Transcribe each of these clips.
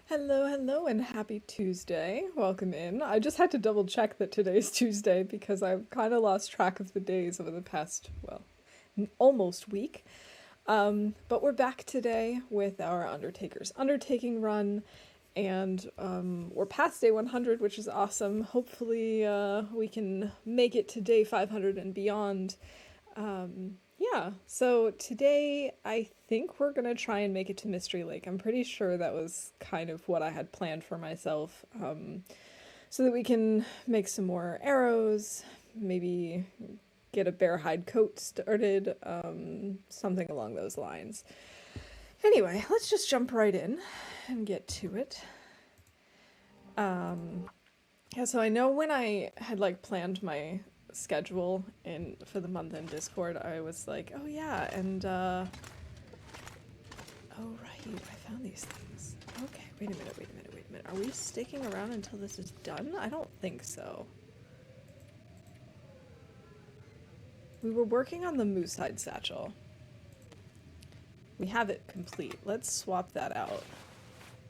Hello, hello, and happy Tuesday. Welcome in. I just had to double check that today's Tuesday because I've kind of lost track of the days over the past, well, almost week. But we're back today with our Undertaker's Undertaking run, and we're past day 100, which is awesome. Hopefully, we can make it to day 500 and beyond. Yeah, so today I think we're gonna try and make it to Mystery Lake. I'm pretty sure that was kind of what I had planned for myself, so that we can make some more arrows, maybe get a bear hide coat started, something along those lines. Anyway, let's just jump right in and get to it. Yeah, so I know when I had planned my schedule in for the month in Discord, I was like, oh yeah, and oh right, I found these things. Okay, wait a minute. Are we sticking around until this is done? I don't think so. We were working on the moose hide satchel. We have it complete. Let's swap that out,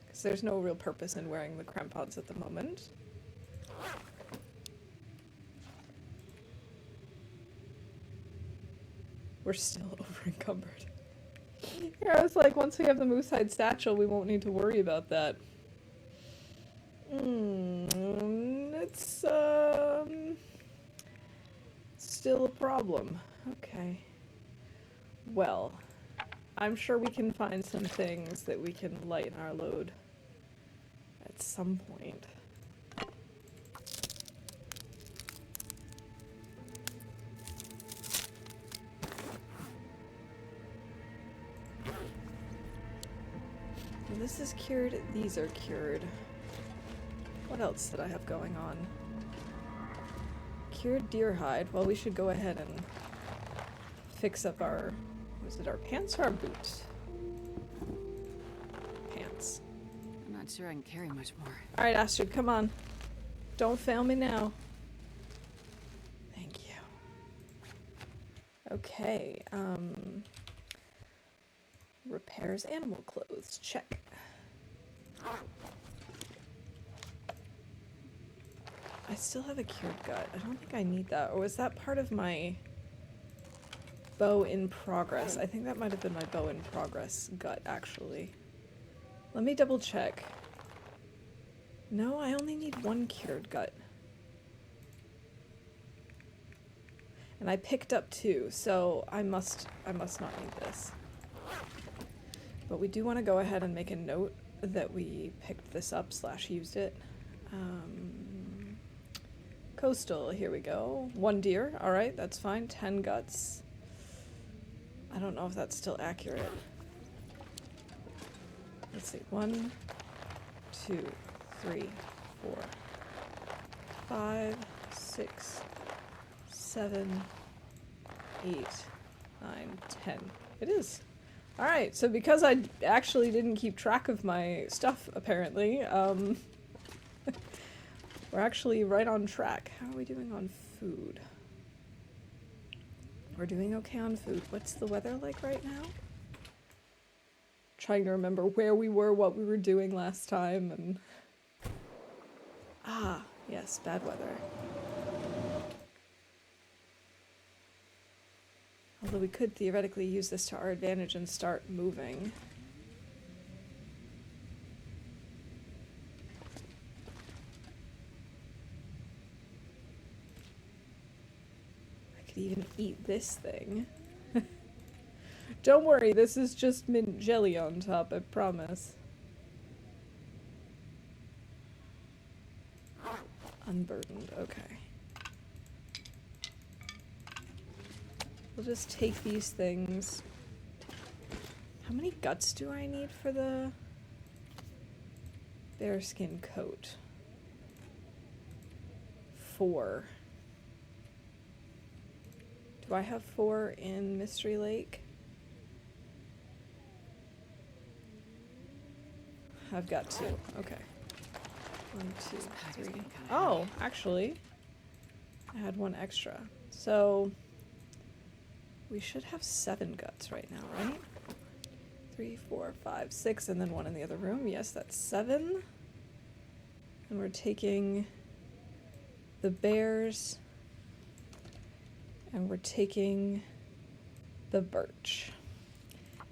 because there's no real purpose in wearing the crampons at the moment. We're still over encumbered. Yeah, I was like, once we have the moose hide satchel, we won't need to worry about that. It's still a problem. Okay. Well, I'm sure we can find some things that we can lighten our load at some point. Well, this is cured, these are cured. What else did I have going on? Cured deer hide. Well, we should go ahead and fix up our... Was it our pants or our boots? Pants. I'm not sure I can carry much more. Alright, Astrid, come on. Don't fail me now. Thank you. Okay, repairs animal clothes. Check. I still have a cured gut. I don't think I need that. Or was that part of my bow in progress? I think that might have been my bow in progress gut, actually. Let me double check. No, I only need one cured gut. And I picked up two, so I must not need this. But we do want to go ahead and make a note that we picked this up / used it. Coastal, here we go. 1 deer, alright, that's fine. 10 guts. I don't know if that's still accurate. Let's see, 1, 2, 3, 4, 5, 6, 7, 8, 9, 10. It is. Alright, so because I actually didn't keep track of my stuff, apparently, we're actually right on track. How are we doing on food? We're doing okay on food. What's the weather like right now? Trying to remember where we were, what we were doing last time, and... Ah, yes, bad weather. Although we could theoretically use this to our advantage and start moving. I could even eat this thing. Don't worry, this is just mint jelly on top, I promise. Unburdened, okay. We'll just take these things. How many guts do I need for the bearskin coat? 4. Do I have 4 in Mystery Lake? I've got 2. Okay. 1, 2, 3. Oh, actually, I had 1 extra. So we should have 7 guts right now, right? 3, 4, 5, 6, and then one in the other room. Yes, that's 7. And we're taking the bears, and we're taking the birch.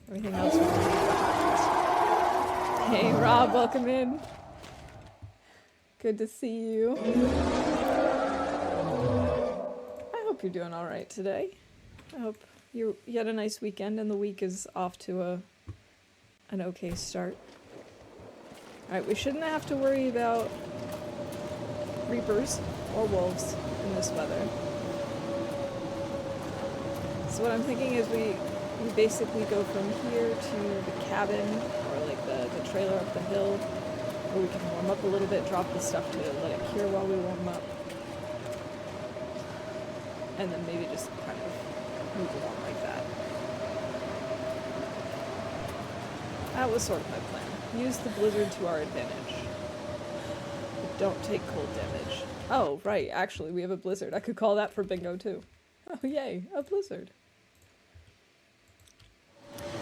Everything else we're leaving behind. Hey, Rob, welcome in. Good to see you. I hope you're doing all right today. I hope you had a nice weekend and the week is off to an okay start. Alright, we shouldn't have to worry about reapers or wolves in this weather. So what I'm thinking is we basically go from here to the cabin, or like the trailer up the hill, where we can warm up a little bit, drop the stuff to let it cure while we warm up, and then maybe just kind of move along like that. That was sort of my plan. Use the blizzard to our advantage. But don't take cold damage. Oh, right, actually, we have a blizzard. I could call that for bingo, too. Oh, yay, a blizzard.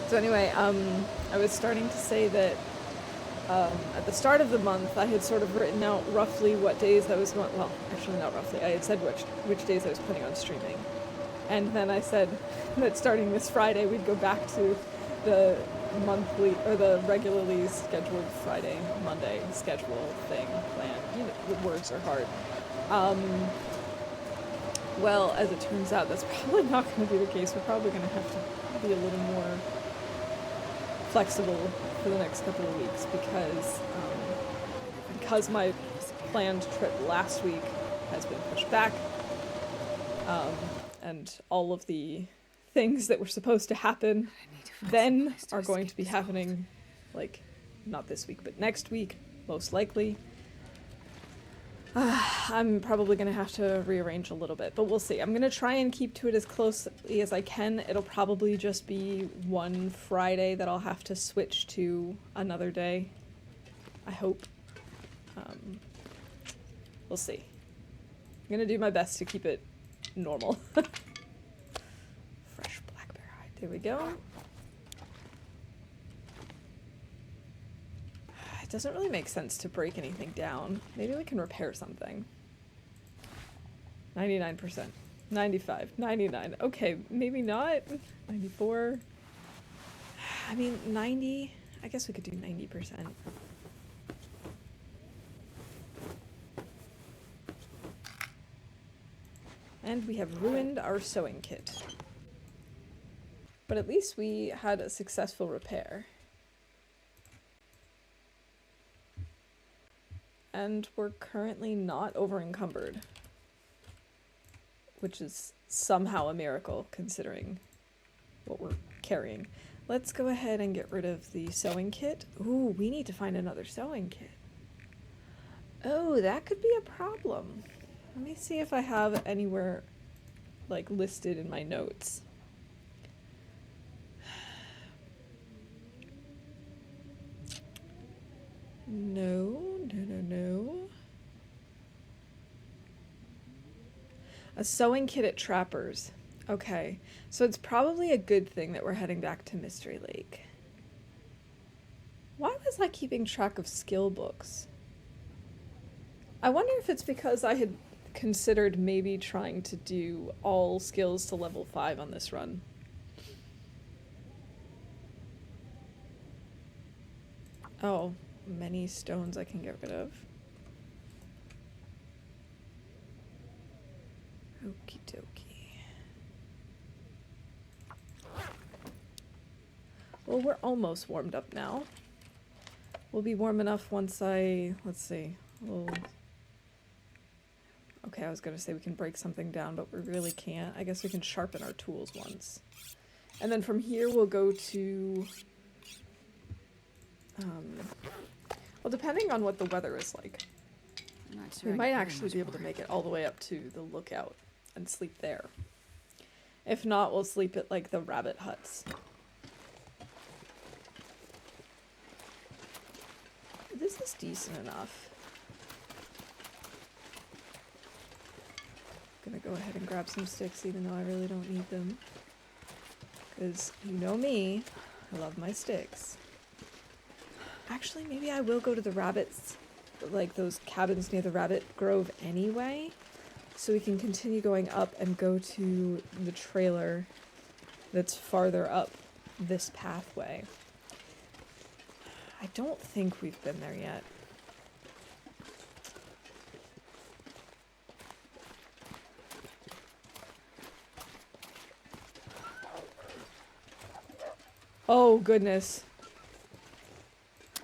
So anyway, I was starting to say that at the start of the month, I had sort of written out roughly what days I was going, well, actually not roughly, I had said which days I was planning on streaming. And then I said that starting this Friday, we'd go back to the monthly, or the regularly scheduled Friday, Monday schedule thing, plan. You know, the words are hard. Well, as it turns out, that's probably not going to be the case. We're probably going to have to be a little more flexible for the next couple of weeks because my planned trip last week has been pushed back, and all of the things that were supposed to happen then are going to be happening, like, not this week, but next week, most likely. I'm probably going to have to rearrange a little bit, but we'll see. I'm going to try and keep to it as closely as I can. It'll probably just be one Friday that I'll have to switch to another day. I hope. We'll see. I'm going to do my best to keep it normal. Fresh black bear hide. There we go. It doesn't really make sense to break anything down. Maybe we can repair something. 99%. 95. 99. Okay, maybe not. 94. I mean, 90. I guess we could do 90%. And we have ruined our sewing kit. But at least we had a successful repair. And we're currently not over-encumbered, which is somehow a miracle considering what we're carrying. Let's go ahead and get rid of the sewing kit. Ooh, we need to find another sewing kit. Oh, that could be a problem. Let me see if I have anywhere, like, listed in my notes. No. A sewing kit at Trapper's. Okay, so it's probably a good thing that we're heading back to Mystery Lake. Why was I keeping track of skill books? I wonder if it's because I had considered maybe trying to do all skills to level 5 on this run. Oh, many stones I can get rid of. Okie dokie. Well, we're almost warmed up now. We'll be warm enough once let's see, okay, I was gonna say we can break something down, but we really can't. I guess we can sharpen our tools once. And then from here we'll go to, well, depending on what the weather is like, we might actually be able to make it all the way up to the lookout and sleep there. If not, we'll sleep at, like, the rabbit huts. This is decent enough. I'm gonna go ahead and grab some sticks even though I really don't need them. Because you know me, I love my sticks. Actually, maybe I will go to the rabbits, like those cabins near the rabbit grove anyway, so we can continue going up and go to the trailer that's farther up this pathway. I don't think we've been there yet. Oh, goodness.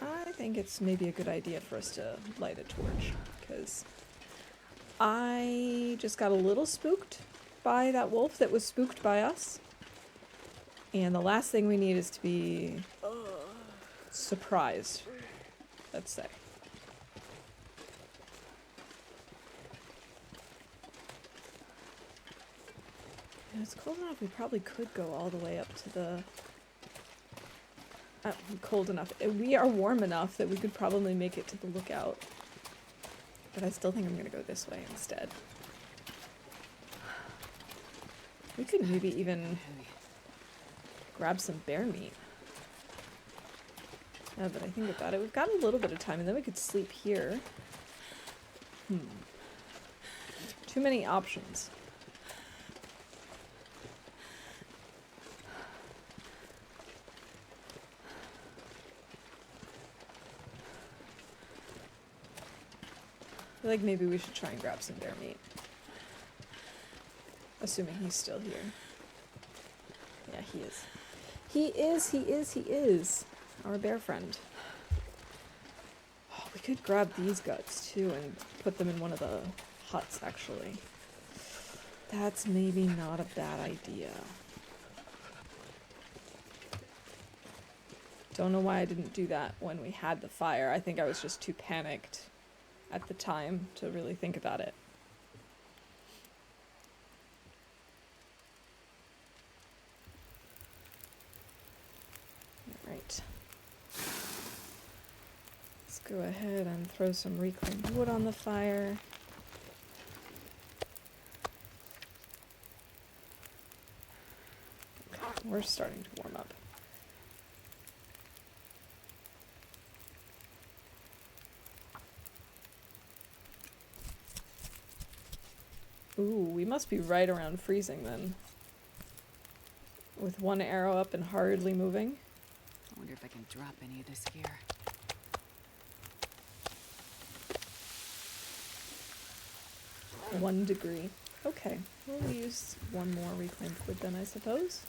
I think it's maybe a good idea for us to light a torch, because I just got a little spooked by that wolf that was spooked by us. And the last thing we need is to be surprised, let's say. And it's cold enough, we probably could go all the way up to the... cold enough. We are warm enough that we could probably make it to the lookout. But I still think I'm gonna go this way instead. We could maybe even grab some bear meat. Now that I think about it, we've got a little bit of time, and then we could sleep here. Too many options. I feel like maybe we should try and grab some bear meat. Assuming he's still here. Yeah, he is. He is. Our bear friend. Oh, we could grab these guts too and put them in one of the huts, actually. That's maybe not a bad idea. Don't know why I didn't do that when we had the fire. I think I was just too panicked at the time to really think about it. Alright. Let's go ahead and throw some reclaimed wood on the fire. Okay, we're starting to warm up. Ooh, we must be right around freezing then. With one arrow up and hardly moving. I wonder if I can drop any of this gear. 1 degree. Okay, we'll use one more reclaimed wood then, I suppose.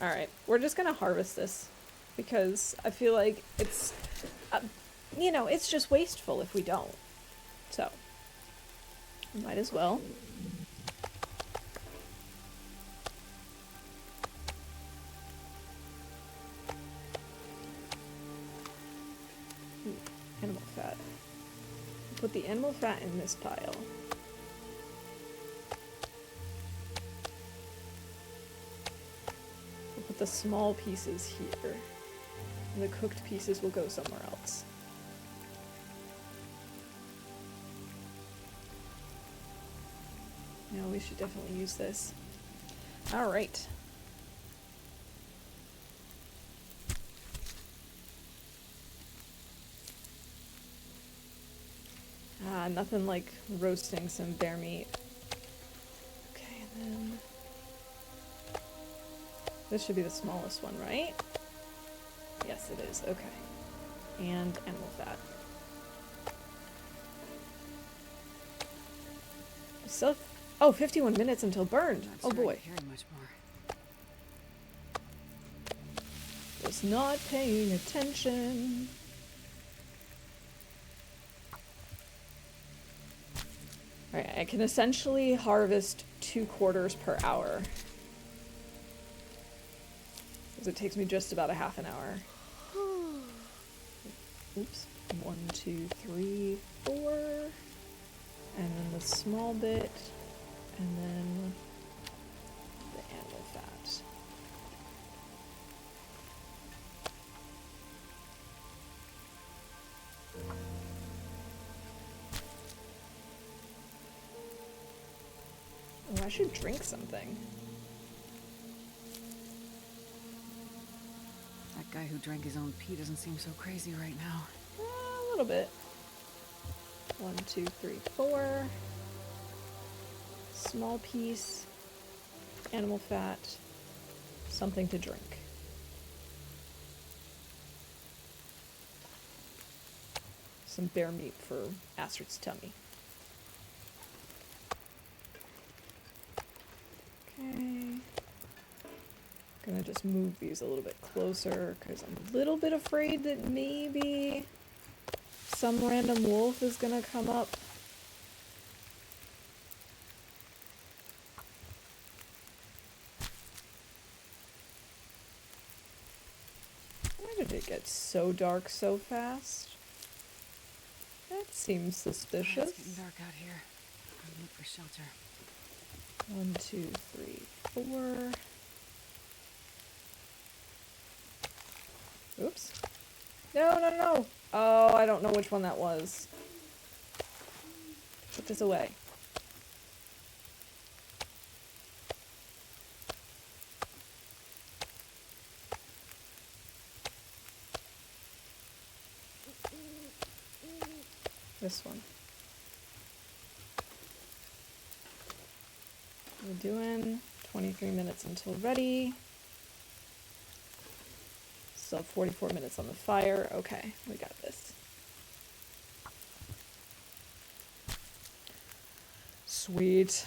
Alright, we're just gonna harvest this, because I feel like it's, you know, it's just wasteful if we don't. So, we might as well. Ooh, animal fat. Put the animal fat in this pile. Put the small pieces here, and the cooked pieces will go somewhere else. No, we should definitely use this. Alright. Nothing like roasting some bear meat. Okay, and then... this should be the smallest one, right? Yes, it is. Okay. And animal fat. So, oh, 51 minutes until burned. Not Oh sure I boy. can carry much more. Was not paying attention. Alright, I can essentially harvest 2 quarters per hour. Because it takes me just about a half an hour. Oops. 1, 2, 3, 4. And then the small bit. And then the animal fat. Oh, I should drink something. That guy who drank his own pee doesn't seem so crazy right now. A little bit. 1, 2, 3, 4. Small piece. Animal fat. Something to drink. Some bear meat for Astrid's tummy. Okay. Gonna just move these a little bit closer because I'm a little bit afraid that maybe some random wolf is gonna come up. Why did it get so dark so fast? That seems suspicious. It's getting dark out here. I'll look for shelter. 1, 2, 3, 4. Oops. No, no, no. Oh, I don't know which one that was. Put this away. This one. We're doing 23 minutes until ready. Still have 44 minutes on the fire. Okay, we got this. Sweet.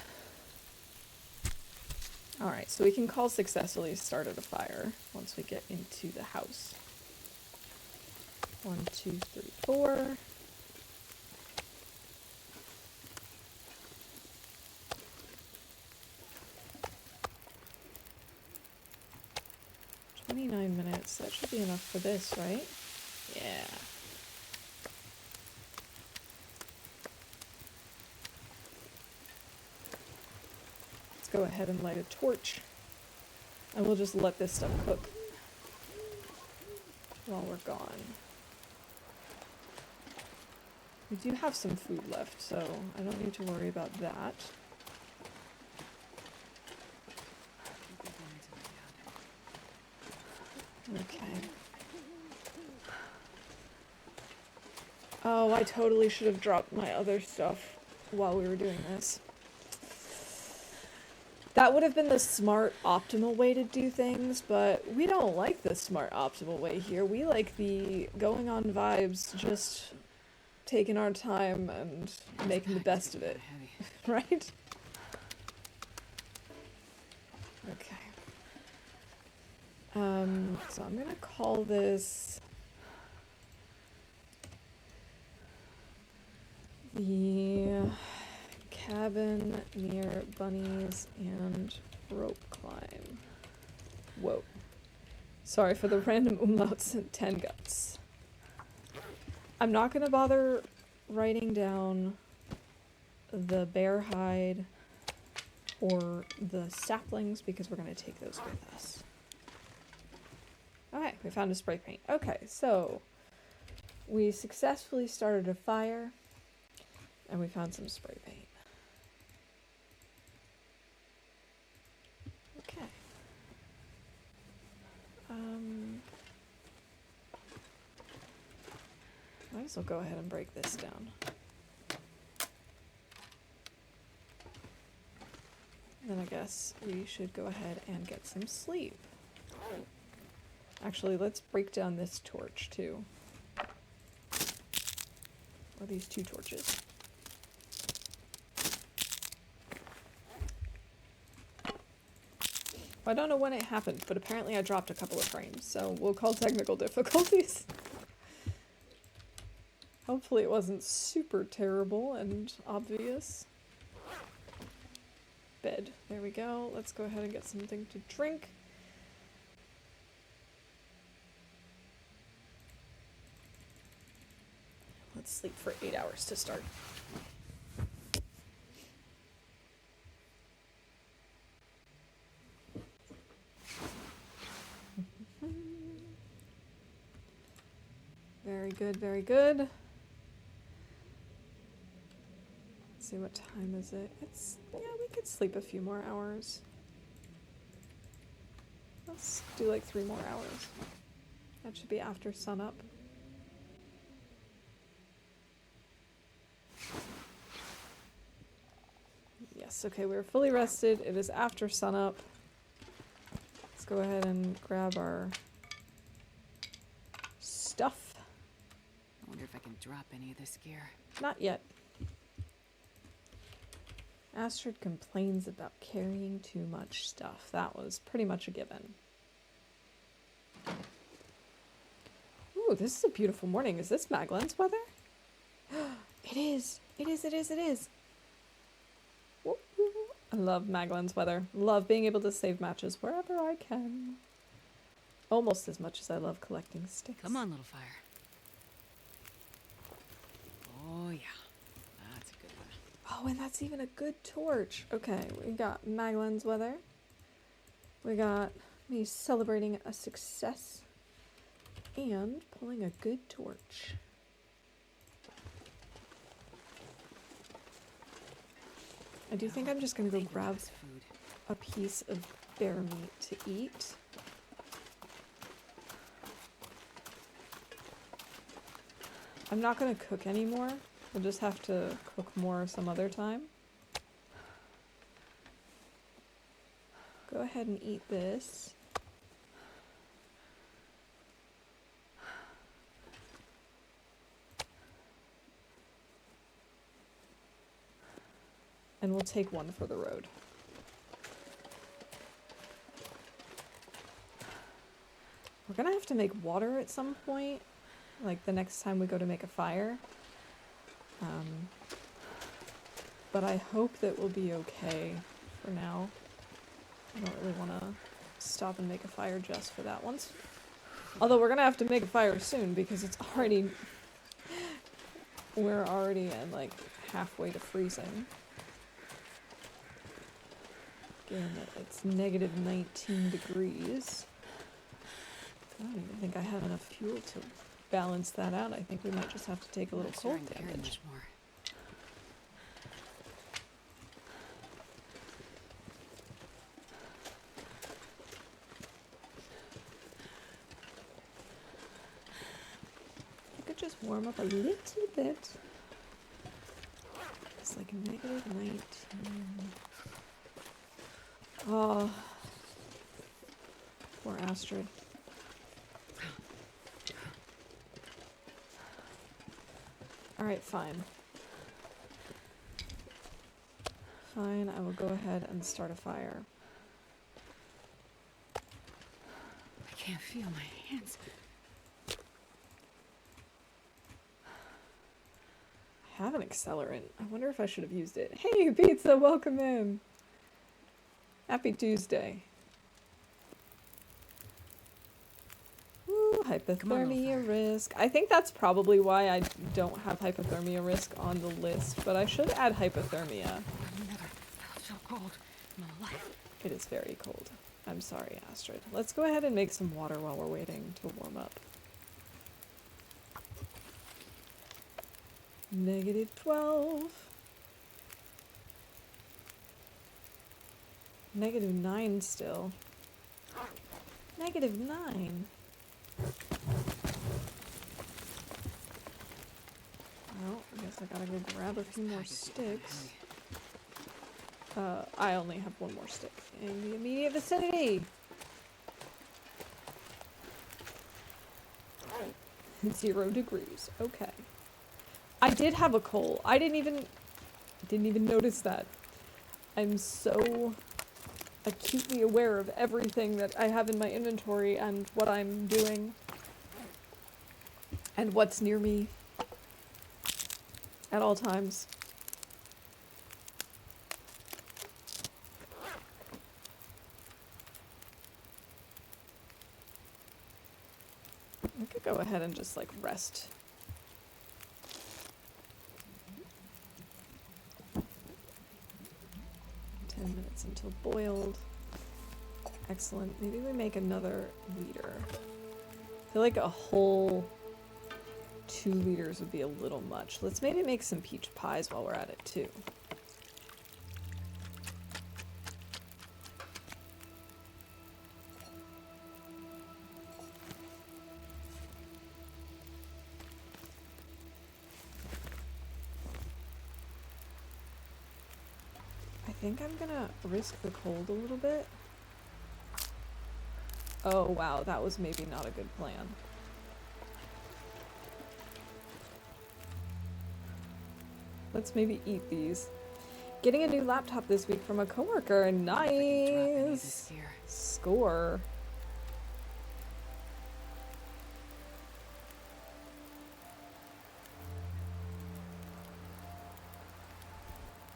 Alright, so we can call successfully started a fire once we get into the house. 1, 2, 3, 4. Minutes. That should be enough for this, right? Yeah. Let's go ahead and light a torch. And we'll just let this stuff cook while we're gone. We do have some food left, so I don't need to worry about that. Okay. Oh, I totally should have dropped my other stuff while we were doing this. That would have been the smart, optimal way to do things, but we don't like the smart, optimal way here. We like the going on vibes, just taking our time and making the best of it. Right? Okay. So I'm gonna call this the cabin near bunnies and rope climb. Whoa. Sorry for the random umlauts and 10 guts. I'm not gonna bother writing down the bear hide or the saplings because we're gonna take those with us. Okay, we found a spray paint. Okay, so we successfully started a fire and we found some spray paint. Okay. Might as well go ahead and break this down. Then I guess we should go ahead and get some sleep. Actually, let's break down this torch too. Or these 2 torches. I don't know when it happened, but apparently I dropped a couple of frames, so we'll call technical difficulties. Hopefully it wasn't super terrible and obvious. Bed. There we go. Let's go ahead and get something to drink. Let's sleep for 8 hours to start. Very good, very good. see, what time is it? It's, yeah, we could sleep a few more hours. Let's do like 3 more hours. That should be after sunup. Yes, okay, we're fully rested. It is after sunup. Let's go ahead and grab our stuff. I wonder if I can drop any of this gear. Not yet. Astrid complains about carrying too much stuff. That was pretty much a given. Ooh, this is a beautiful morning. Is this Maglen's weather? It is. It is, it is, it is. I love Maglen's weather. Love being able to save matches wherever I can. Almost as much as I love collecting sticks. Come on, little fire. Oh, yeah. That's a good one. Oh, and that's even a good torch. Okay, we got Maglen's weather. We got me celebrating a success. And pulling a good torch. I do think I'm just going to go grab a piece of bear meat to eat. I'm not going to cook anymore. We'll just have to cook more some other time. Go ahead and eat this. And we'll take one for the road. We're gonna have to make water at some point, like the next time we go to make a fire. But I hope that we'll be okay for now. I don't really want to stop and make a fire just for that once. Although we're gonna have to make a fire soon because it's already... we're already in like halfway to freezing. Given that it's negative 19 degrees. I don't even think I have enough fuel to balance that out. I think we might just have to take a little cold damage. I could just warm up a little bit. It's like negative 19. Oh, poor Astrid. Alright, fine. Fine, I will go ahead and start a fire. I can't feel my hands. I have an accelerant. I wonder if I should have used it. Hey, pizza, welcome in! Happy Tuesday. Woo, hypothermia risk. I think that's probably why I don't have hypothermia risk on the list, but I should add hypothermia. I've never felt so cold in my life. It is very cold. I'm sorry, Astrid. Let's go ahead and make some water while we're waiting to warm up. Negative 12. Negative 9 still. Negative 9. Well, I guess I gotta go grab a few more sticks. I only have one more stick in the immediate vicinity. 0 degrees. Okay. I did have a coal. I didn't even notice that. I'm so acutely aware of everything that I have in my inventory and what I'm doing and what's near me at all times. I could go ahead and just like rest. Until boiled. Excellent. Maybe we make another liter. I feel like a whole 2 liters would be a little much. Let's maybe make some peach pies while we're at it too. think I'm gonna risk the cold a little bit. Oh wow, that was maybe not a good plan. Let's maybe eat these. Getting a new laptop this week from a coworker. Nice. Score.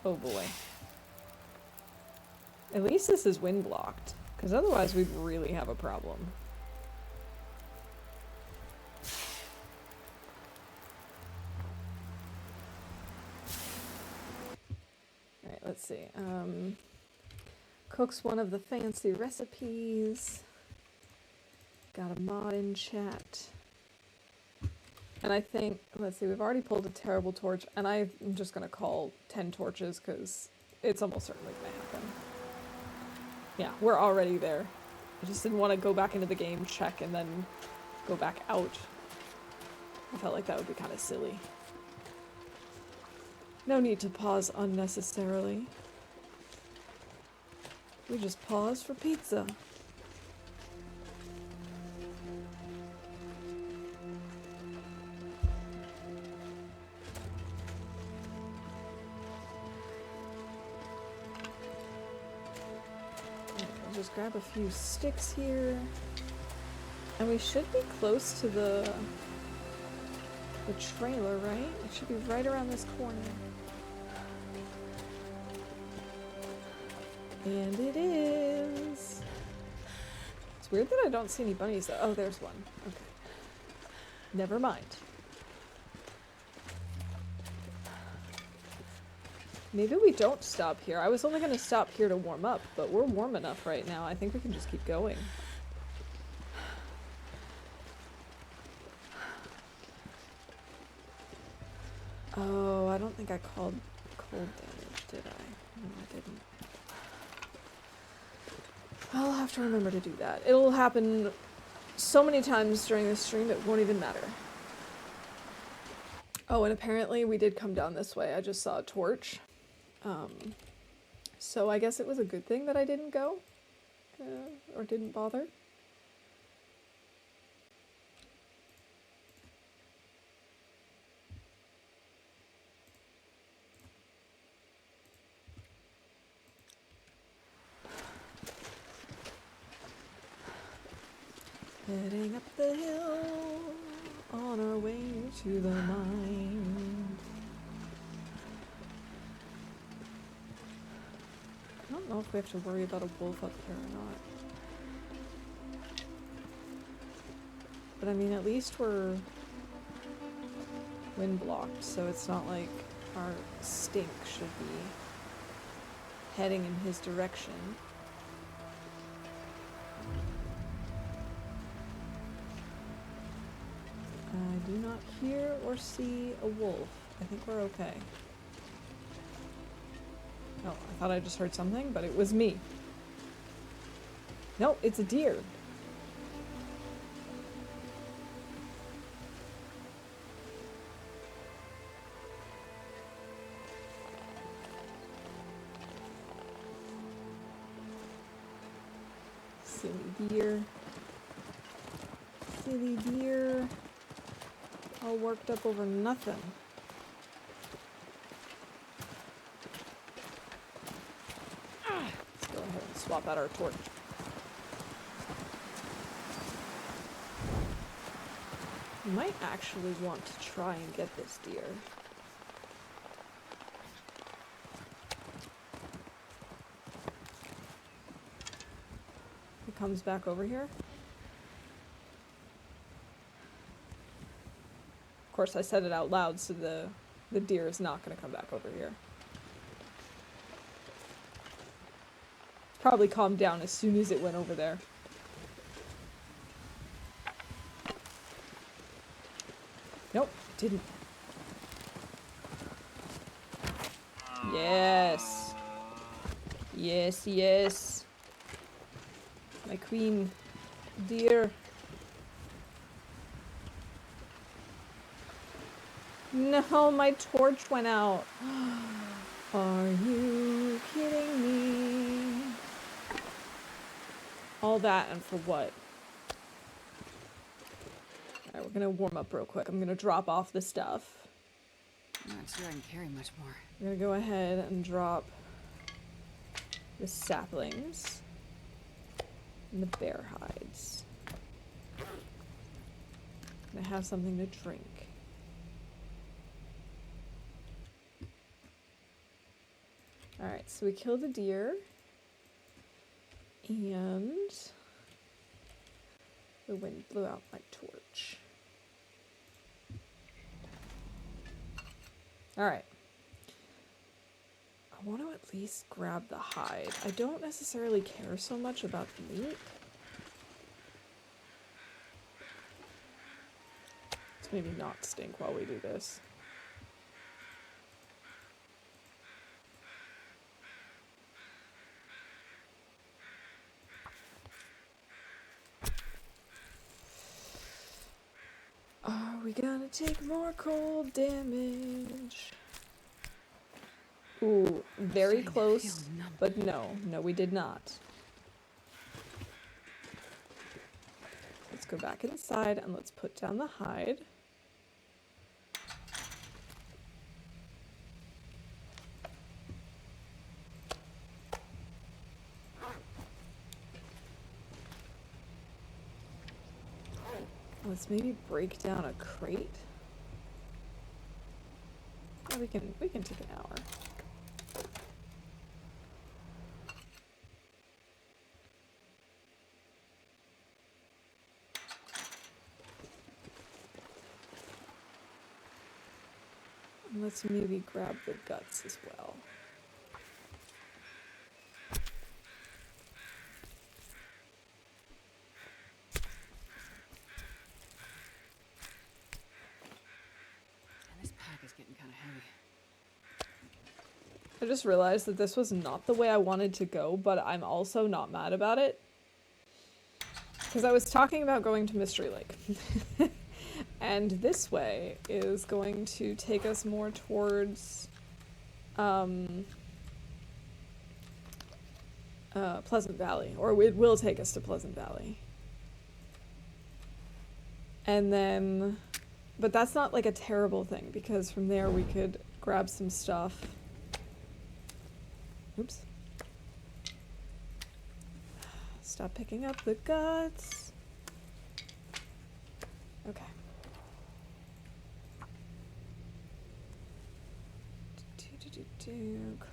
Oh boy. At least this is wind blocked, because otherwise we'd really have a problem. Alright, let's see. Cooks one of the fancy recipes. Got a mod in chat. And I think, let's see, we've already pulled a terrible torch, and I'm just gonna call 10 torches, because it's almost certainly gonna happen. Yeah, we're already there. I just didn't want to go back into the game, check, and then go back out. I felt like that would be kind of silly. No need to pause unnecessarily. We just pause for pizza. Just grab a few sticks here, and we should be close to the trailer, right? It should be right around this corner. And it is. It's weird that I don't see any bunnies though. Oh, there's one. Okay. Never mind. Maybe we don't stop here. I was only going to stop here to warm up, but we're warm enough right now. I think we can just keep going. Oh, I don't think I called cold damage, did I? No, I didn't. I'll have to remember to do that. It'll happen so many times during this stream, it won't even matter. Oh, and apparently we did come down this way. I just saw a torch. So I guess it was a good thing that I didn't go, or didn't bother. Heading up the hill, on our way to the mine. I don't know if we have to worry about a wolf up here or not. But I mean, at least we're wind blocked, so it's not like our stink should be heading in his direction. I do not hear or see a wolf. I think we're okay. Oh, I thought I just heard something, but it was me. No, it's a deer. Silly deer. Silly deer. All worked up over nothing. Let's go ahead and swap out our torch. We might actually want to try and get this deer. He comes back over here. Of course, I said it out loud, so the deer is not going to come back over here. Probably calmed down as soon as it went over there. Nope, didn't. Yes. Yes, yes. My queen deer. No, my torch went out. Are you kidding me? All that and for what? Alright, we're gonna warm up real quick. I'm gonna drop off the stuff. I'm not sure I can carry much more. I'm gonna go ahead and drop the saplings and the bear hides. I'm gonna have something to drink. Alright, so we killed a deer. And the wind blew out my torch. Alright. I want to at least grab the hide. I don't necessarily care so much about the meat. Let's maybe not stink while we do this. Are we gonna take more cold damage? Ooh, very close, but no, we did not. Let's go back inside and let's put down the hide. Let's maybe break down a crate. Yeah, we can take an hour. And let's maybe grab the guts as well. Getting kind of heavy. I just realized that this was not the way I wanted to go, but I'm also not mad about it. Because I was talking about going to Mystery Lake. And this way is going to take us more towards Pleasant Valley. Or it will take us to Pleasant Valley. And then... But that's not like a terrible thing, because from there we could grab some stuff. Oops. Stop picking up the guts. Okay.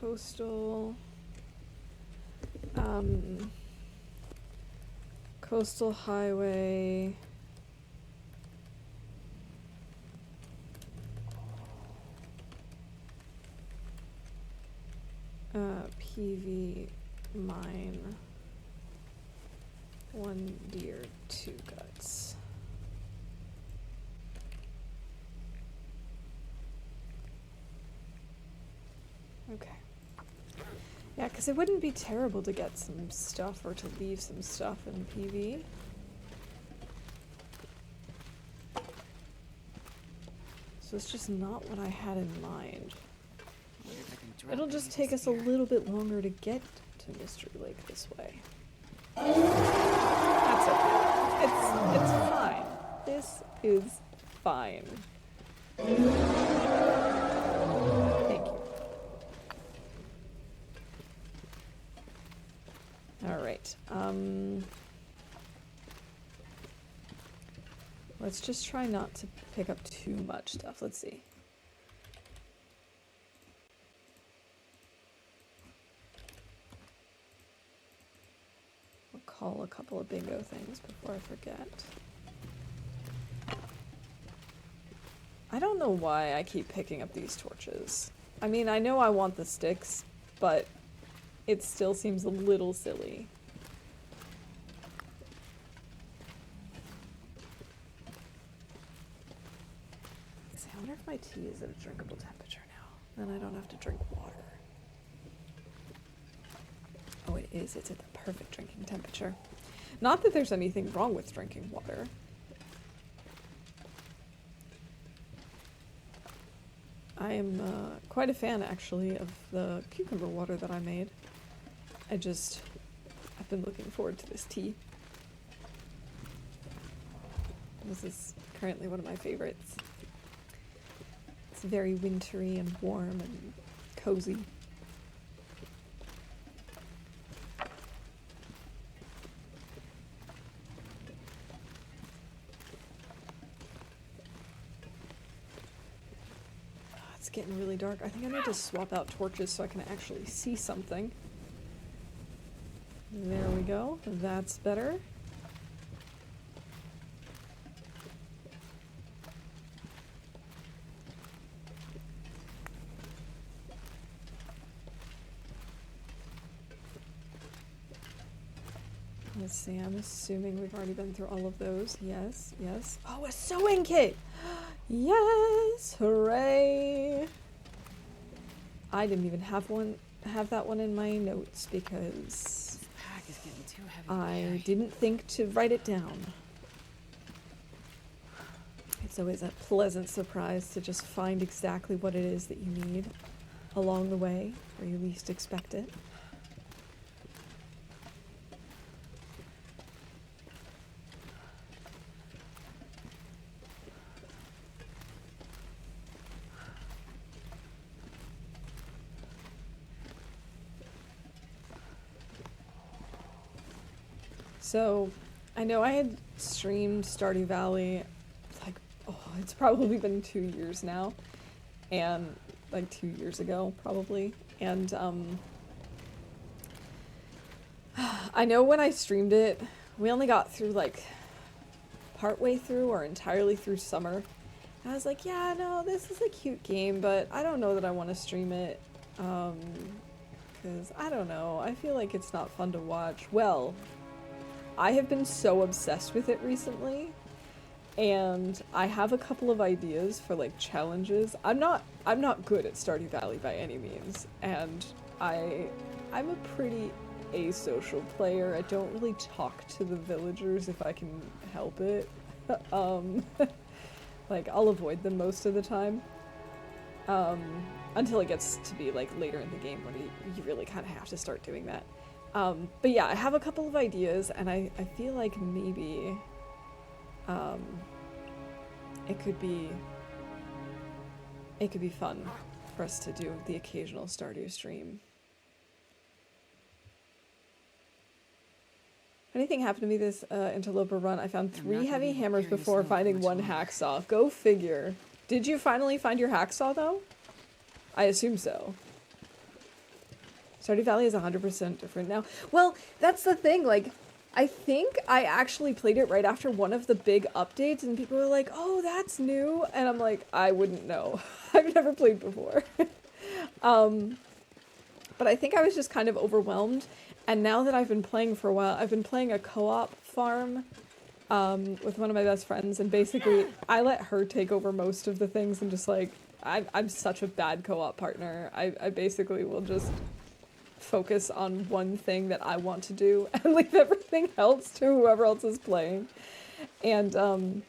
Coastal. Coastal highway. PV mine. 1 deer, 2 guts. Okay. Yeah, because it wouldn't be terrible to get some stuff or to leave some stuff in PV. So it's just not what I had in mind. It'll just take us a little bit longer to get to Mystery Lake this way. That's okay. It's fine. This is fine. Thank you. Alright. Let's just try not to pick up too much stuff. Let's see. Call a couple of bingo things before I forget. I don't know why I keep picking up these torches. I mean, I know I want the sticks, but it still seems a little silly. See, I wonder if my tea is at a drinkable temperature now. Then I don't have to drink water. Oh, it is. It's at the perfect drinking temperature. Not that there's anything wrong with drinking water. I am quite a fan, actually, of the cucumber water that I made. I've been looking forward to this tea. This is currently one of my favorites. It's very wintry and warm and cozy. It's getting really dark. I think I need to swap out torches so I can actually see something. There we go. That's better. Let's see, I'm assuming we've already been through all of those. Yes, yes. Oh, a sewing kit! Yes! Hooray! I didn't even have that one in my notes because This pack is getting too heavy. I didn't think to write it down. It's always a pleasant surprise to just find exactly what it is that you need along the way where you least expect it. So, I know I had streamed Stardew Valley, like, it's probably been 2 years now, and, like, 2 years ago, probably, and, I know when I streamed it, we only got through, like, partway through or entirely through summer, and I was like, yeah, no, this is a cute game, but I don't know that I want to stream it, because, I don't know, I feel like it's not fun to watch. Well, I have been so obsessed with it recently, and I have a couple of ideas for like challenges. I'm not good at Stardew Valley by any means, and I'm a pretty asocial player. I don't really talk to the villagers if I can help it. Like I'll avoid them most of the time. Until it gets to be like later in the game when you really kind of have to start doing that. But yeah, I have a couple of ideas, and I feel like maybe it could be fun for us to do the occasional Stardew stream. Anything happened to me this into Loper run? I found 3 heavy hammers before finding 1 hacksaw. Go figure. Did you finally find your hacksaw though? I assume so. Stardew Valley is 100% different now. Well, that's the thing, like, I think I actually played it right after one of the big updates, and people were like, oh, that's new, and I'm like, I wouldn't know. I've never played before. But I think I was just kind of overwhelmed, and now that I've been playing for a while, I've been playing a co-op farm with one of my best friends, and basically, I let her take over most of the things, and just like, I'm such a bad co-op partner. I basically will just focus on one thing that I want to do and leave everything else to whoever else is playing. And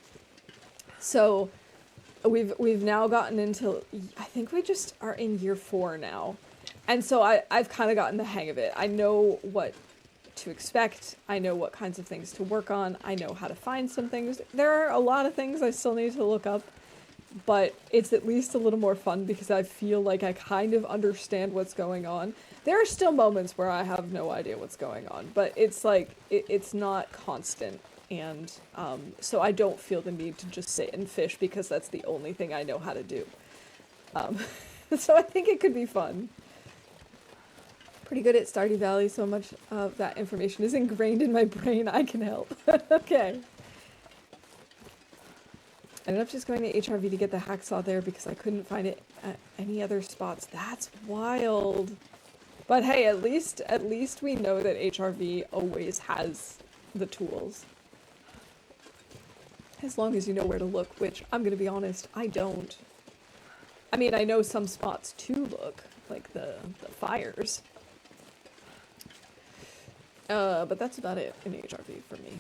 so we've now gotten into, I think we just are in year 4 now. And so I've kind of gotten the hang of it. I know what to expect. I know what kinds of things to work on. I know how to find some things. There are a lot of things I still need to look up, but it's at least a little more fun because I feel like I kind of understand what's going on. There are still moments where I have no idea what's going on, but it's like, it's not constant. And so I don't feel the need to just sit and fish because that's the only thing I know how to do. So I think it could be fun. Pretty good at Stardew Valley, so much of that information is ingrained in my brain, I can help. Okay. I ended up just going to HRV to get the hacksaw there because I couldn't find it at any other spots. That's wild. But hey, at least we know that HRV always has the tools. As long as you know where to look, which, I'm gonna be honest, I don't. I mean, I know some spots to look, like the fires. But that's about it in HRV for me.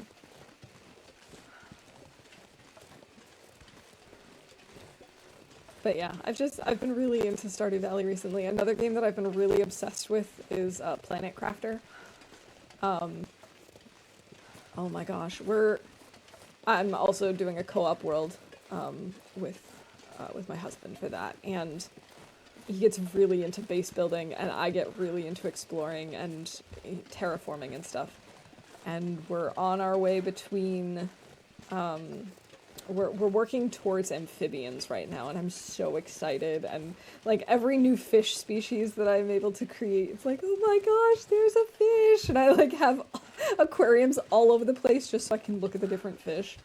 But yeah, I've been really into Stardew Valley recently. Another game that I've been really obsessed with is Planet Crafter. Oh my gosh, I'm also doing a co-op world with my husband for that, and he gets really into base building, and I get really into exploring and terraforming and stuff. And we're on our way between, we're working towards amphibians right now, and I'm so excited. And like every new fish species that I'm able to create, it's like, oh my gosh, there's a fish, and I like have aquariums all over the place just so I can look at the different fish.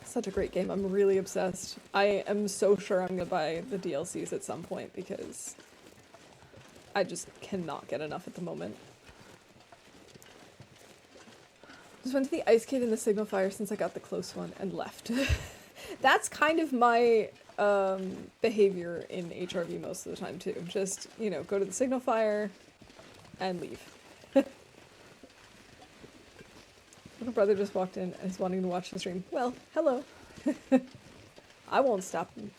Such a great game. I'm really obsessed. I am so sure I'm gonna buy the DLCs at some point because I just cannot get enough at the moment. Just went to the ice cave in the signal fire since I got the close one and left. That's kind of my behavior in HRV most of the time too. Just, you know, go to the signal fire and leave. Little brother just walked in and is wanting to watch the stream. Well, hello. I won't stop him.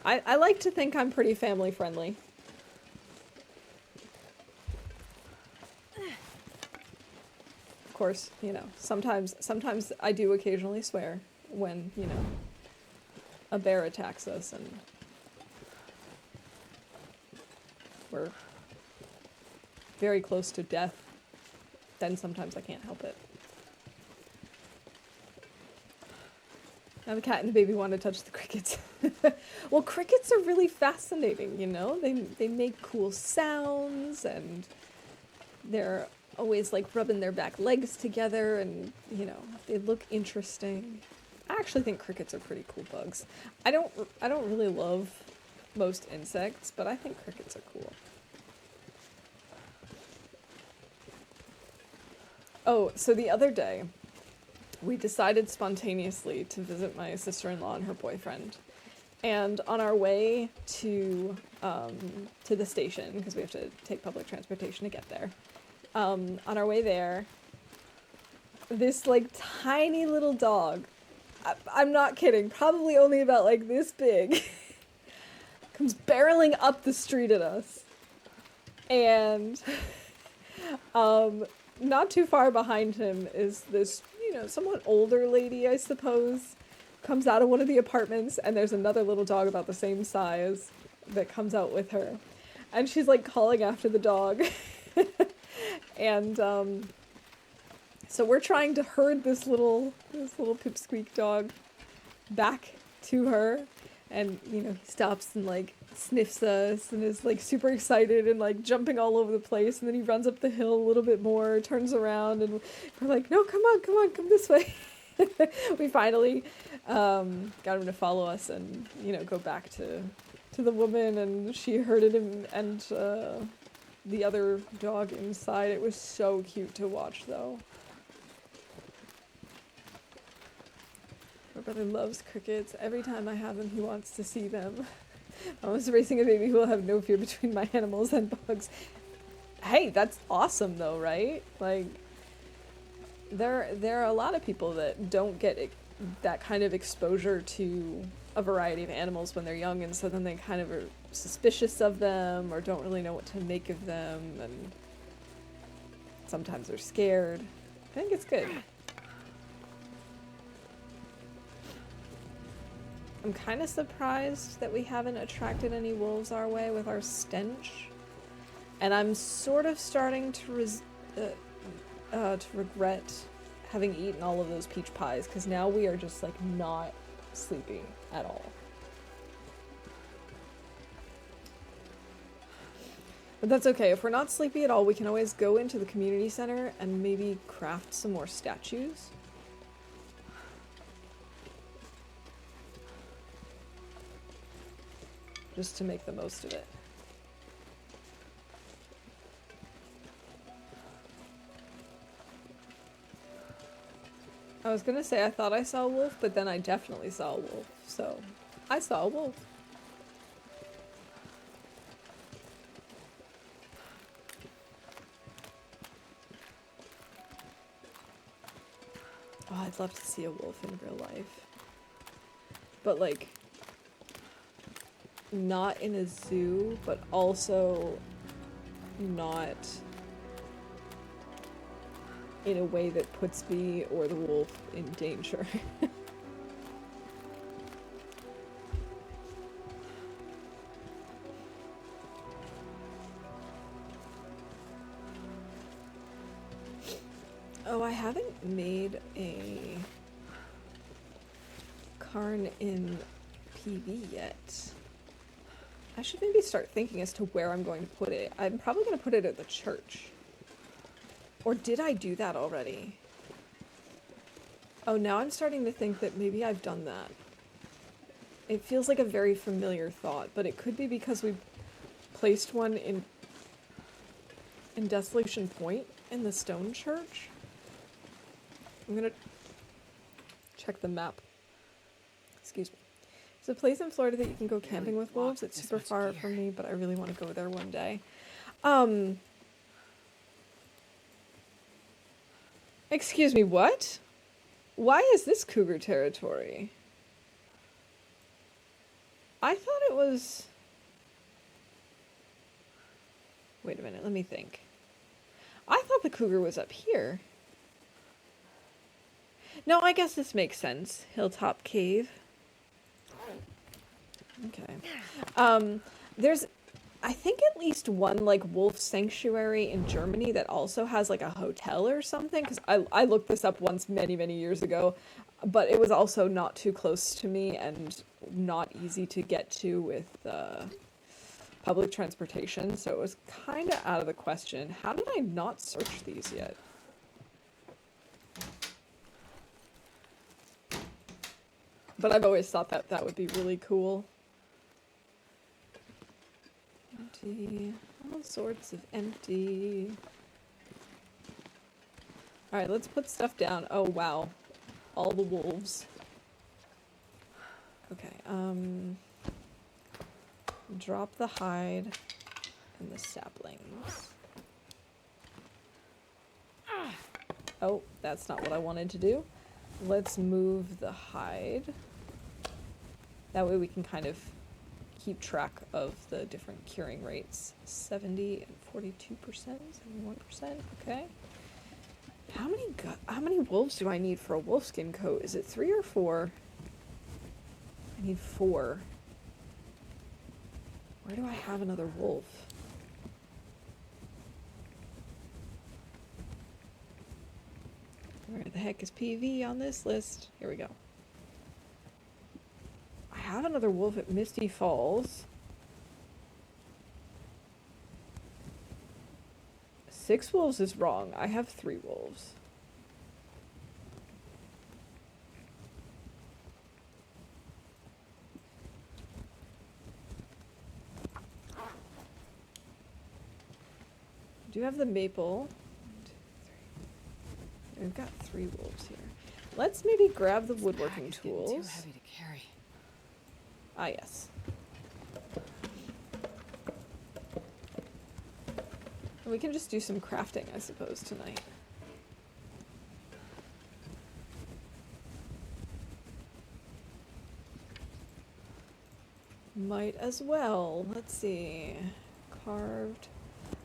I like to think I'm pretty family friendly. Of course, you know, sometimes I do occasionally swear when, you know, a bear attacks us and we're very close to death. Then sometimes I can't help it. Now the cat and the baby want to touch the crickets. Well, crickets are really fascinating, you know? They make cool sounds, and they're always like rubbing their back legs together, and, you know, they look interesting. I actually think crickets are pretty cool bugs. I don't really love most insects, but I think crickets are cool. Oh, so the other day, we decided spontaneously to visit my sister-in-law and her boyfriend. And on our way to the station, because we have to take public transportation to get there, on our way there, this, like, tiny little dog, I'm not kidding, probably only about, like, this big, comes barreling up the street at us. And, not too far behind him is this, you know, somewhat older lady, I suppose, comes out of one of the apartments, and there's another little dog about the same size that comes out with her. And she's, like, calling after the dog. And, so we're trying to herd this little pipsqueak dog back to her. And, you know, he stops and, like, sniffs us and is, like, super excited and, like, jumping all over the place. And then he runs up the hill a little bit more, turns around, and we're like, no, come on, come this way. We finally got him to follow us and, you know, go back to the woman, and she herded him and the other dog inside. It was so cute to watch, though. My brother loves crickets. Every time I have them, he wants to see them. I was raising a baby who will have no fear between my animals and bugs. Hey, that's awesome though, right? Like, there are a lot of people that don't get that kind of exposure to a variety of animals when they're young, and so then they kind of are suspicious of them or don't really know what to make of them, and sometimes they're scared. I think it's good. I'm kind of surprised that we haven't attracted any wolves our way with our stench. And I'm sort of starting to regret having eaten all of those peach pies, because now we are just, like, not sleepy at all. But that's okay. If we're not sleepy at all, we can always go into the community center and maybe craft some more statues. Just to make the most of it. I was gonna say I thought I saw a wolf, but then I definitely saw a wolf, so I saw a wolf. Oh, I'd love to see a wolf in real life. But, like, not in a zoo, but also not in a way that puts me or the wolf in danger. Oh, I haven't made a Karn in PV yet. I should maybe start thinking as to where I'm going to put it. I'm probably going to put it at the church. Or did I do that already? Oh, now I'm starting to think that maybe I've done that. It feels like a very familiar thought, but it could be because we placed one in Desolation Point in the stone church. I'm gonna check the map. Excuse me. There's a place in Florida that you can go camping with wolves. It's super far from me, but I really want to go there one day. Excuse me, what? Why is this cougar territory? I thought it was... Wait a minute, let me think. I thought the cougar was up here. No, I guess this makes sense. Hilltop Cave. Okay. There's, I think, at least one, like, wolf sanctuary in Germany that also has, like, a hotel or something. Because I looked this up once many, many years ago. But it was also not too close to me and not easy to get to with public transportation. So it was kind of out of the question. How did I not search these yet? But I've always thought that that would be really cool. Empty. All sorts of empty. Alright, let's put stuff down. Oh, wow. All the wolves. Okay, drop the hide and the saplings. Oh, that's not what I wanted to do. Let's move the hide. That way we can kind of keep track of the different curing rates. 70 and 42%, 71%, okay. How many wolves do I need for a wolfskin coat? Is it 3 or 4? I need 4. Where do I have another wolf? Where the heck is PV on this list? Here we go. I have another wolf at Misty Falls. 6 wolves is wrong. I have 3 wolves. I do have the maple. 1, 2, 3. We've got 3 wolves here. Let's maybe grab the woodworking tools. Too heavy to carry. Ah, yes. We can just do some crafting, I suppose, tonight. Might as well. Let's see. Carved.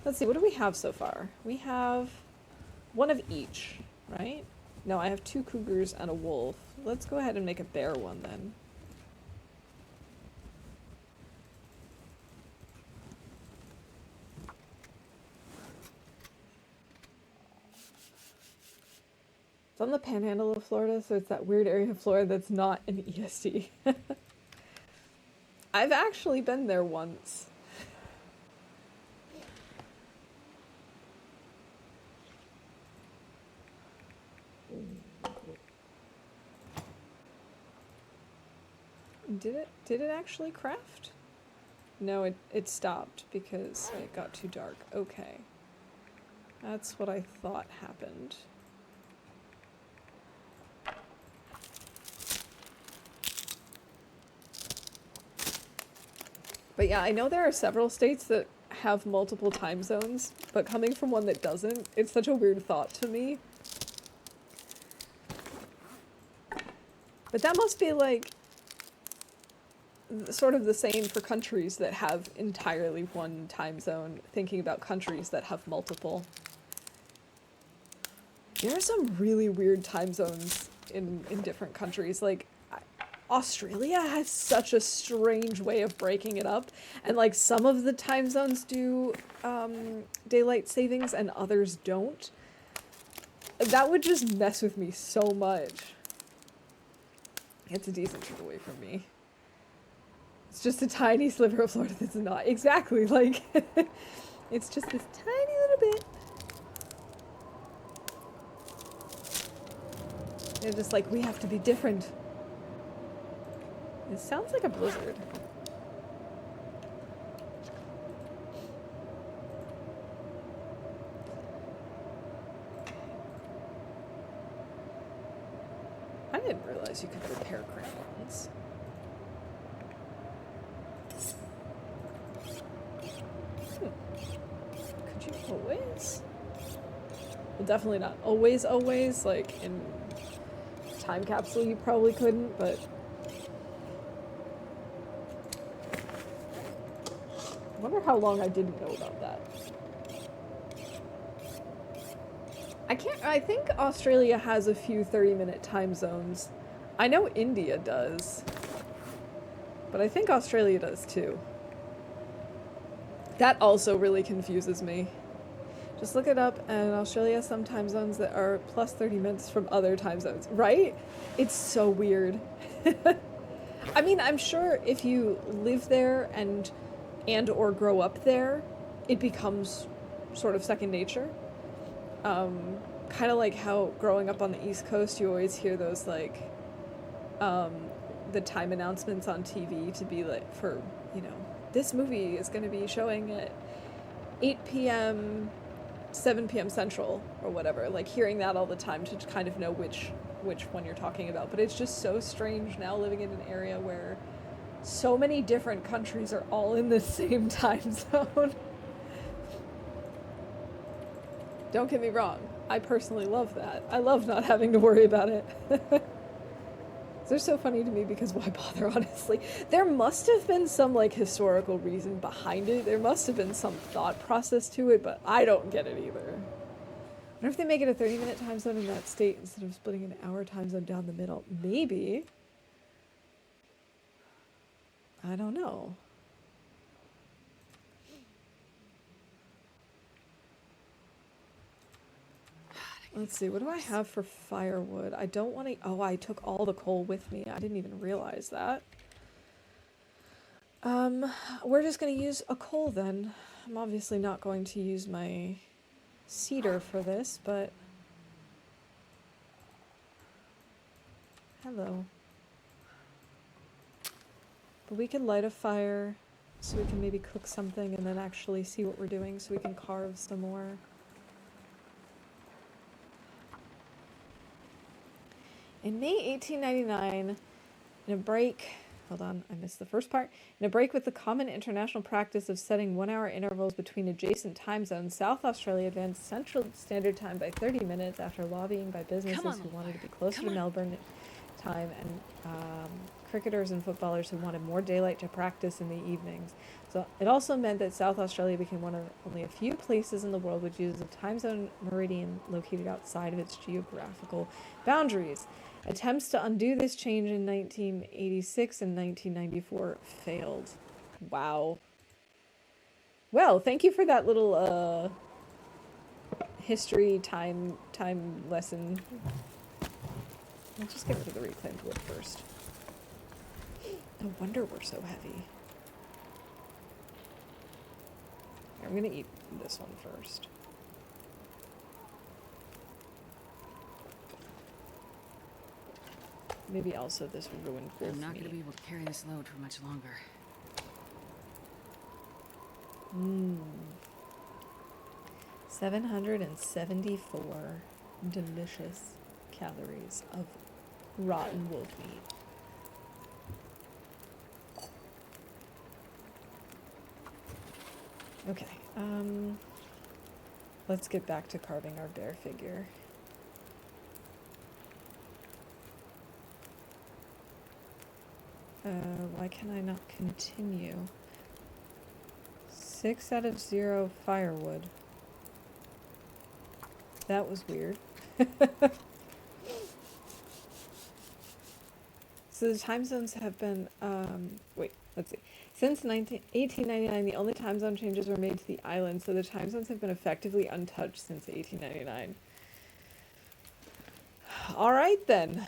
Let's see, what do we have so far? We have 1 of each, right? No, I have 2 cougars and a wolf. Let's go ahead and make a bear one then. It's on the panhandle of Florida, so it's that weird area of Florida that's not an ESD. I've actually been there once. Did it actually craft? No, it stopped because it got too dark. Okay. That's what I thought happened. But yeah, I know there are several states that have multiple time zones, but coming from one that doesn't, it's such a weird thought to me. But that must be like sort of the same for countries that have entirely one time zone, thinking about countries that have multiple. There are some really weird time zones in different countries. Like, Australia has such a strange way of breaking it up. And, like, some of the time zones do daylight savings and others don't. That would just mess with me so much. It's a decent trip away from me. It's just a tiny sliver of Florida that's not. Exactly, like, it's just this tiny little bit. They're just like, we have to be different. It sounds like a blizzard. I didn't realize you could repair crayons. Could you always? Well, definitely not always, like in time capsule you probably couldn't, but I wonder how long I didn't know about that. I think Australia has a few 30-minute time zones. I know India does, but I think Australia does too. That also really confuses me. Just look it up, and Australia has some time zones that are plus 30 minutes from other time zones, right? It's so weird. I mean, I'm sure if you live there and or grow up there, it becomes sort of second nature. Kind of like how growing up on the East Coast, you always hear those, like, the time announcements on TV to be like, for, you know, this movie is going to be showing at 8 p.m., 7 p.m. Central, or whatever. Like, hearing that all the time to kind of know which one you're talking about. But it's just so strange now living in an area where so many different countries are all in the same time zone. Don't get me wrong. I personally love that. I love not having to worry about it. They're so funny to me because why bother, honestly? There must have been some, like, historical reason behind it. There must have been some thought process to it, but I don't get it either. I wonder if they make it a 30-minute time zone in that state instead of splitting an hour time zone down the middle. Maybe. I don't know. Let's see, what do I have for firewood? I don't want to... Oh, I took all the coal with me. I didn't even realize that. We're just going to use a coal then. I'm obviously not going to use my cedar for this, but... Hello. But we could light a fire so we can maybe cook something and then actually see what we're doing so we can carve some more. In May 1899, in a break... Hold on, I missed the first part. In a break with the common international practice of setting 1-hour intervals between adjacent time zones, South Australia advanced Central Standard Time by 30 minutes after lobbying by businesses who wanted to be closer to Melbourne time and cricketers and footballers who wanted more daylight to practice in the evenings. So it also meant that South Australia became one of only a few places in the world which uses a time zone meridian located outside of its geographical boundaries. Attempts to undo this change in 1986 and 1994 failed. Wow. Well, thank you for that little history time lesson. Let's just get rid of the reclaimed wood first. No wonder we're so heavy. I'm gonna eat this one first. Maybe also this ruined wolf I'm not meat. going to be able to carry this load for much longer. 774 delicious calories of rotten wolf meat. Okay, let's get back to carving our bear figure. Why can I not continue? 6 out of 0 firewood. That was weird. So the time zones have been, wait, let's see. Since 1899, the only time zone changes were made to the island, so the time zones have been effectively untouched since 1899. All right, then.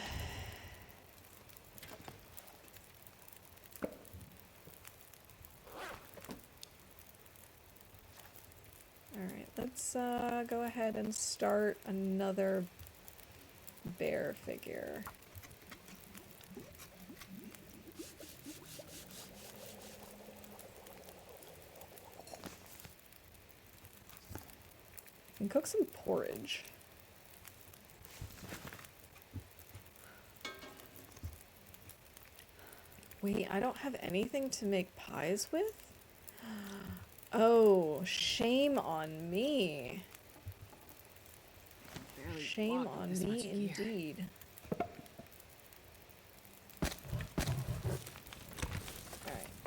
All right, let's go ahead and start another bear figure. And cook some porridge. Wait, I don't have anything to make pies with? Oh, shame on me. Barely Shame walked with on this much me gear. indeed.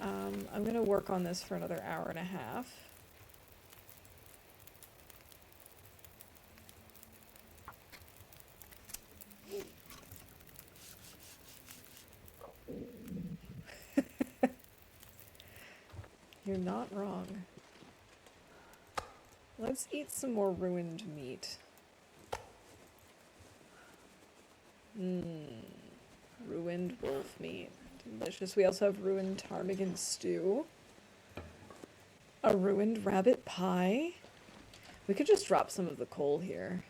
Alright, I'm gonna work on this for another hour and a half. You're not wrong. Let's eat some more ruined meat. Ruined wolf meat. Delicious. We also have ruined ptarmigan stew. A ruined rabbit pie. We could just drop some of the coal here.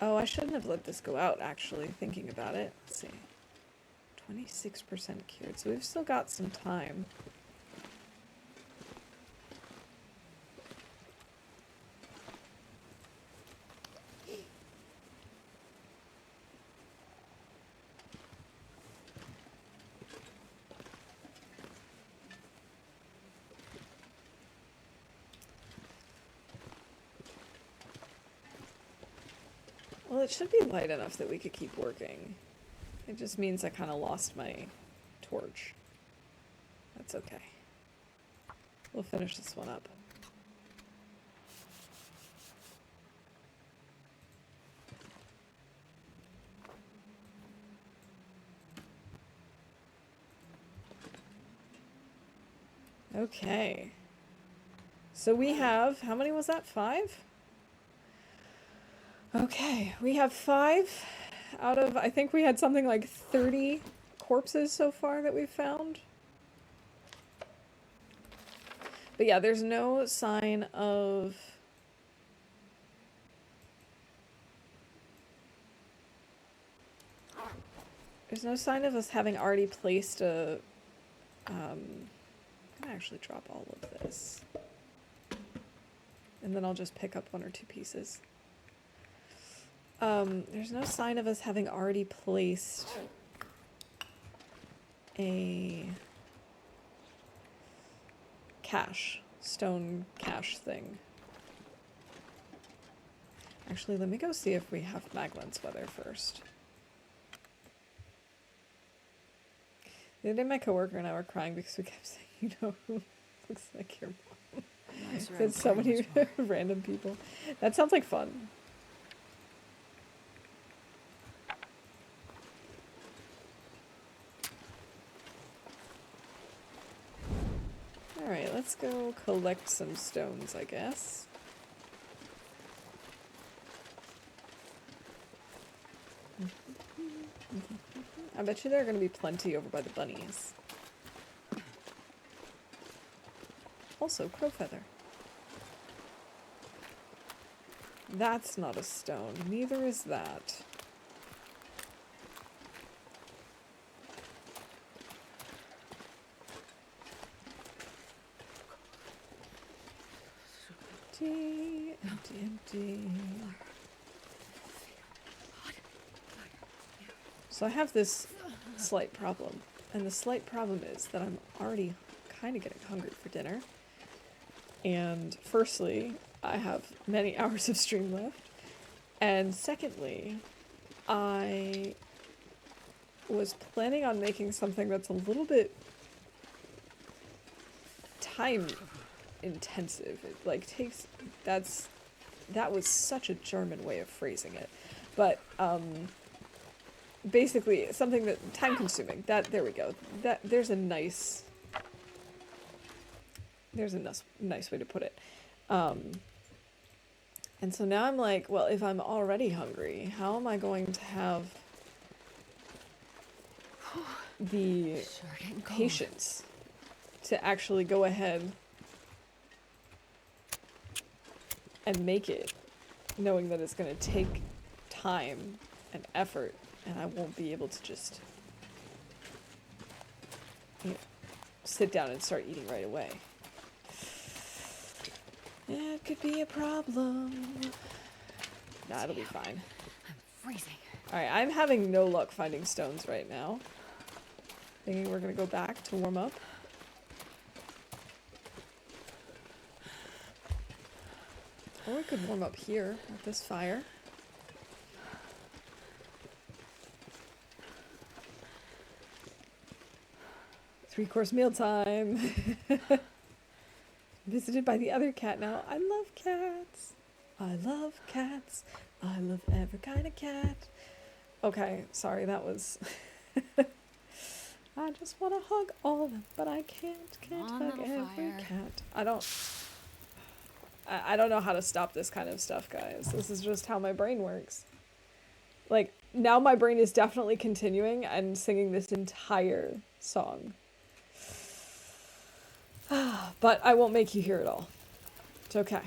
Oh, I shouldn't have let this go out, actually, thinking about it. Let's see. 26% cured, so we've still got some time. Well, it should be light enough that we could keep working. It just means I kind of lost my torch. That's okay. We'll finish this one up. Okay. So we have, how many was that? 5? Okay, we have 5 out of, I think we had something like 30 corpses so far that we've found. But yeah, there's no sign of... There's no sign of us having already placed a... I'm gonna actually drop all of this. And then I'll just pick up 1 or 2 pieces. There's no sign of us having already placed a cache, stone cache thing. Actually, let me go see if we have Maglin's weather first. The other day my coworker and I were crying because we kept saying, you know, who looks like your mom. There's so many random people. That sounds like fun. Alright, let's go collect some stones, I guess. I bet you there are going to be plenty over by the bunnies. Also, crow feather. That's not a stone. Neither is that. Empty, empty, empty. So I have this slight problem. And the slight problem is that I'm already kind of getting hungry for dinner. And firstly, I have many hours of stream left. And secondly, I was planning on making something that's a little bit time intensive. It like takes, that was such a German way of phrasing it. But basically something that time consuming. There we go. There's a nice way to put it. And so now I'm like, well, if I'm already hungry, how am I going to have the patience to actually go ahead and make it, knowing that it's going to take time and effort, and I won't be able to just, you know, sit down and start eating right away. That could be a problem. Nah, it'll be fine. I'm freezing. Alright, I'm having no luck finding stones right now. Thinking we're gonna go back to warm up. Or we could warm up here at this fire. Three-course meal time. Visited by the other cat now. I love cats. I love cats. I love every kind of cat. Okay, sorry, that was... I just want to hug all of them, but I can't hug every cat. I don't know how to stop this kind of stuff, guys. This is just how my brain works. Like, now my brain is definitely continuing and singing this entire song. But I won't make you hear it all. It's okay.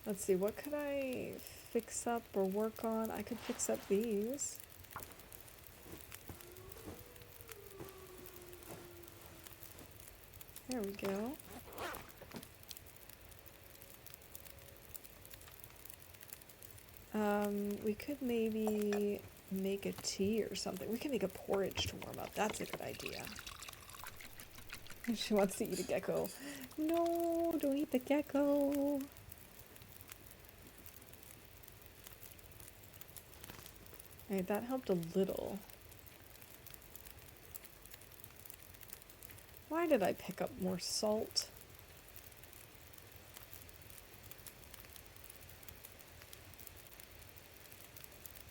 Let's see, what could I fix up or work on? I could fix up these. There we go. We could maybe make a tea or something. We can make a porridge to warm up. That's a good idea. She wants to eat a gecko. No, don't eat the gecko. Alright, that helped a little. Why did I pick up more salt?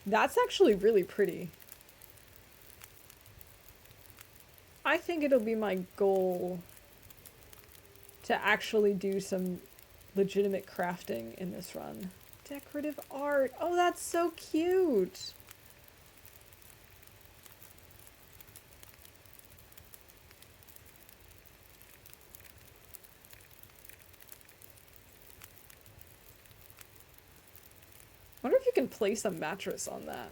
That's actually really pretty. I think it'll be my goal to actually do some legitimate crafting in this run. Decorative art. Oh, that's so cute. I wonder if you can place a mattress on that.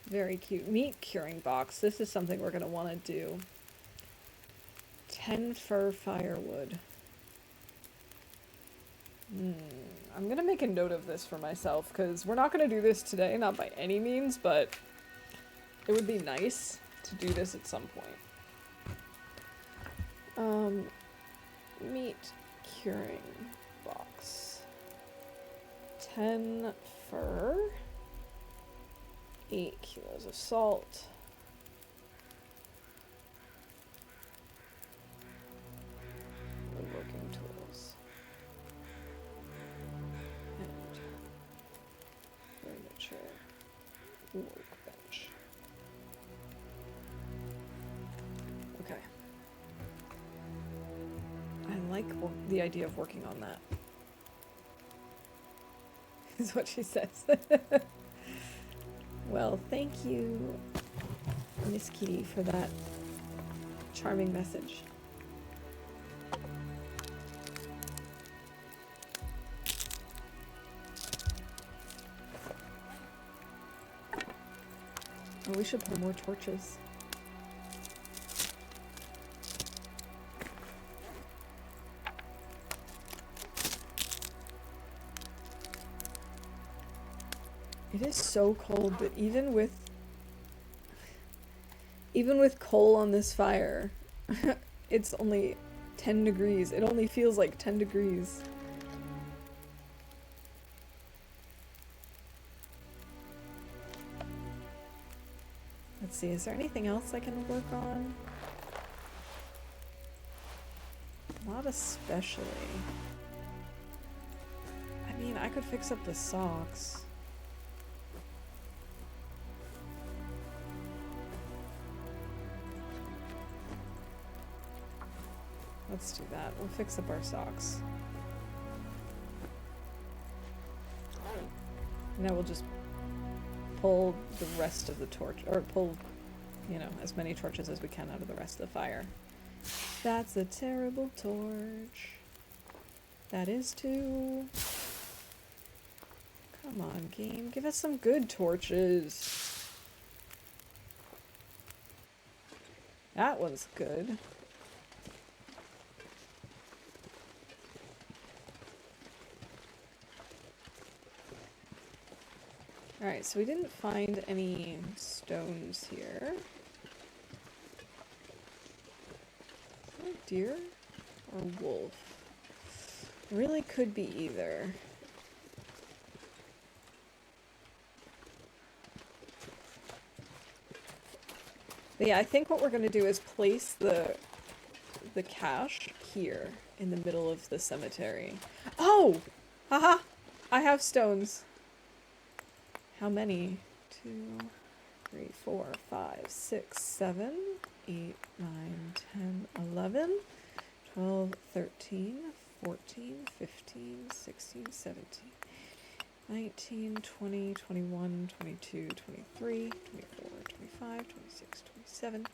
Very cute. Meat curing box. This is something we're going to want to do. 10 fir firewood. I'm going to make a note of this for myself, because we're not going to do this today, not by any means, but it would be nice to do this at some point. Meat curing box. 10 fir. 8 kilos of salt. Woodworking tools. And furniture. Workbench. Okay. I like the idea of working on that. Is what she says. Well, thank you, Miss Kitty, for that charming message. Oh, we should pull more torches. It is so cold that even with coal on this fire, it's only 10 degrees. It only feels like 10 degrees. Let's see, is there anything else I can work on? Not especially. I mean, I could fix up the socks. Let's do that. We'll fix up our socks. Now we'll just pull the rest of the torch, or pull, you know, as many torches as we can out of the rest of the fire. That's a terrible torch. That is too. Come on, game. Give us some good torches. That was good. Alright, so we didn't find any stones here. Is that a deer or a wolf? It really could be either. But yeah, I think what we're going to do is place the cache here in the middle of the cemetery. Oh! Haha! I have stones. How many? 2, 3, 4, 5, 6, 7, 8, 9, 10, 11, 12, 13, 14, 15, 16, 17, 19, 20, 21, 22, 23, 24, 25, 26, 27,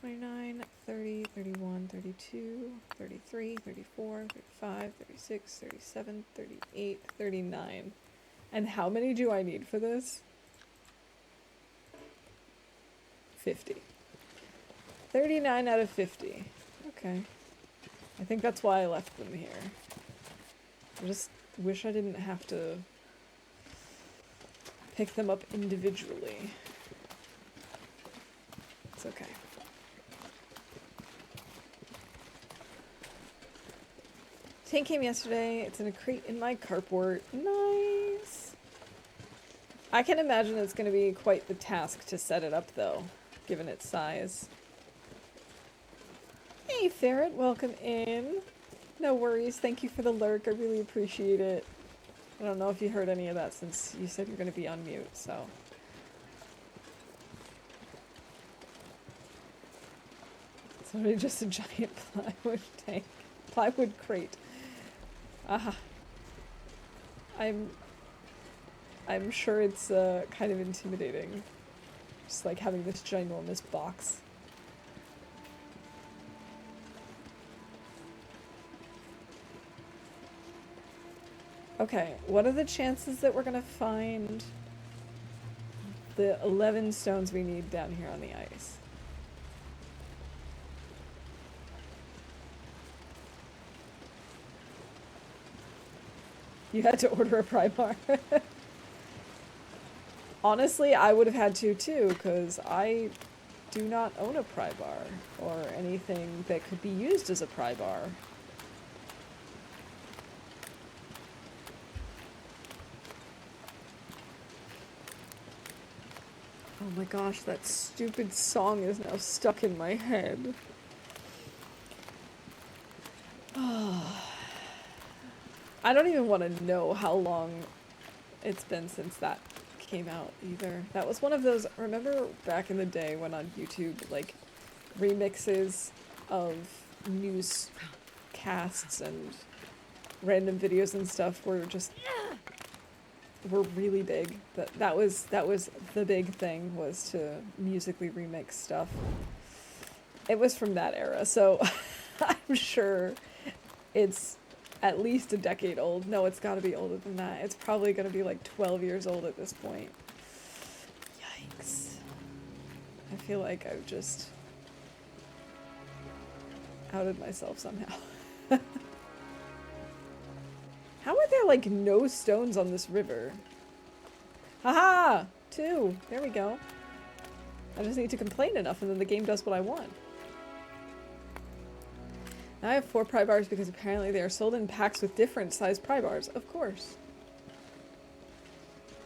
29, 30, 31, 32, 33, 34, 35, 36, 37, 38, 39. And how many do I need for this? 50. 39 out of 50. Okay. I think that's why I left them here. I just wish I didn't have to pick them up individually. It's okay. Tank came yesterday. It's in a crate in my carport. Nice! I can imagine it's going to be quite the task to set it up, though, given its size. Hey, Ferret, welcome in. No worries. Thank you for the lurk. I really appreciate it. I don't know if you heard any of that since you said you're going to be on mute, so. It's already just a giant plywood tank. Plywood crate. Aha. I'm sure it's kind of intimidating. Just like having this ginormous box. Okay, what are the chances that we're gonna find the 11 stones we need down here on the ice? You had to order a pry bar. Honestly, I would have had to too, because I do not own a pry bar or anything that could be used as a pry bar. Oh my gosh, that stupid song is now stuck in my head. I don't even want to know how long it's been since that came out either. That was one of those, remember back in the day when on YouTube, like, remixes of newscasts and random videos and stuff were really big. That was the big thing, was to musically remix stuff. It was from that era, so I'm sure it's at least a decade old. No, it's got to be older than that. It's probably going to be like 12 years old at this point. Yikes. I feel like I've just outed myself somehow. How are there, like, no stones on this river? Haha! 2! There we go. I just need to complain enough and then the game does what I want. Now I have 4 pry bars because apparently they are sold in packs with different sized pry bars. Of course.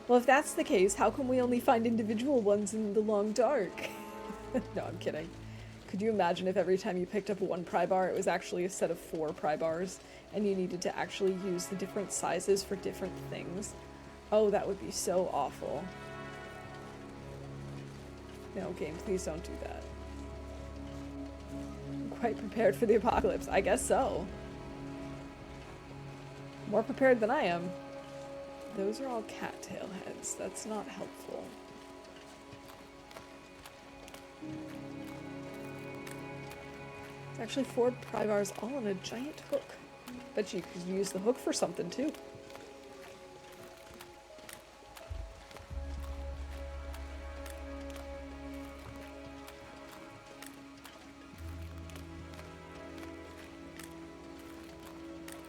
Well, if that's the case, how come we only find individual ones in the long dark? No, I'm kidding. Could you imagine if every time you picked up 1 pry bar, it was actually a set of 4 pry bars, and you needed to actually use the different sizes for different things? Oh, that would be so awful. No, game, please don't do that. I'm quite prepared for the apocalypse. I guess so. More prepared than I am. Those are all cattail heads. That's not helpful. It's actually 4 pry bars all on a giant hook. Bet you could use the hook for something too.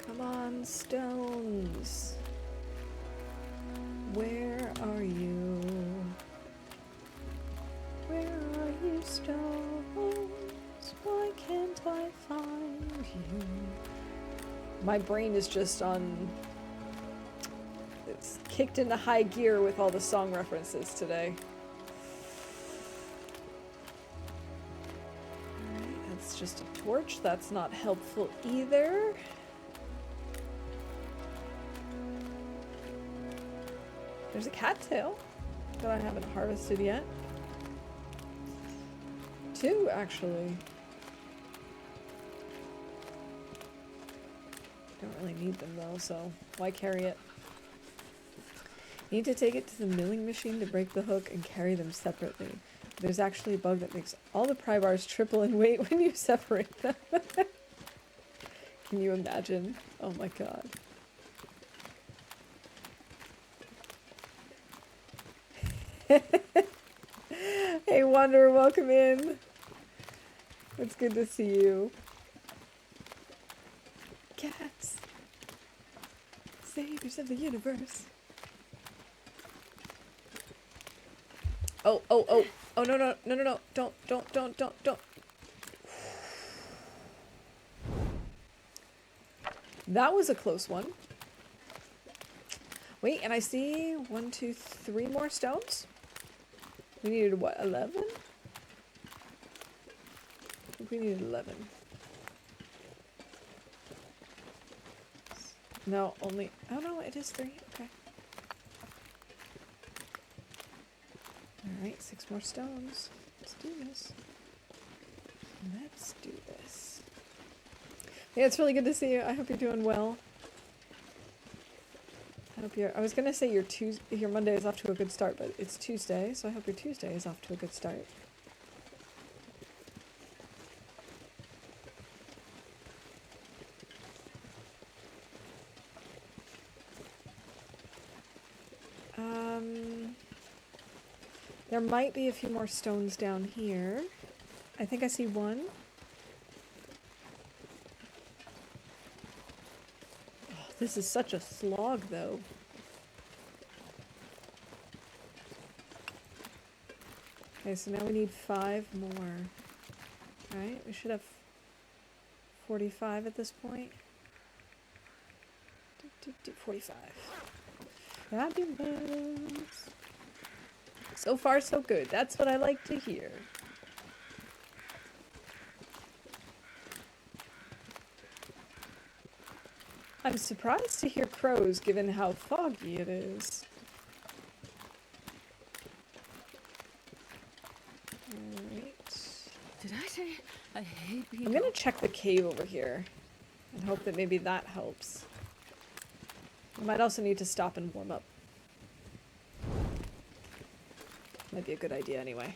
Come on, stones. Where are you? Where are you, stones? Why can't I find you? My brain is just on... It's kicked into high gear with all the song references today. Alright, that's just a torch. That's not helpful either. There's a cattail that I haven't harvested yet. 2, actually. Don't really need them though, so why carry it? Need to take it to the milling machine to break the hook and carry them separately. There's actually a bug that makes all the pry bars triple in weight when you separate them. Can you imagine? Oh my god. Hey Wanderer, welcome in. It's good to see you. Cats. Saviors of the universe. Oh, oh, oh. Oh, no, no, no, no, no. Don't. That was a close one. Wait, and I see 1, 2, 3 more stones? We needed, what, 11? I think we needed 11. No, only... Oh no, it is 3. Okay. Alright, 6 more stones. Let's do this. Let's do this. Yeah, it's really good to see you. I hope you're doing well. I hope you're... I was gonna say your Monday is off to a good start, but it's Tuesday, so I hope your Tuesday is off to a good start. There might be a few more stones down here. I think I see 1. Oh, this is such a slog, though. Okay, so now we need 5 more. Alright, we should have 45 at this point. 45. Fabulous. So far, so good. That's what I like to hear. I'm surprised to hear crows given how foggy it is. Alright. Did I say I hate being... I'm gonna check the cave over here and hope that maybe that helps. I might also need to stop and warm up. Might be a good idea anyway.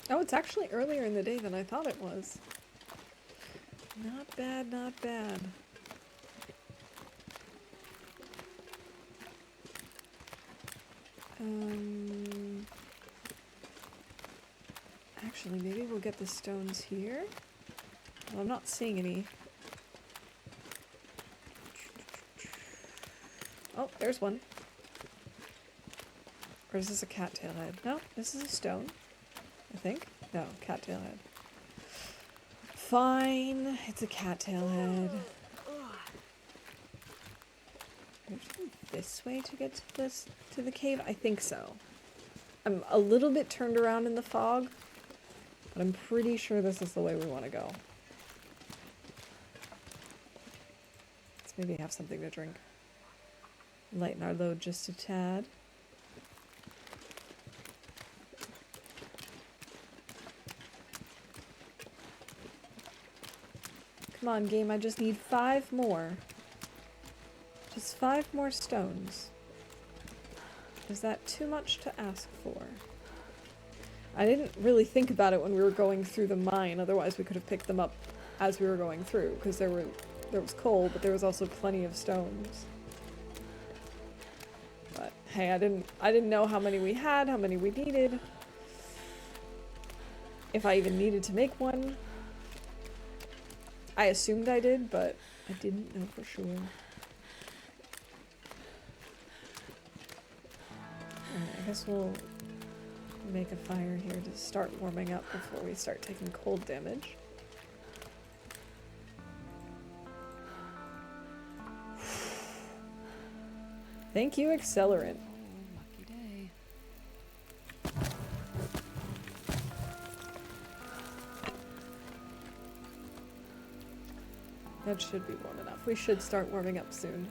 Oh, it's actually earlier in the day than I thought it was. Not bad, not bad. Actually, maybe we'll get the stones here. Well, I'm not seeing any. Oh, there's one. Or is this a cattail head? No, this is a stone, I think. No, cattail head. Fine, it's a cattail head. Do we have to go this way to get to the cave? I think so. I'm a little bit turned around in the fog, but I'm pretty sure this is the way we want to go. Let's maybe have something to drink. Lighten our load just a tad. Come on, game, I just need 5 more. Just 5 more stones. Is that too much to ask for? I didn't really think about it when we were going through the mine, otherwise we could have picked them up as we were going through, because there was coal, but there was also plenty of stones. But hey, I didn't know how many we had, how many we needed. If I even needed to make one. I assumed I did, but I didn't know for sure. Alright, I guess we'll make a fire here to start warming up before we start taking cold damage. Thank you, Accelerant. Lucky day. That should be warm enough. We should start warming up soon.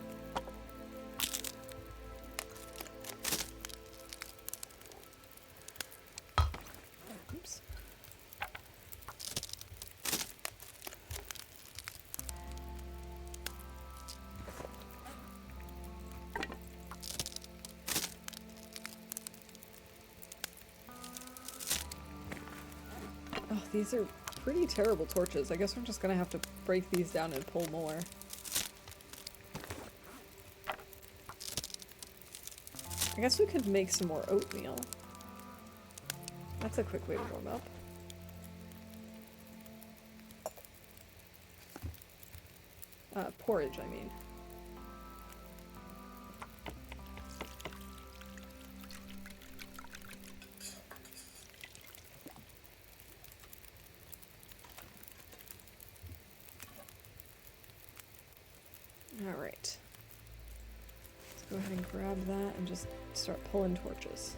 Oops. Oh, these are pretty terrible torches. I guess we're just gonna have to break these down and pull more. I guess we could make some more oatmeal. That's a quick way to warm up. Porridge, I mean. Alright. Let's go ahead and grab that and just start pulling torches.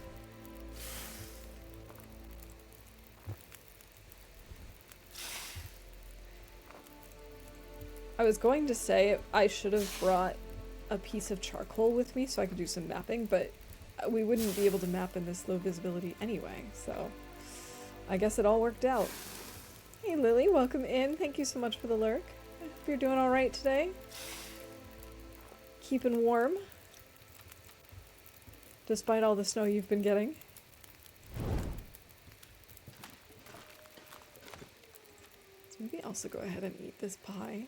I was going to say I should have brought a piece of charcoal with me so I could do some mapping, but we wouldn't be able to map in this low visibility anyway, so I guess it all worked out. Hey Lily, welcome in. Thank you so much for the lurk. Hope you're doing alright today. Keeping warm, despite all the snow you've been getting. So maybe also go ahead and eat this pie.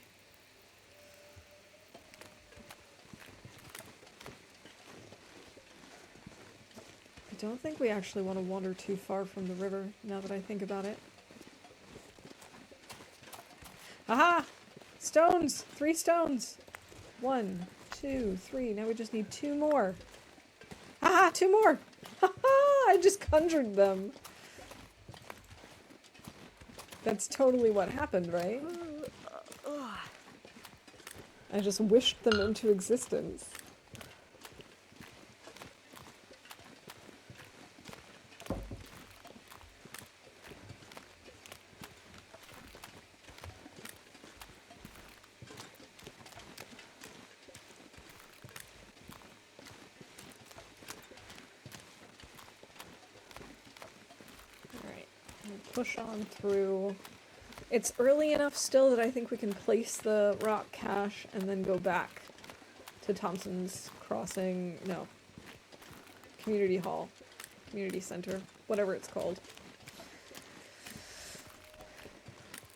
I don't think we actually want to wander too far from the river, now that I think about it. Aha! Stones! 3 stones! 1, 2, 3. Now we just need 2 more. Aha! 2 more! Haha! I just conjured them. That's totally what happened, right? I just wished them into existence. Push on through. It's early enough still that I think we can place the rock cache and then go back to Thompson's Crossing, no, Community Hall, Community Center, whatever it's called.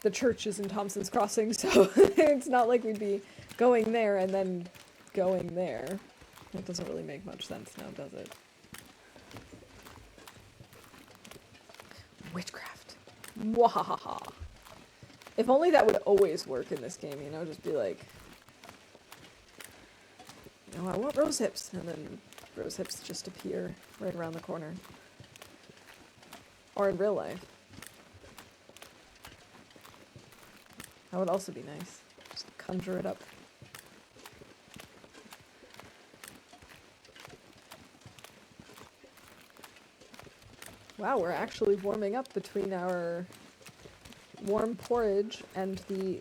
the church is in Thompson's Crossing, so it's not like we'd be going there and then going there. That doesn't really make much sense now, does it? Witchcraft. Mwahaha. If only that would always work in this game, you know, just be like, you know, I want rose hips, and then rose hips just appear right around the corner. Or in real life. That would also be nice. Just conjure it up. Wow, we're actually warming up between our warm porridge and the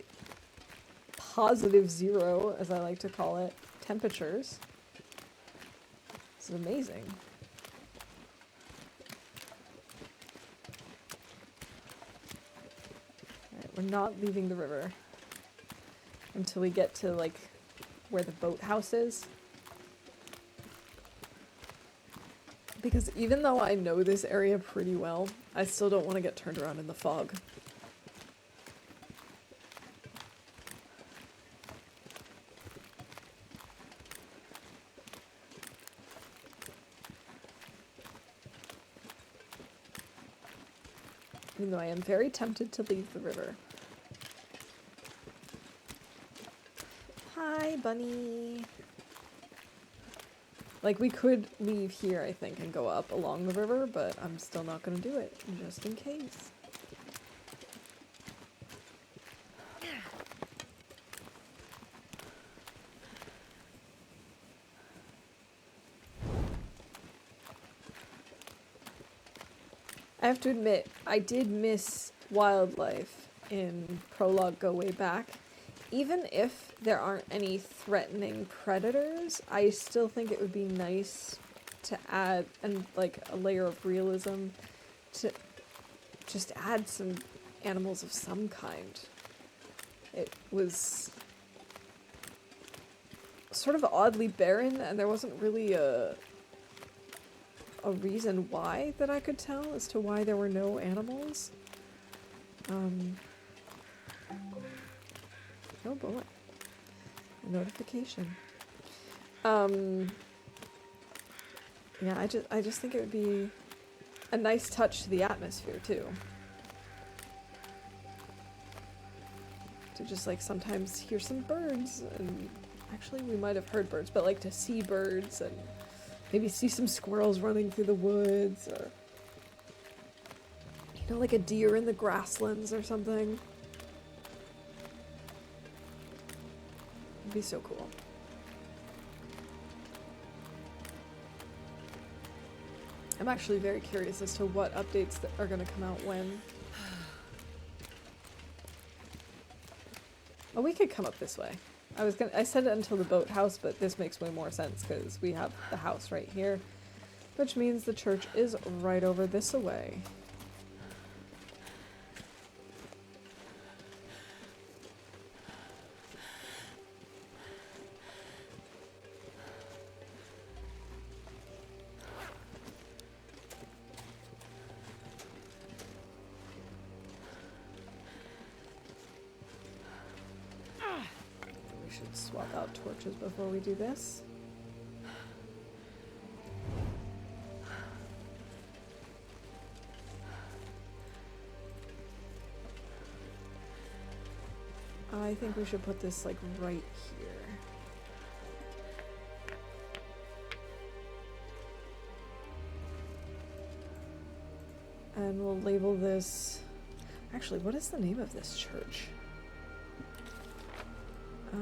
+0, as I like to call it, temperatures. This is amazing. Alright, we're not leaving the river until we get to, like, where the boathouse is. Because even though I know this area pretty well, I still don't want to get turned around in the fog. Even though I am very tempted to leave the river. Hi, bunny. Like, we could leave here, I think, and go up along the river, but I'm still not going to do it, just in case. I have to admit, I did miss wildlife in Prologue Go Way Back. Even if there aren't any threatening predators, I still think it would be nice to add, and like a layer of realism, to just add some animals of some kind. It was sort of oddly barren, and there wasn't really a reason why that I could tell as to why there were no animals. Oh boy. A notification. Yeah, I just think it would be a nice touch to the atmosphere too. To just like sometimes hear some birds, and actually we might have heard birds, but like to see birds and maybe see some squirrels running through the woods, or you know, like a deer in the grasslands or something. It'd be so cool. I'm actually very curious as to what updates that are going to come out when. Oh, we could come up this way. I said it until the boathouse, but this makes way more sense because we have the house right here, which means the church is right over this way. Swap out torches before we do this. I think we should put this like right here. And we'll label this... Actually, what is the name of this church? I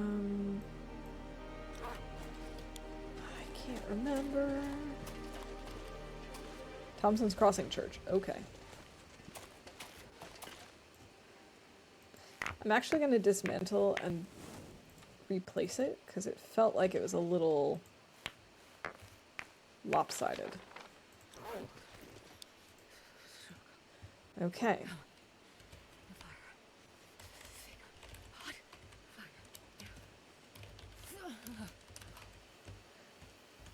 can't remember. Thompson's Crossing Church. Okay. I'm actually going to dismantle and replace it because it felt like it was a little lopsided. Okay.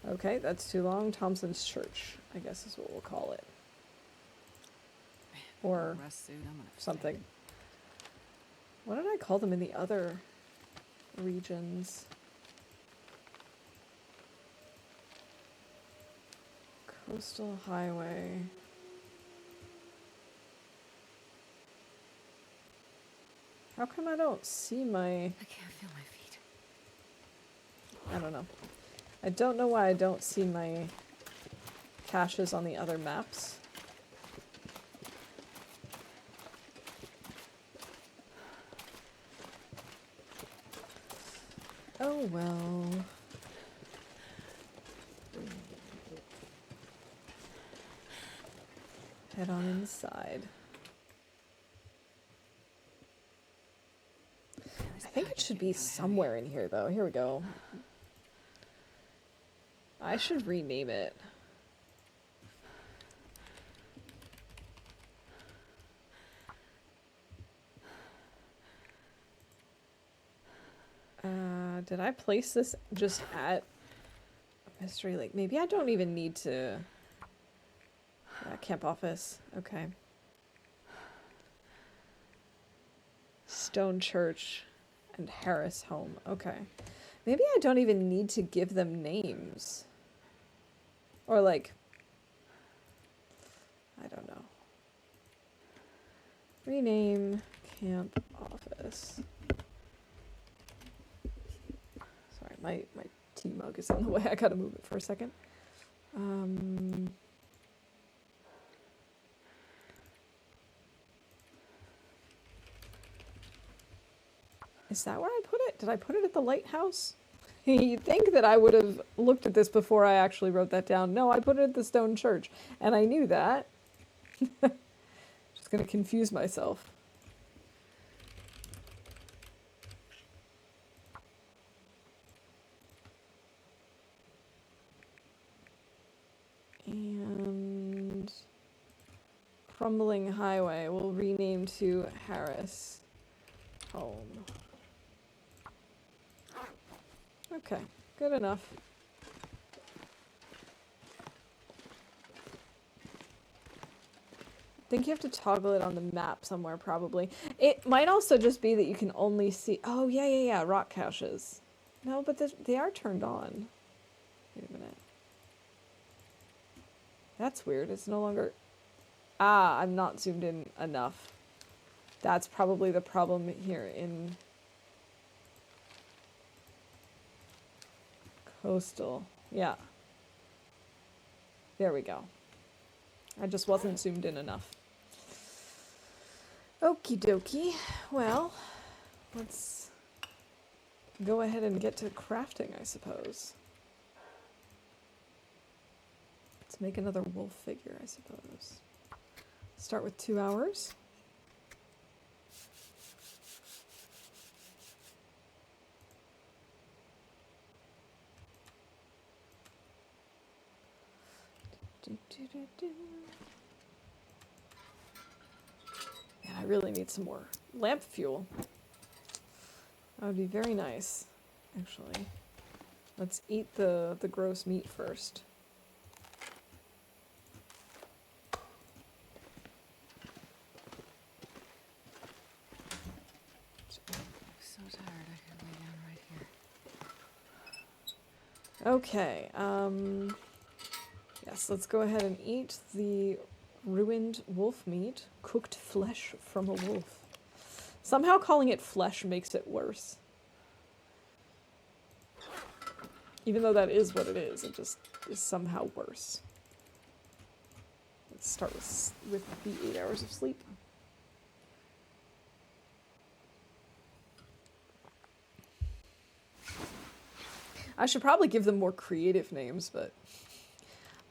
Okay, that's too long. Thompson's Church, I guess is what we'll call it. Or something. What did I call them in the other regions? Coastal highway. How come I don't see my... I can't feel my feet. I don't know. I don't know why I don't see my caches on the other maps. Oh well. Head on inside. I think it should be somewhere in here though. Here we go. I should rename it. Did I place this just at Mystery Lake? Maybe I don't even need to... camp office. Okay. Stone Church and Harris Home. Okay. Maybe I don't even need to give them names. Or like... I don't know. Rename camp office. Sorry, my tea mug is in the way. I gotta move it for a second. Is that where I put it? Did I put it at the lighthouse? You'd think that I would have looked at this before I actually wrote that down. No, I put it at the stone church. And I knew that. Just gonna confuse myself. And Crumbling Highway we'll rename to Harris Home. Okay, good enough. I think you have to toggle it on the map somewhere, probably. It might also just be that you can only see... Oh, yeah, rock caches. No, but they are turned on. Wait a minute. That's weird. It's no longer... Ah, I'm not zoomed in enough. That's probably the problem here in... Coastal. Yeah. There we go. I just wasn't zoomed in enough. Okie dokie. Well, let's go ahead and get to crafting, I suppose. Let's make another wolf figure, I suppose. Start with 2 hours. Man, I really need some more lamp fuel. That would be very nice, actually. Let's eat the gross meat first. I'm so tired I could lay down right here. Okay, yes, let's go ahead and eat the ruined wolf meat, cooked flesh from a wolf. Somehow calling it flesh makes it worse. Even though that is what it just is somehow worse. Let's start with the 8 hours of sleep. I should probably give them more creative names, but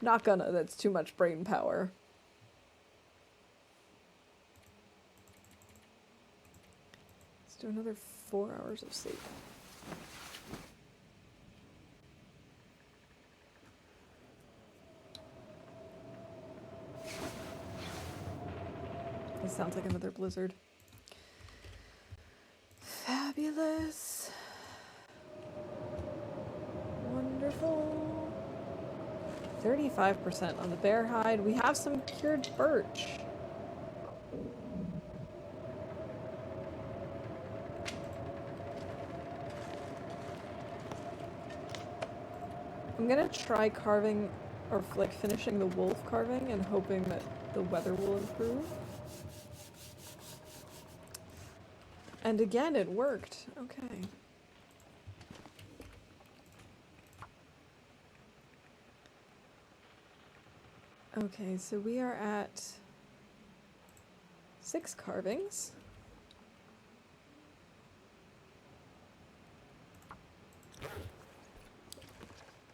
I'm not gonna. That's too much brain power. Let's do another 4 hours of sleep. This sounds like another blizzard. Fabulous. Wonderful. 35% on the bear hide. We have some cured birch. I'm gonna try carving, or like finishing the wolf carving and hoping that the weather will improve. And again, it worked. Okay. Okay, so we are at 6 carvings.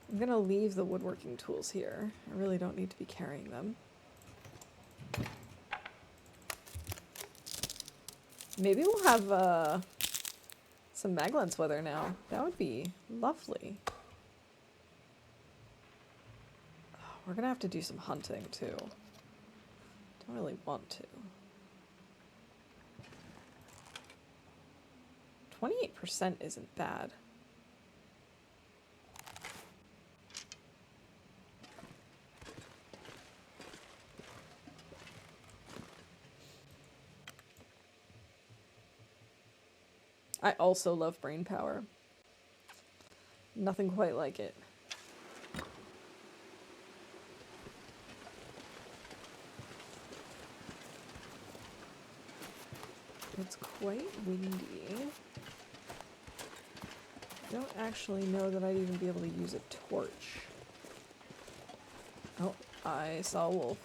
I'm gonna leave the woodworking tools here. I really don't need to be carrying them. Maybe we'll have some Maglance weather now. That would be lovely. Oh, we're gonna have to do some hunting too. Don't really want to. 28% isn't bad. I also love brain power. Nothing quite like it. It's quite windy. I don't actually know that I'd even be able to use a torch. Oh, I saw a wolf.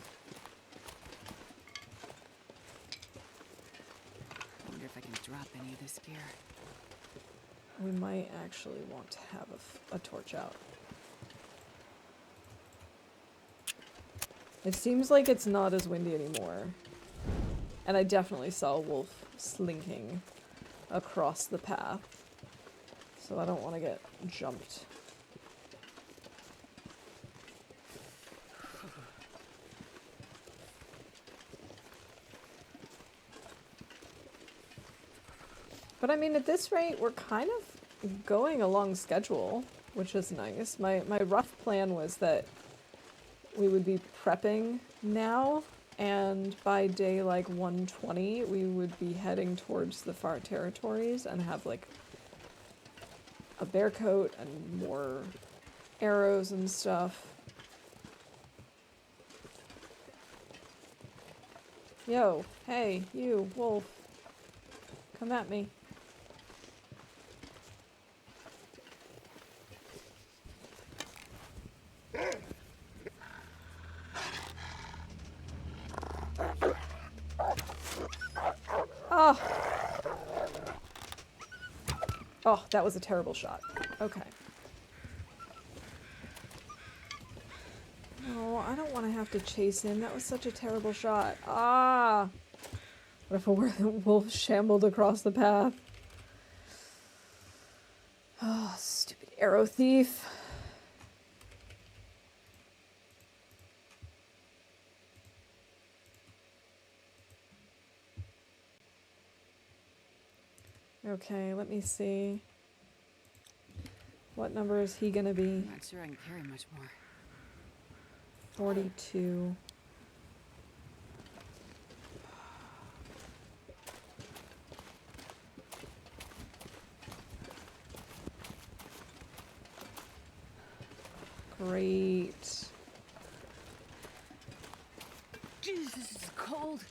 I wonder if I can drop any of this gear. We might actually want to have a torch out. It seems like it's not as windy anymore. And I definitely saw a wolf slinking across the path. So I don't want to get jumped. But I mean, at this rate, we're kind of going along schedule, which is nice. My rough plan was that we would be prepping now, and by day like 120, we would be heading towards the far territories and have like a bear coat and more arrows and stuff. Yo, hey, you, wolf. Come at me. Oh. Oh, that was a terrible shot. Okay. No, I don't want to have to chase him. That was such a terrible shot. Ah! What if a wolf shambled across the path? Oh, stupid arrow thief. Okay, let me see. What number is he gonna be? I'm not sure I can carry much more. 42. Great. Jesus, this is cold.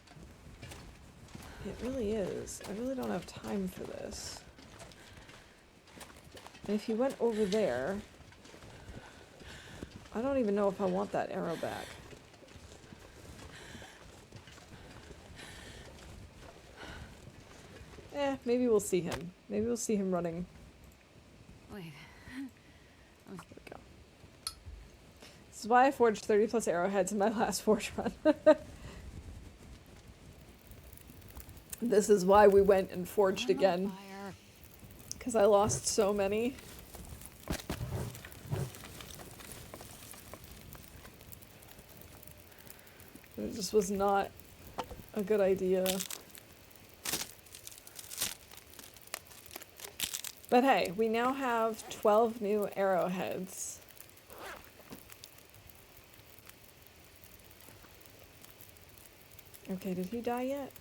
It really is. I really don't have time for this. And if he went over there, I don't even know if I want that arrow back. Maybe we'll see him. Maybe we'll see him running. Wait. There we go. This is why I forged 30 plus arrowheads in my last forge run. This is why we went and forged again. Because I lost so many. It just was not a good idea. But hey, we now have 12 new arrowheads. Okay, did he die yet?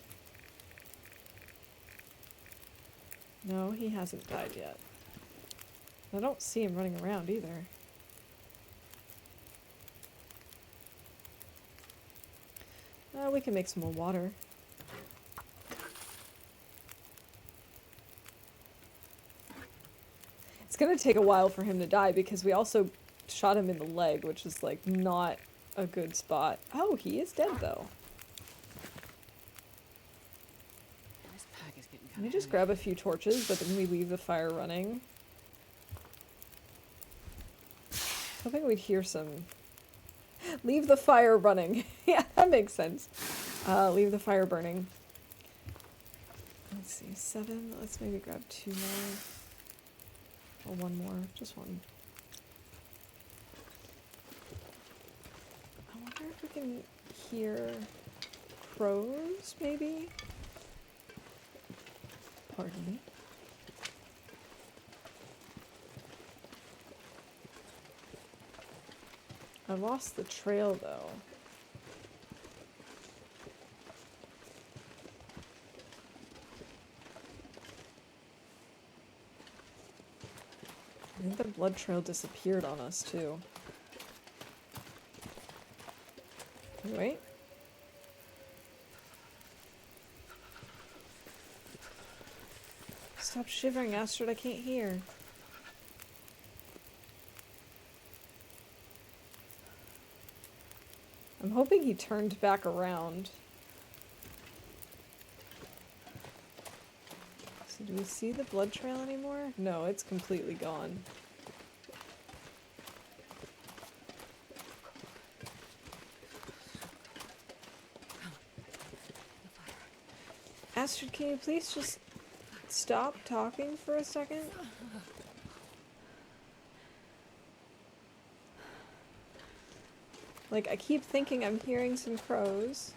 No, he hasn't died yet. I don't see him running around either. We can make some more water. It's gonna take a while for him to die because we also shot him in the leg, which is like not a good spot. Oh, he is dead though. This pack is getting Let kind me of just heavy. grab a few torches, but then we leave the fire running. Hoping we'd hear some... Leave the fire running. Yeah, that makes sense. Leave the fire burning. Let's see, 7. Let's maybe grab 2 more. Or 1 more. Just 1. I wonder if we can hear crows, maybe? Pardon me. I lost the trail, though. I think the blood trail disappeared on us, too. Wait. Stop shivering, Astrid, I can't hear. I'm hoping he turned back around. So do we see the blood trail anymore? No, it's completely gone. Astrid, can you please just stop talking for a second? Like, I keep thinking I'm hearing some crows.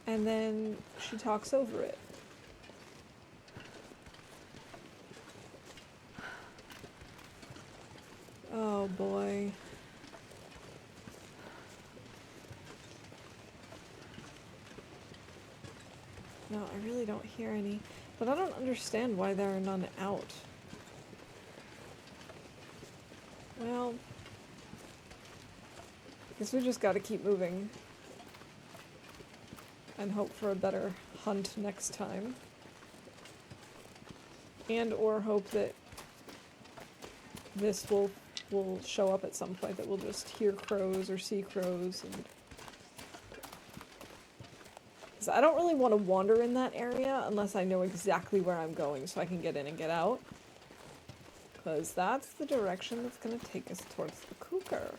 And then she talks over it. Oh boy. No, I really don't hear any. But I don't understand why there are none out. Well, guess we just gotta keep moving. And hope for a better hunt next time. And or hope that this will show up at some point, that we'll just hear crows or see crows. And... 'cause I don't really want to wander in that area unless I know exactly where I'm going so I can get in and get out. Because that's the direction that's going to take us towards the cougar.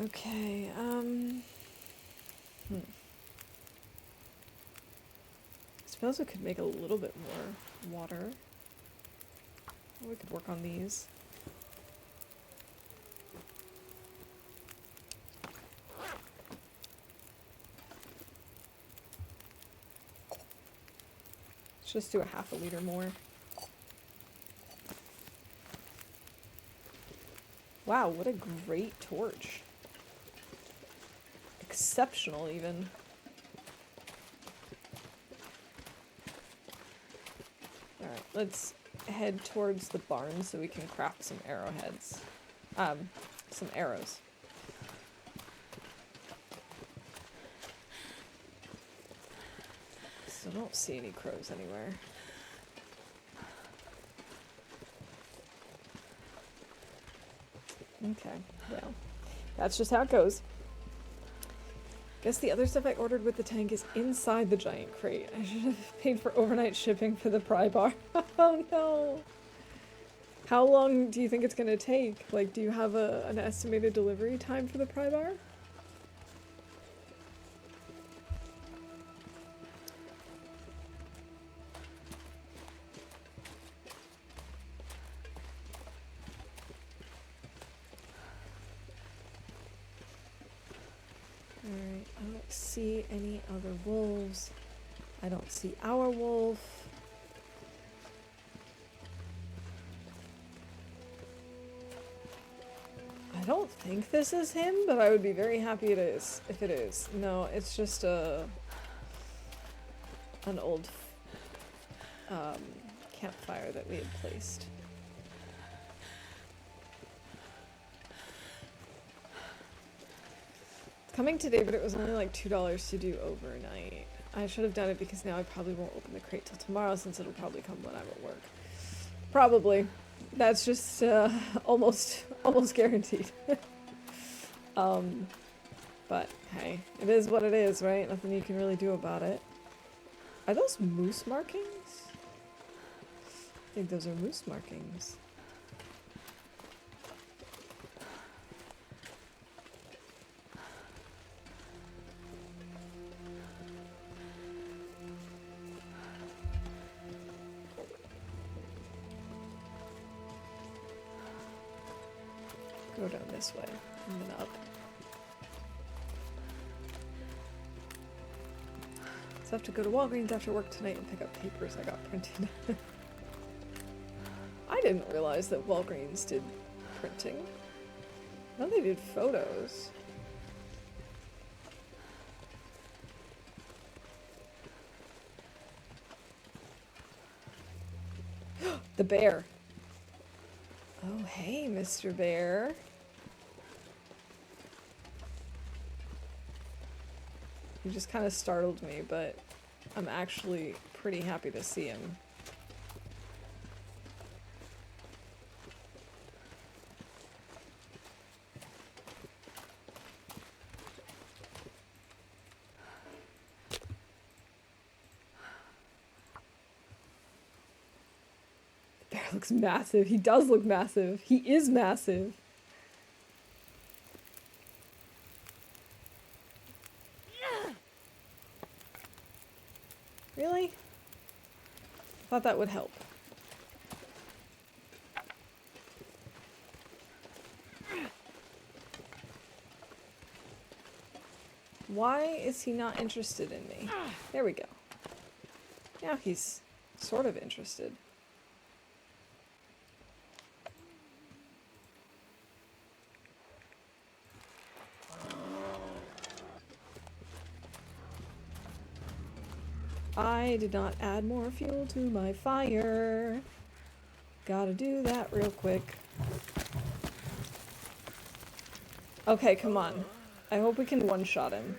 Okay, I suppose we could make a little bit more water. We could work on these. Let's just do a half a liter more. Wow, what a great torch. Exceptional, even. Alright, let's head towards the barn so we can craft some arrowheads. Some arrows. Still don't see any crows anywhere. Okay, well, that's just how it goes. Guess the other stuff I ordered with the tank is inside the giant crate. I should have paid for overnight shipping for the pry bar. Oh no! How long do you think it's gonna take? Like, do you have an estimated delivery time for the pry bar? Alright, I don't see any other wolves. I don't see our wolf. I don't think this is him, but I would be very happy it is, if it is. No, it's just an old campfire that we had placed. It's coming today, but it was only like $2 to do overnight. I should have done it because now I probably won't open the crate till tomorrow since it'll probably come when I'm at work. Probably. That's just almost guaranteed. But hey, it is what it is, right? Nothing you can really do about it. Are those moose markings? I think those are moose markings. Go down this way and then up. So I have to go to Walgreens after work tonight and pick up papers I got printed. I didn't realize that Walgreens did printing. I thought they did photos. The bear. Oh, hey, Mr. Bear. He just kind of startled me, but I'm actually pretty happy to see him. The bear looks massive. He does look massive. He is massive. Really? Thought that would help. Why is he not interested in me? There we go. Now he's sort of interested. I did not add more fuel to my fire. Gotta do that real quick. Okay, come on. I hope we can one-shot him.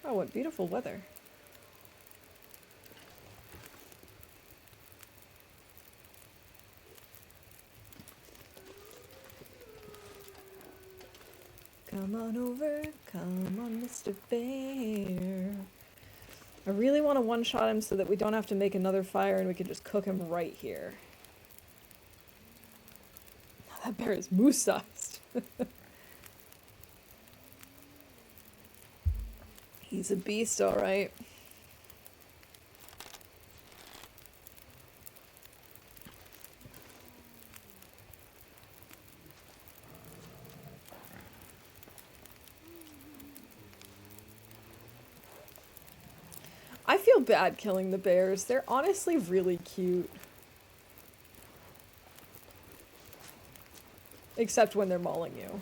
Oh, what beautiful weather. Come on over, come on, Mr. Bear. I really want to one-shot him so that we don't have to make another fire and we can just cook him right here. That bear is moose-sized. He's a beast, all right. I feel bad killing the bears. They're honestly really cute. Except when they're mauling you.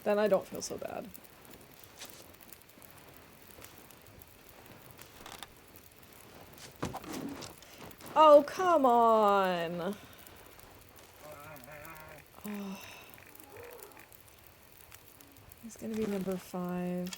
Then I don't feel so bad. Oh, come on! Oh. He's gonna be number 5.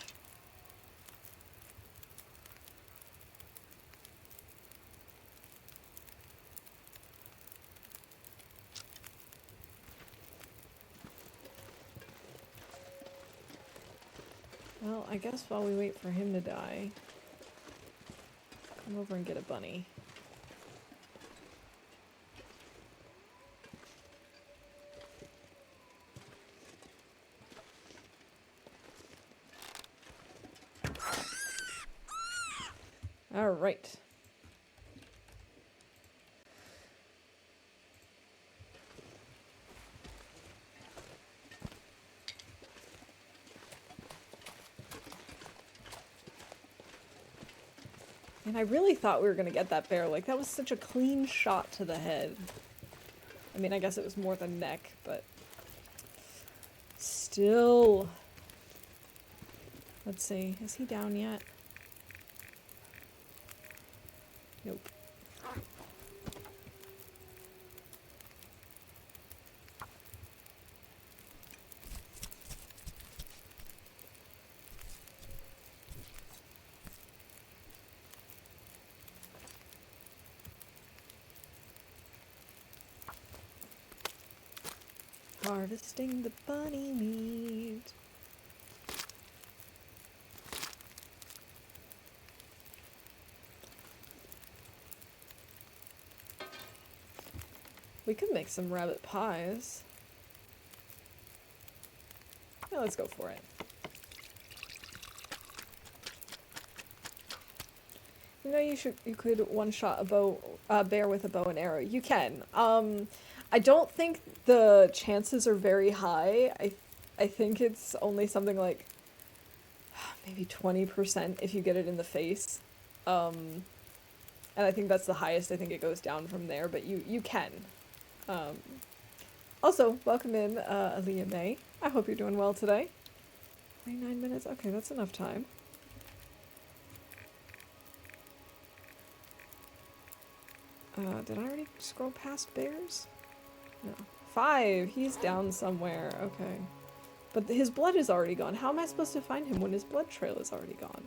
Well, I guess while we wait for him to die, come over and get a bunny. All right. And I really thought we were gonna get that bear. Like, that was such a clean shot to the head. I mean, I guess it was more the neck, but... Still... Let's see, is he down yet? Nope. Harvesting the bunny meat. We could make some rabbit pies. Yeah, let's go for it. You know, you could one-shot a bear with a bow and arrow. You can. I don't think the chances are very high. I think it's only something like maybe 20% if you get it in the face. And I think that's the highest. I think it goes down from there, but you can. Also, welcome in, Aaliyah May. I hope you're doing well today. 29 minutes? Okay, that's enough time. Did I already scroll past bears? No. 5! He's down somewhere. Okay. But his blood is already gone. How am I supposed to find him when his blood trail is already gone?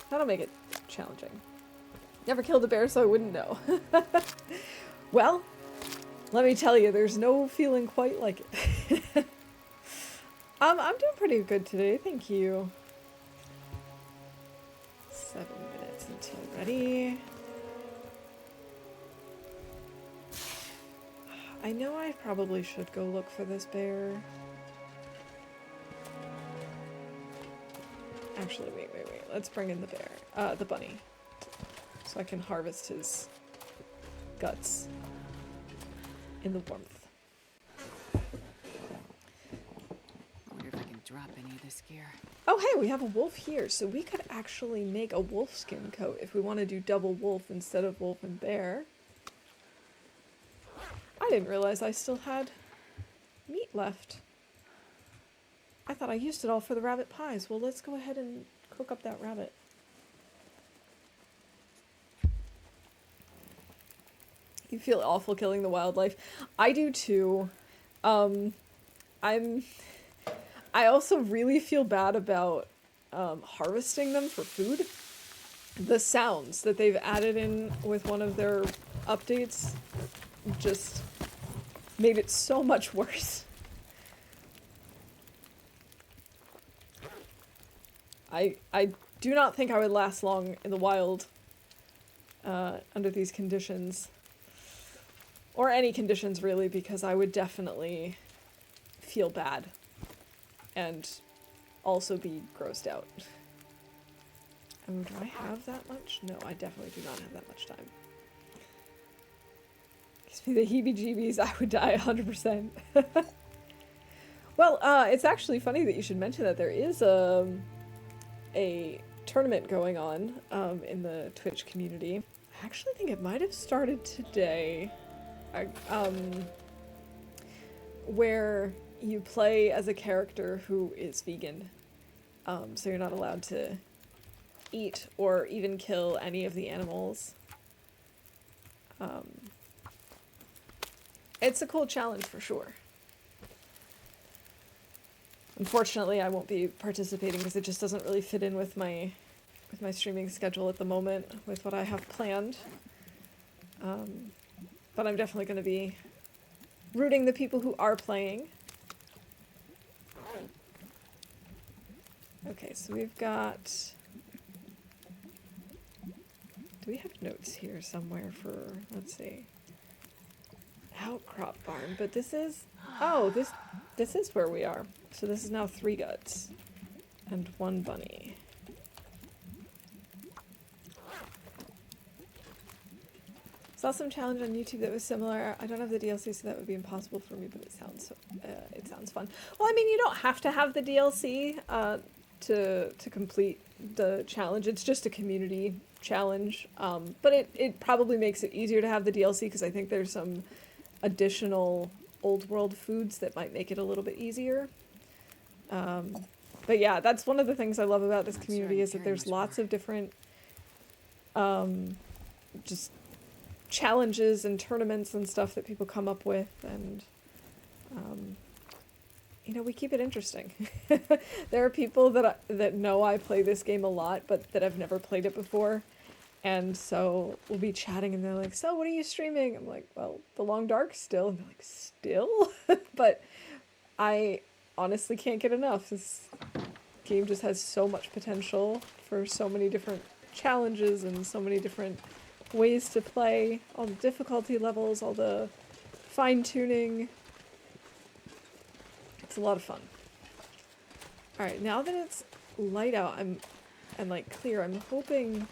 That'll make it challenging. Never killed a bear, so I wouldn't know. Well, let me tell you, there's no feeling quite like it. I'm doing pretty good today, thank you. 7 minutes until ready. I know I probably should go look for this bear. Actually, wait. Let's bring in the bear. The bunny. So I can harvest his guts in the warmth. I wonder if I can drop any of this gear. Oh, hey, we have a wolf here, so we could actually make a wolf skin coat if we want to do double wolf instead of wolf and bear. I didn't realize I still had meat left. I thought I used it all for the rabbit pies. Well, let's go ahead and cook up that rabbit. You feel awful killing the wildlife. I do too. I also really feel bad about harvesting them for food. The sounds that they've added in with one of their updates just made it so much worse. I do not think I would last long in the wild under these conditions. Or any conditions, really, because I would definitely feel bad. And also be grossed out. Oh, do I have that much? No, I definitely do not have that much time. Gives me the heebie-jeebies, I would die 100%. Well, it's actually funny that you should mention that there is a tournament going on in the Twitch community. I actually think it might have started today. Where you play as a character who is vegan. So you're not allowed to eat or even kill any of the animals. It's a cool challenge for sure. Unfortunately, I won't be participating because it just doesn't really fit in with my streaming schedule at the moment, with what I have planned. But I'm definitely going to be rooting the people who are playing. Okay, so we've got... Do we have notes here somewhere for, let's see, Outcrop Barn? But this is... Oh, this is where we are. So this is now 3 guts and 1 bunny. Saw some challenge on YouTube that was similar. I don't have the DLC, so that would be impossible for me, but it sounds fun. Well, I mean, you don't have to have the DLC to complete the challenge. It's just a community challenge, but it probably makes it easier to have the DLC because I think there's some additional old world foods that might make it a little bit easier. But yeah, that's one of the things I love about this community is that there's lots of different just challenges and tournaments and stuff that people come up with, and you know, we keep it interesting. There are people that know I play this game a lot, but that have never played it before. And so we'll be chatting and they're like, so what are you streaming? I'm like, well, The Long Dark still. And they're like, still? But I honestly can't get enough. This game just has so much potential for so many different challenges and so many different ways to play. All the difficulty levels, all the fine-tuning. It's a lot of fun. Alright, now that it's light out and like clear, I'm hoping...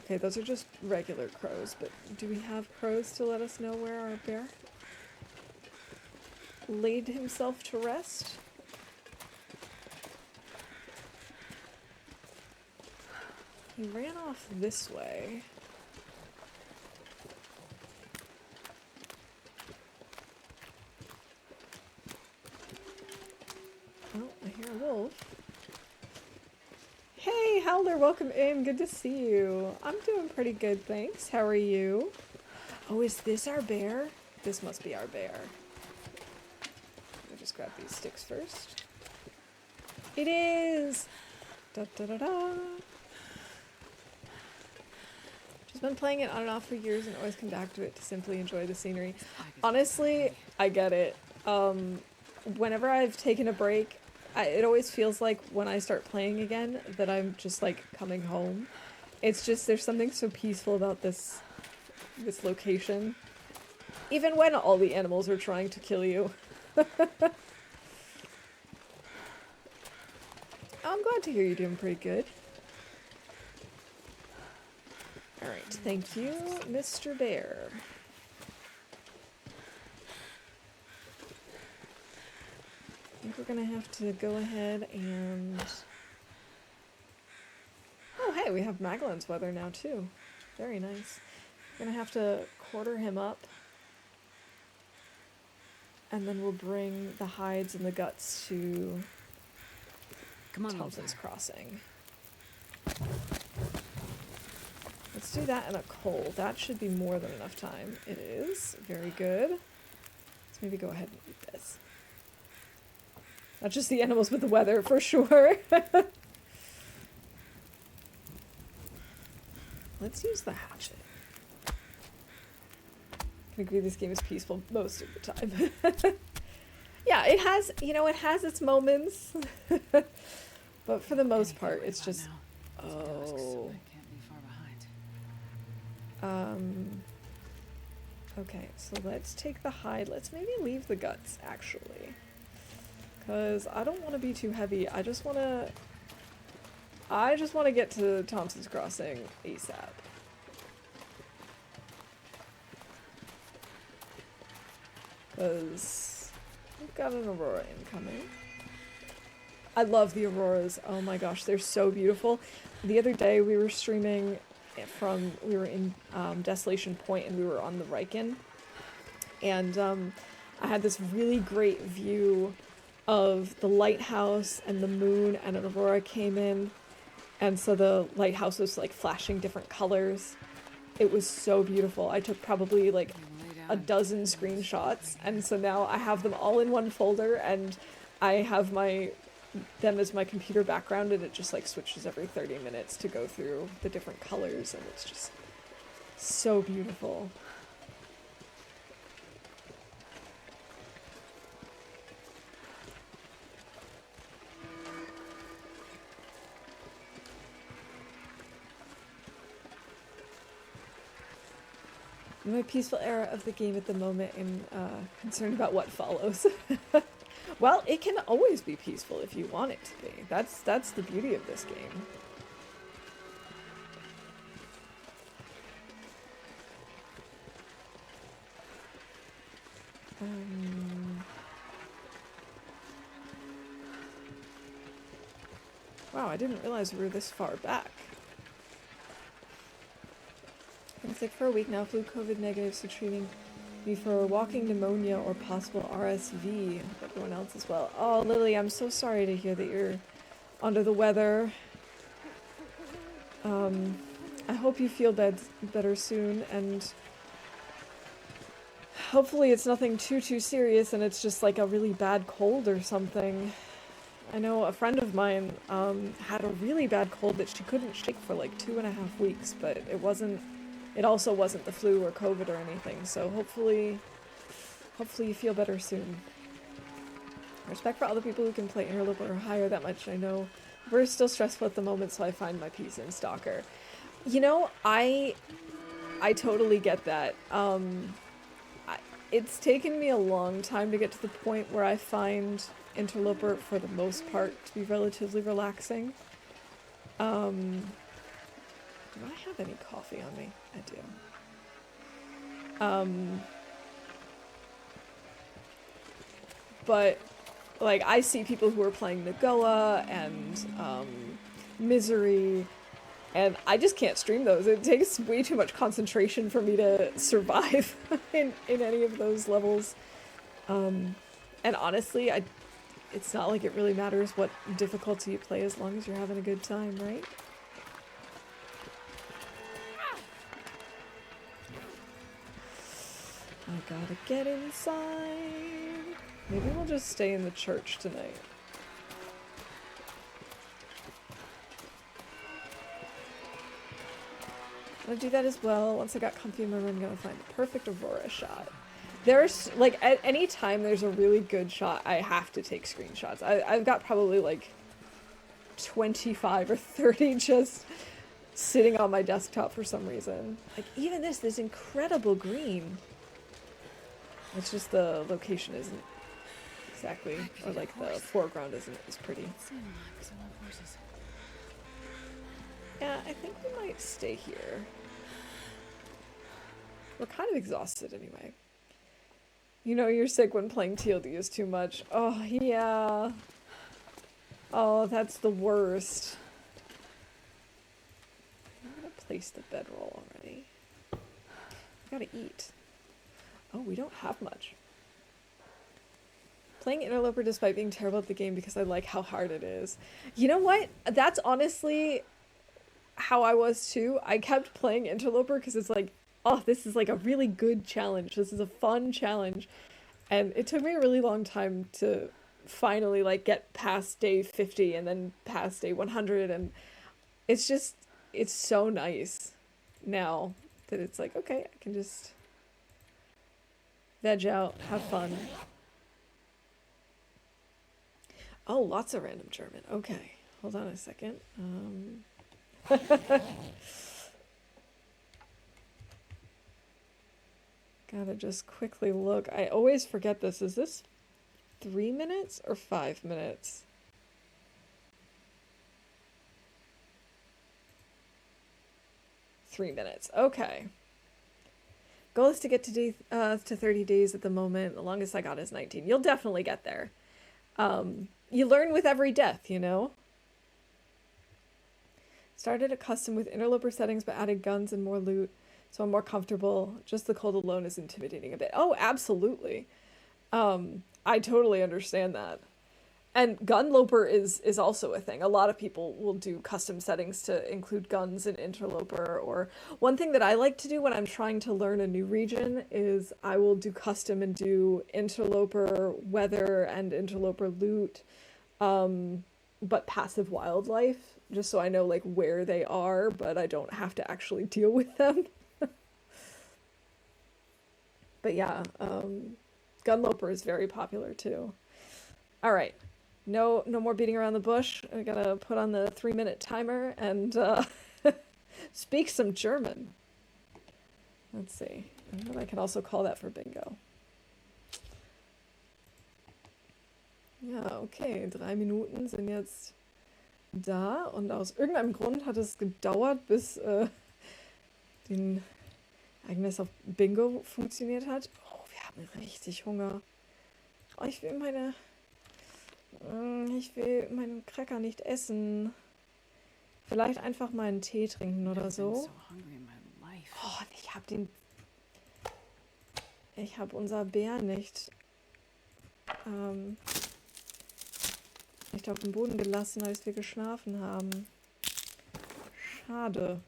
Okay, those are just regular crows, but do we have crows to let us know where our bear laid himself to rest? He ran off this way. Oh, I hear a wolf. Hey, Howler, welcome in. Good to see you. I'm doing pretty good, thanks. How are you? Oh, is this our bear? This must be our bear. Let me just grab these sticks first. It is! Da da da da! Just been playing it on and off for years and always come back to it to simply enjoy the scenery. Honestly, I get it. Whenever I've taken a break, it always feels like when I start playing again that I'm just like coming home. It's just, there's something so peaceful about this location. Even when all the animals are trying to kill you. I'm glad to hear you're doing pretty good. Alright, thank you, Mr. Bear. I think we're gonna have to go ahead and... Oh hey, we have Magellan's weather now too. Very nice. We're gonna have to quarter him up. And then we'll bring the hides and the guts to Thompson's Crossing. Let's do that in a coal. That should be more than enough time. It is. Very good. Let's maybe go ahead and eat this. Not just the animals, but the weather, for sure. Let's use the hatchet. I can agree this game is peaceful most of the time. Yeah, it has, you know, it has its moments. But for the most part, it's just... Oh. Okay, so let's take the hide. Let's maybe leave the guts, actually. Because I don't want to be too heavy. I just want to get to Thompson's Crossing ASAP. Because we've got an Aurora incoming. I love the Auroras. Oh my gosh, they're so beautiful. The other day we were streaming we were in Desolation Point and we were on the Riken. And I had this really great view of the lighthouse and the moon, and an aurora came in, and so the lighthouse was like flashing different colors. It was so beautiful. I took probably like a dozen screenshots, and so now I have them all in one folder, and I have them as my computer background, and it just like switches every 30 minutes to go through the different colors, and it's just so beautiful. My peaceful era of the game at the moment and concerned about what follows. Well, it can always be peaceful if you want it to be. That's the beauty of this game. Wow, I didn't realize we were this far back. I'm sick for a week now, flu COVID negative, so treating me for walking pneumonia or possible RSV. Everyone else as well. Oh, Lily, I'm so sorry to hear that you're under the weather. I hope you feel better soon, and hopefully it's nothing too serious and it's just like a really bad cold or something. I know a friend of mine had a really bad cold that she couldn't shake for like 2.5 weeks, but it also wasn't the flu or COVID or anything, so hopefully you feel better soon. Respect for all the people who can play Interloper or higher that much. I know we're still stressful at the moment, so I find my peace in Stalker. You know, I totally get that. It's taken me a long time to get to the point where I find Interloper, for the most part, to be relatively relaxing. Do I have any coffee on me? I do. But, like, I see people who are playing Nagoa and Misery, and I just can't stream those. It takes way too much concentration for me to survive in any of those levels. And honestly, it's not like it really matters what difficulty you play as long as you're having a good time, right? I gotta get inside. Maybe we'll just stay in the church tonight. I'm gonna do that as well. Once I got comfy in my room, I'm gonna find the perfect Aurora shot. There's, like, at any time there's a really good shot, I have to take screenshots. I've got probably, like, 25 or 30 just sitting on my desktop for some reason. Like, even this incredible green. It's just the location isn't exactly, or, like, the foreground isn't as pretty. Yeah, I think we might stay here. We're kind of exhausted anyway. You know you're sick when playing TLD is too much. Oh, yeah. Oh, that's the worst. I'm gonna place the bedroll already. I gotta eat. Oh, we don't have much. Playing Interloper despite being terrible at the game because I like how hard it is. You know what? That's honestly how I was too. I kept playing Interloper because it's like, oh, this is like a really good challenge. This is a fun challenge. And it took me a really long time to finally, like, get past day 50 and then past day 100. And it's just, it's so nice now that it's like, okay, I can just veg out, have fun. Oh, lots of random German. Okay, hold on a second. Gotta just quickly look. I always forget this. Is this 3 minutes or 5 minutes? Three minutes. Okay. Goal is to get to 30 days at the moment. The longest I got is 19. You'll definitely get there. You learn with every death, you know? Started a custom with interloper settings but added guns and more loot, so I'm more comfortable. Just the cold alone is intimidating a bit. Oh, absolutely. I totally understand that. And gun loper is also a thing. A lot of people will do custom settings to include guns in interloper. Or one thing that I like to do when I'm trying to learn a new region is I will do custom and do interloper weather and interloper loot, but passive wildlife, just so I know like where they are, but I don't have to actually deal with them. But yeah, gun loper is very popular too. All right. No more beating around the bush. I gotta put on the 3-minute timer and speak some German. Let's see. And I can also call that for bingo. Ja, okay. 3 Minuten sind jetzt da und aus irgendeinem Grund hat es gedauert, bis den Agnes auf Bingo funktioniert hat. Oh, wir haben richtig Hunger. Oh, ich will meinen Cracker nicht essen. Vielleicht einfach mal einen Tee trinken oder Never been so. so hungry in my life. Oh, ich habe unser Bär nicht auf den Boden gelassen, als wir geschlafen haben. Schade.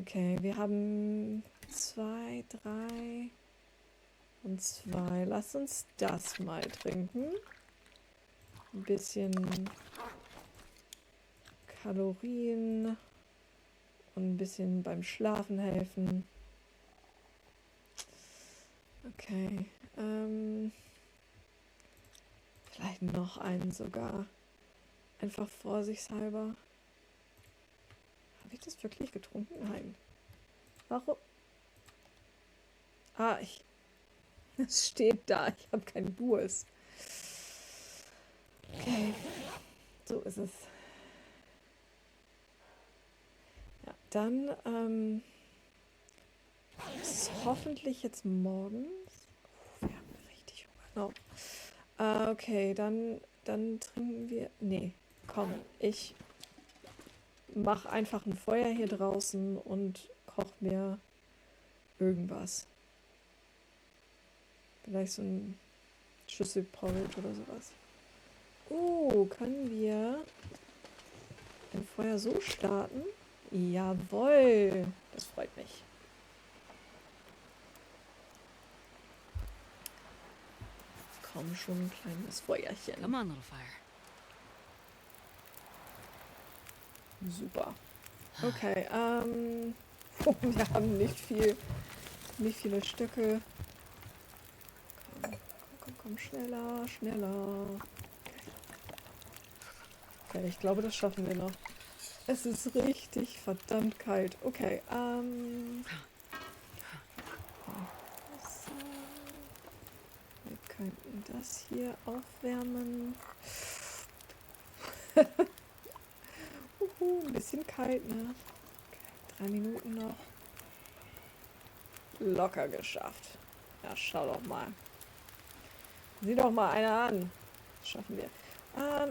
Okay, wir haben 2, 3 und 2. Lass uns das mal trinken. Ein bisschen Kalorien und ein bisschen beim Schlafen helfen. Okay. Vielleicht noch einen sogar. Einfach vorsichtshalber. Habe ich das wirklich getrunken? Nein. Warum? Es steht da. Ich habe keinen Durst. Okay. So ist es. Ja, dann ist es hoffentlich jetzt morgens. Wir haben richtig Hunger. No. Okay, dann trinken wir. Nee, komm. Ich mach einfach ein Feuer hier draußen und koch mir irgendwas. Vielleicht so ein Schüssel Porridge oder sowas. Können wir ein Feuer so starten? Jawohl. Das freut mich. Komm schon, ein kleines Feuerchen. Come on, little fire. Super. Okay, wir haben nicht viele Stücke. Komm, schneller, schneller. Okay, ich glaube, das schaffen wir noch. Es ist richtig verdammt kalt. Okay, so. Wir könnten das hier aufwärmen. Ein bisschen kalt, ne? Okay, 3 Minuten noch. Locker geschafft. Ja, schau doch mal. Sieh doch mal einer an. Das schaffen wir.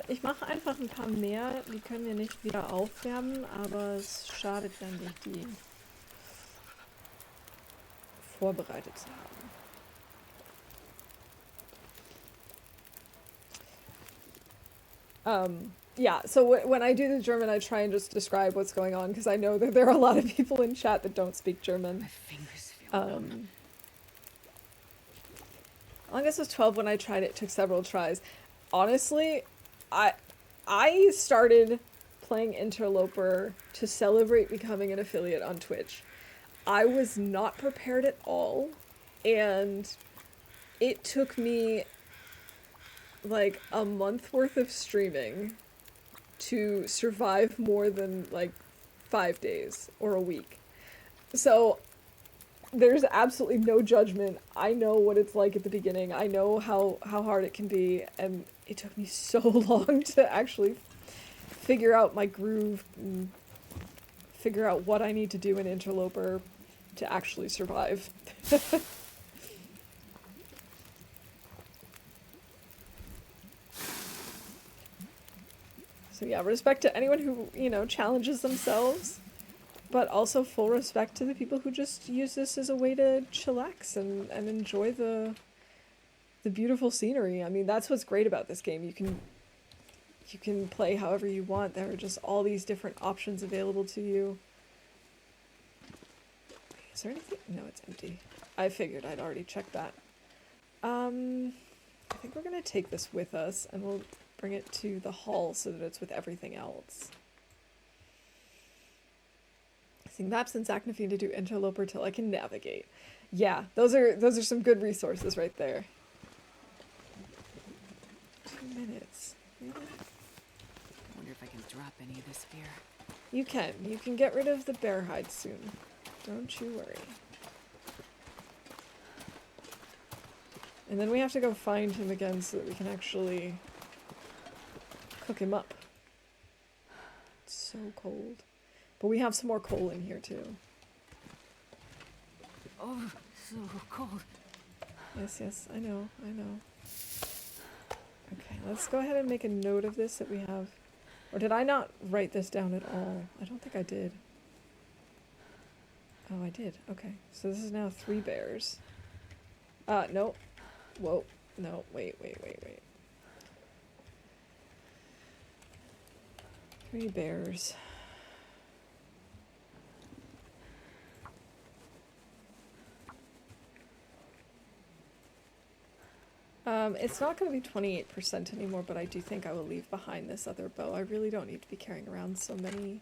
Ich mache einfach ein paar mehr. Die können wir nicht wieder aufwärmen, aber es schadet ja nicht, die vorbereitet zu haben. Yeah, so when I do the German, I try and just describe what's going on, because I know that there are a lot of people in chat that don't speak German. My fingers feel numb. Longest was 12 when I tried it. Took several tries. Honestly, I started playing Interloper to celebrate becoming an affiliate on Twitch. I was not prepared at all, and it took me like a month worth of streaming to survive more than like 5 days or a week. So there's absolutely no judgment. I know what it's like at the beginning. I know how hard it can be, and it took me so long to actually figure out my groove and figure out what I need to do in Interloper to actually survive. So yeah, respect to anyone who, challenges themselves, but also full respect to the people who just use this as a way to chillax and enjoy the beautiful scenery. I mean, that's what's great about this game. You can play however you want. There are just all these different options available to you. Is there anything? No, it's empty. I figured I'd already checked that. I think we're gonna take this with us, and we'll bring it to the hall so that it's with everything else. Using maps and Zachnafine to do Interloper till I can navigate. Yeah, those are some good resources right there. 2 minutes. Really? I wonder if I can drop any of this fear. You can. You can get rid of the bear hide soon. Don't you worry. And then we have to go find him again so that we can actually cook him up. It's so cold. But we have some more coal in here too. Oh, so cold. Yes, I know. Okay, let's go ahead and make a note of this, that we have Or did I not write this down at all? I don't think I did. Oh, I did. Okay. So this is now 3 bears. No. Whoa. No, wait. 3 bears. It's not going to be 28% anymore, but I do think I will leave behind this other bow. I really don't need to be carrying around so many.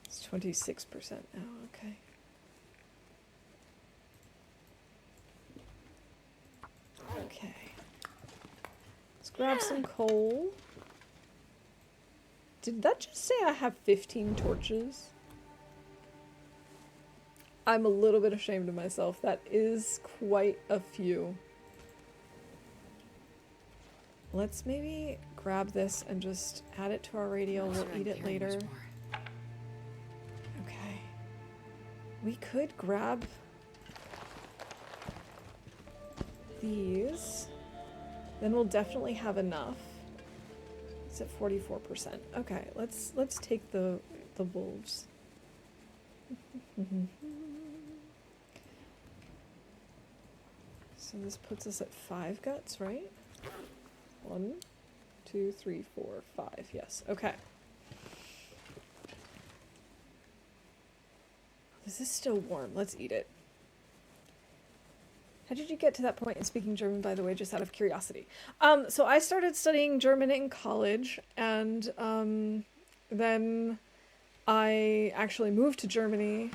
It's 26% now, okay. Okay. Let's grab some coal. Did that just say I have 15 torches? I'm a little bit ashamed of myself. That is quite a few. Let's maybe grab this and just add it to our radio. We'll eat it later. Okay. We could grab these. Then we'll definitely have enough. It's at 44%. Okay, let's take the wolves. So this puts us at 5 guts, right? 1, 2, 3, 4, 5. Yes. Okay. This is still warm. Let's eat it. How did you get to that point in speaking German, by the way, just out of curiosity? So I started studying German in college, and then I actually moved to Germany.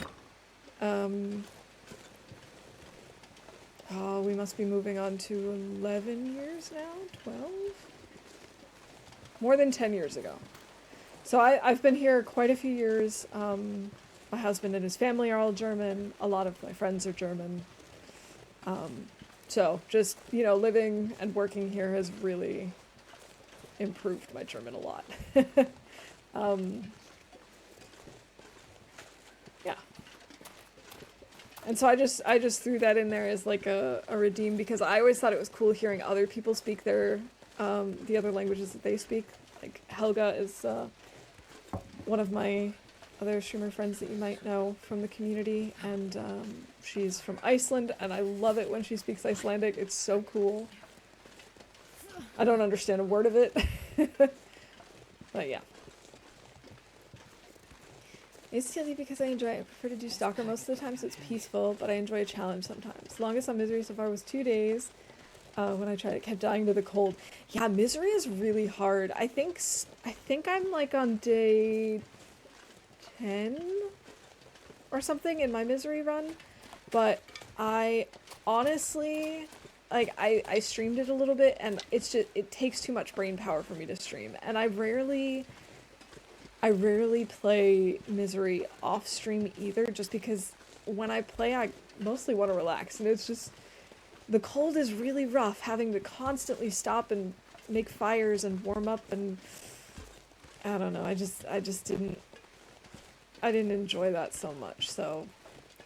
Oh, we must be moving on to 11 years now? 12? More than 10 years ago. So I've been here quite a few years. My husband and his family are all German. A lot of my friends are German. So just, you know, living and working here has really improved my German a lot. Yeah. And so I just threw that in there as like a redeem, because I always thought it was cool hearing other people speak their, the other languages that they speak. Like Helga is one of my other streamer friends that you might know from the community, and she's from Iceland, and I love it when she speaks Icelandic. It's so cool. I don't understand a word of it, but yeah. It's TLD because I enjoy it. I prefer to do Stalker most of the time, so it's peaceful, but I enjoy a challenge sometimes. Longest on Misery so far was 2 days. When I tried it, kept dying to the cold. Yeah, Misery is really hard. I think I'm like on day 10 or something in my Misery run, but I honestly, like, I streamed it a little bit, and it's just, it takes too much brain power for me to stream, and I rarely play Misery off stream either, just because when I play I mostly want to relax, and it's just, the cold is really rough, having to constantly stop and make fires and warm up, and I don't know, I didn't enjoy that so much. So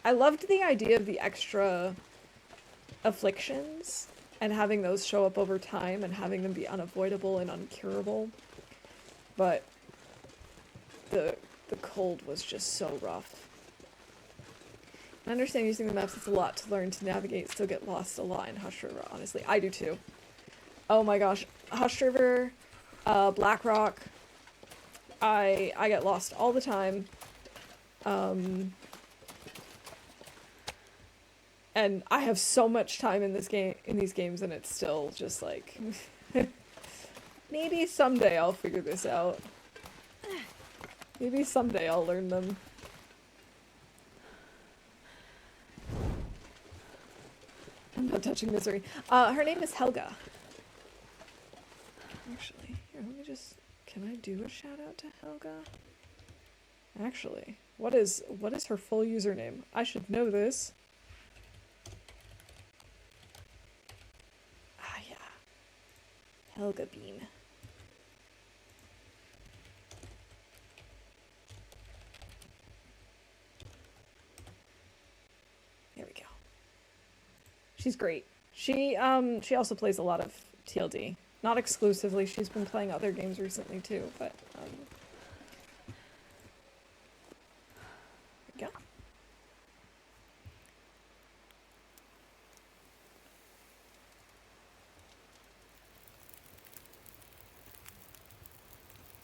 I loved the idea of the extra afflictions and having those show up over time and having them be unavoidable and uncurable, but the cold was just so rough. I understand using the maps, it's a lot to learn to navigate, still get lost a lot in Hush River, honestly. I do too. Oh my gosh. Hush River, Black Rock, I get lost all the time. And I have so much time in these games, and it's still just like, maybe someday I'll figure this out. Maybe someday I'll learn them. I'm not touching Misery. Her name is Helga. Actually, here, let me just, can I do a shout out to Helga? Actually, what is her full username? I should know this. Ah, yeah. Helga Bean. There we go. She's great. She also plays a lot of TLD. Not exclusively. She's been playing other games recently too, but yeah.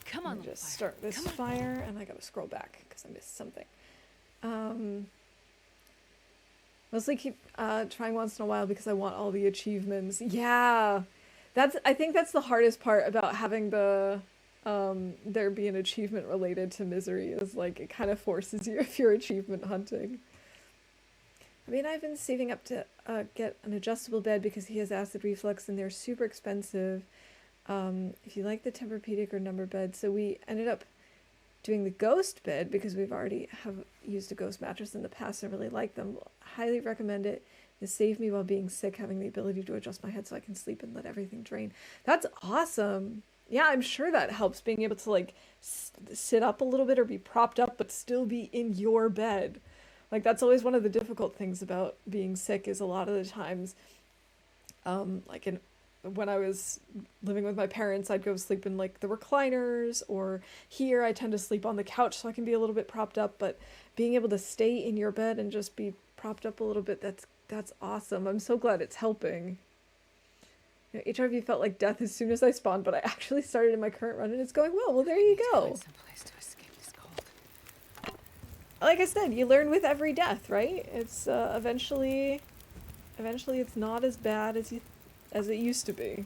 Come Let on, me just fire. start this fire, and I gotta scroll back because I missed something. Mostly keep trying once in a while because I want all the achievements. Yeah, I think that's the hardest part about having the there be an achievement related to Misery is like it kind of forces you if you're achievement hunting. I mean, I've been saving up to get an adjustable bed because he has acid reflux and they're super expensive. If you like the Tempur-Pedic or number bed, so we ended up doing the ghost bed because we've already have used a ghost mattress in the past and really like them. Highly recommend it. It saved me while being sick, having the ability to adjust my head so I can sleep and let everything drain. That's awesome. Yeah, I'm sure that helps, being able to like sit up a little bit or be propped up but still be in your bed. Like that's always one of the difficult things about being sick is a lot of the times like when I was living with my parents, I'd go sleep in like the recliners, or here I tend to sleep on the couch so I can be a little bit propped up, but being able to stay in your bed and just be propped up a little bit, that's awesome. I'm so glad it's helping. You know, HRV felt like death as soon as I spawned, but I actually started in my current run and it's going well. Well, there you go. Someplace to escape this cold. Like I said, you learn with every death, right? It's eventually it's not as bad as it used to be.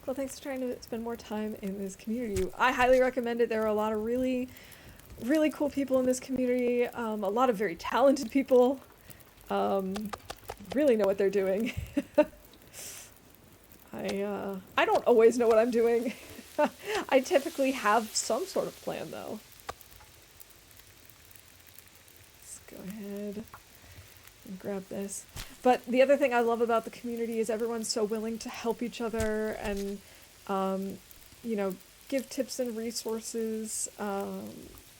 Well, thanks for trying to spend more time in this community. I highly recommend it. There are a lot of really, really cool people in this community. A lot of very talented people. Really know what they're doing. I don't always know what I'm doing. I typically have some sort of plan, though. Let's go ahead and grab this. But the other thing I love about the community is everyone's so willing to help each other and, you know, give tips and resources.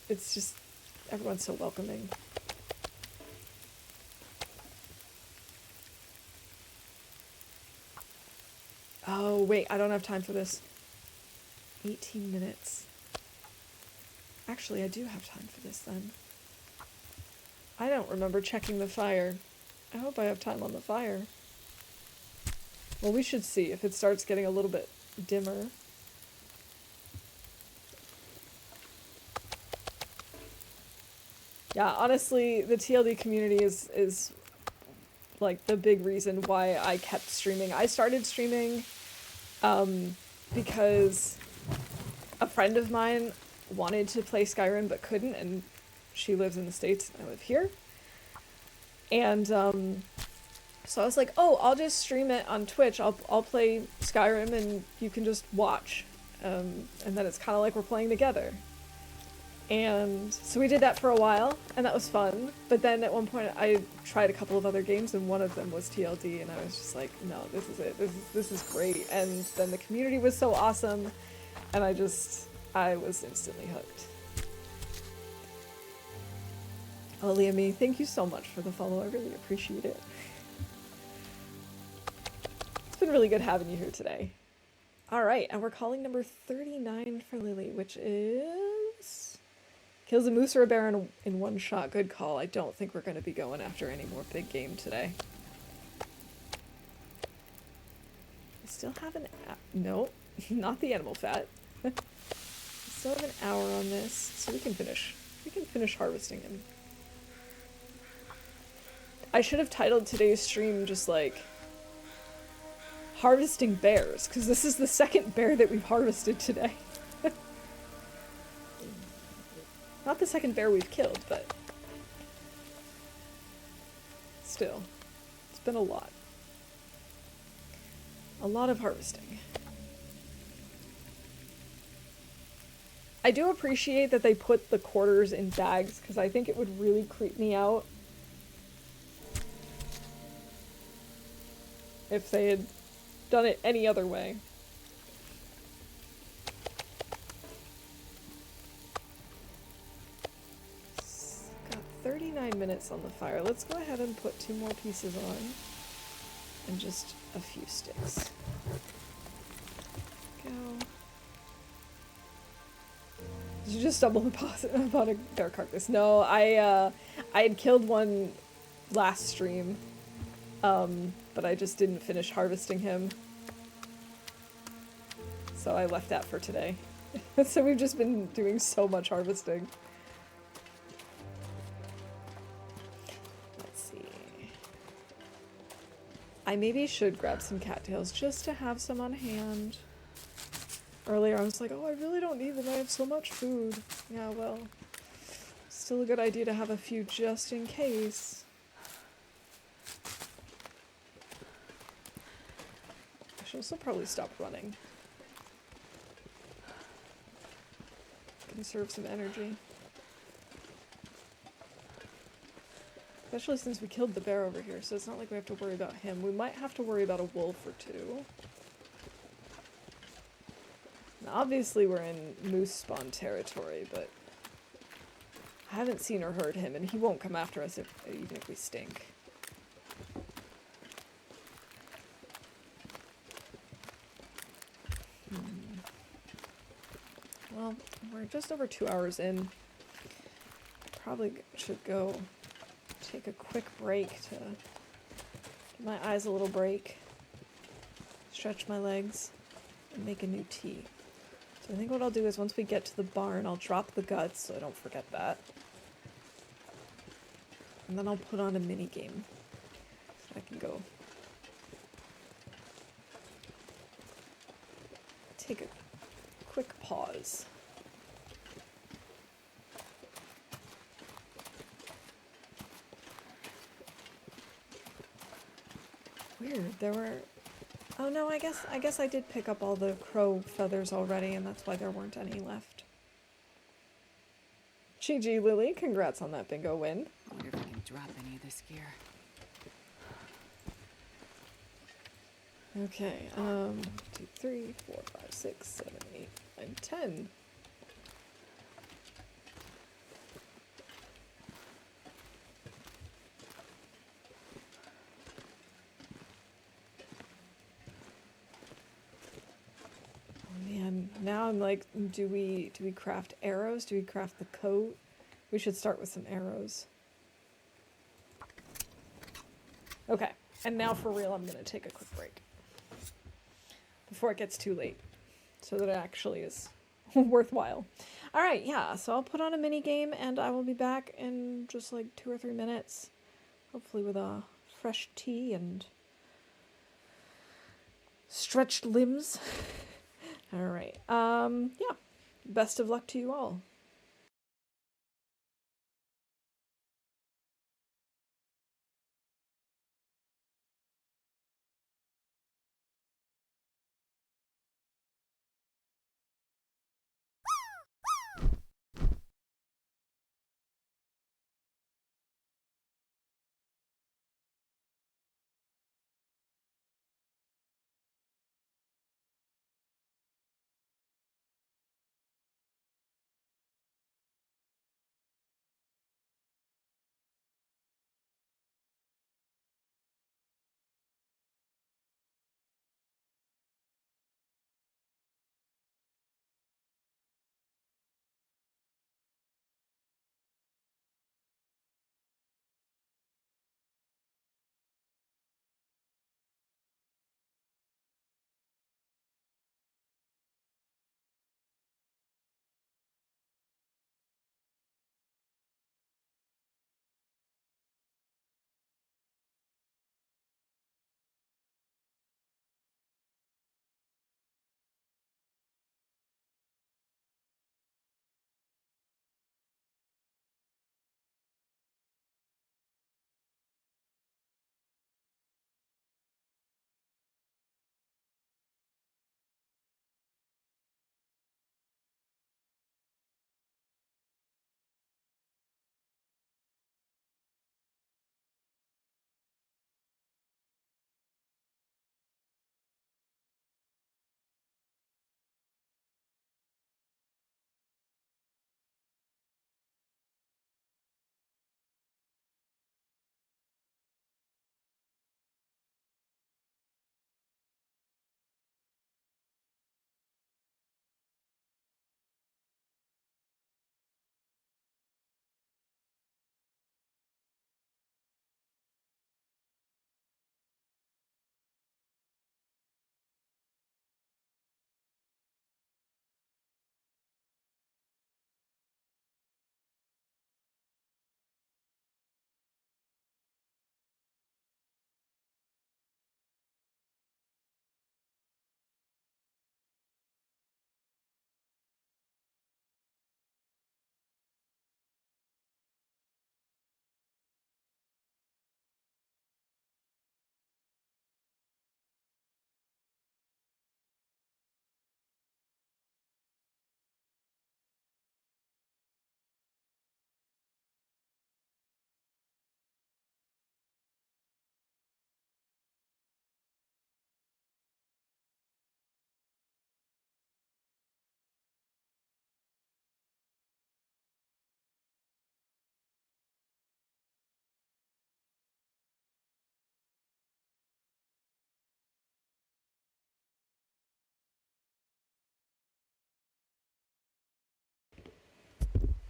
It's just, everyone's so welcoming. Oh, wait, I don't have time for this. 18 minutes. Actually, I do have time for this then. I don't remember checking the fire. I hope I have time on the fire. Well, we should see if it starts getting a little bit dimmer. Yeah, honestly, the TLD community is like the big reason why I kept streaming. I started streaming because a friend of mine wanted to play Skyrim but couldn't, and she lives in the States and I live here. And so I was like, oh, I'll just stream it on Twitch. I'll play Skyrim and you can just watch. And then it's kind of like we're playing together. And so we did that for a while, and that was fun. But then at one point I tried a couple of other games, and one of them was TLD, and I was just like, no, this is it. This is great. And then the community was so awesome, and I was instantly hooked. Oh, Liam, thank you so much for the follow. I really appreciate it. It's been really good having you here today. All right, and we're calling number 39 for Lily, which is... Kills a moose or a bear in one shot. Good call. I don't think we're going to be going after any more big game today. I still have an... No, not the animal fat. I still have an hour on this, so we can finish. We can finish harvesting him. I should have titled today's stream just like... Harvesting bears, because this is the second bear that we've harvested today. Not the second bear we've killed, but still, it's been a lot. A lot of harvesting. I do appreciate that they put the quarters in bags, because I think it would really creep me out if they had done it any other way. Got 39 minutes on the fire. Let's go ahead and put 2 more pieces on and just a few sticks. go. Did you just stumble upon a bear carcass? No, I had killed one last stream, but I just didn't finish harvesting him. So I left that for today. So we've just been doing so much harvesting. Let's see. I maybe should grab some cattails just to have some on hand. Earlier I was like, oh, I really don't need them. I have so much food. Yeah, well, still a good idea to have a few just in case. I should also probably stop running. Conserve some energy. Especially since we killed the bear over here, so it's not like we have to worry about him. We might have to worry about a wolf or two. Now, obviously we're in moose spawn territory, but I haven't seen or heard him, and he won't come after us even if we stink. Well, we're just over 2 hours in. Probably should go take a quick break to give my eyes a little break, stretch my legs, and make a new tea. So I think what I'll do is once we get to the barn, I'll drop the guts so I don't forget that. And then I'll put on a mini game so I can go take a quick pause. Weird, there were... Oh no, I guess I did pick up all the crow feathers already, and that's why there weren't any left. GG, Lily, congrats on that bingo win. I wonder if I can drop any of this gear. Okay, 2, 3, 4, 5, 6, 7, 8, 9, 10. Oh man, now I'm like, do we craft arrows? Do we craft the coat? We should start with some arrows. Okay, and now for real, I'm gonna take a quick break before it gets too late, so that it actually is worthwhile. All right, yeah, so I'll put on a mini game, and I will be back in just like 2 or 3 minutes, hopefully with a fresh tea and stretched limbs. All right, yeah, best of luck to you all.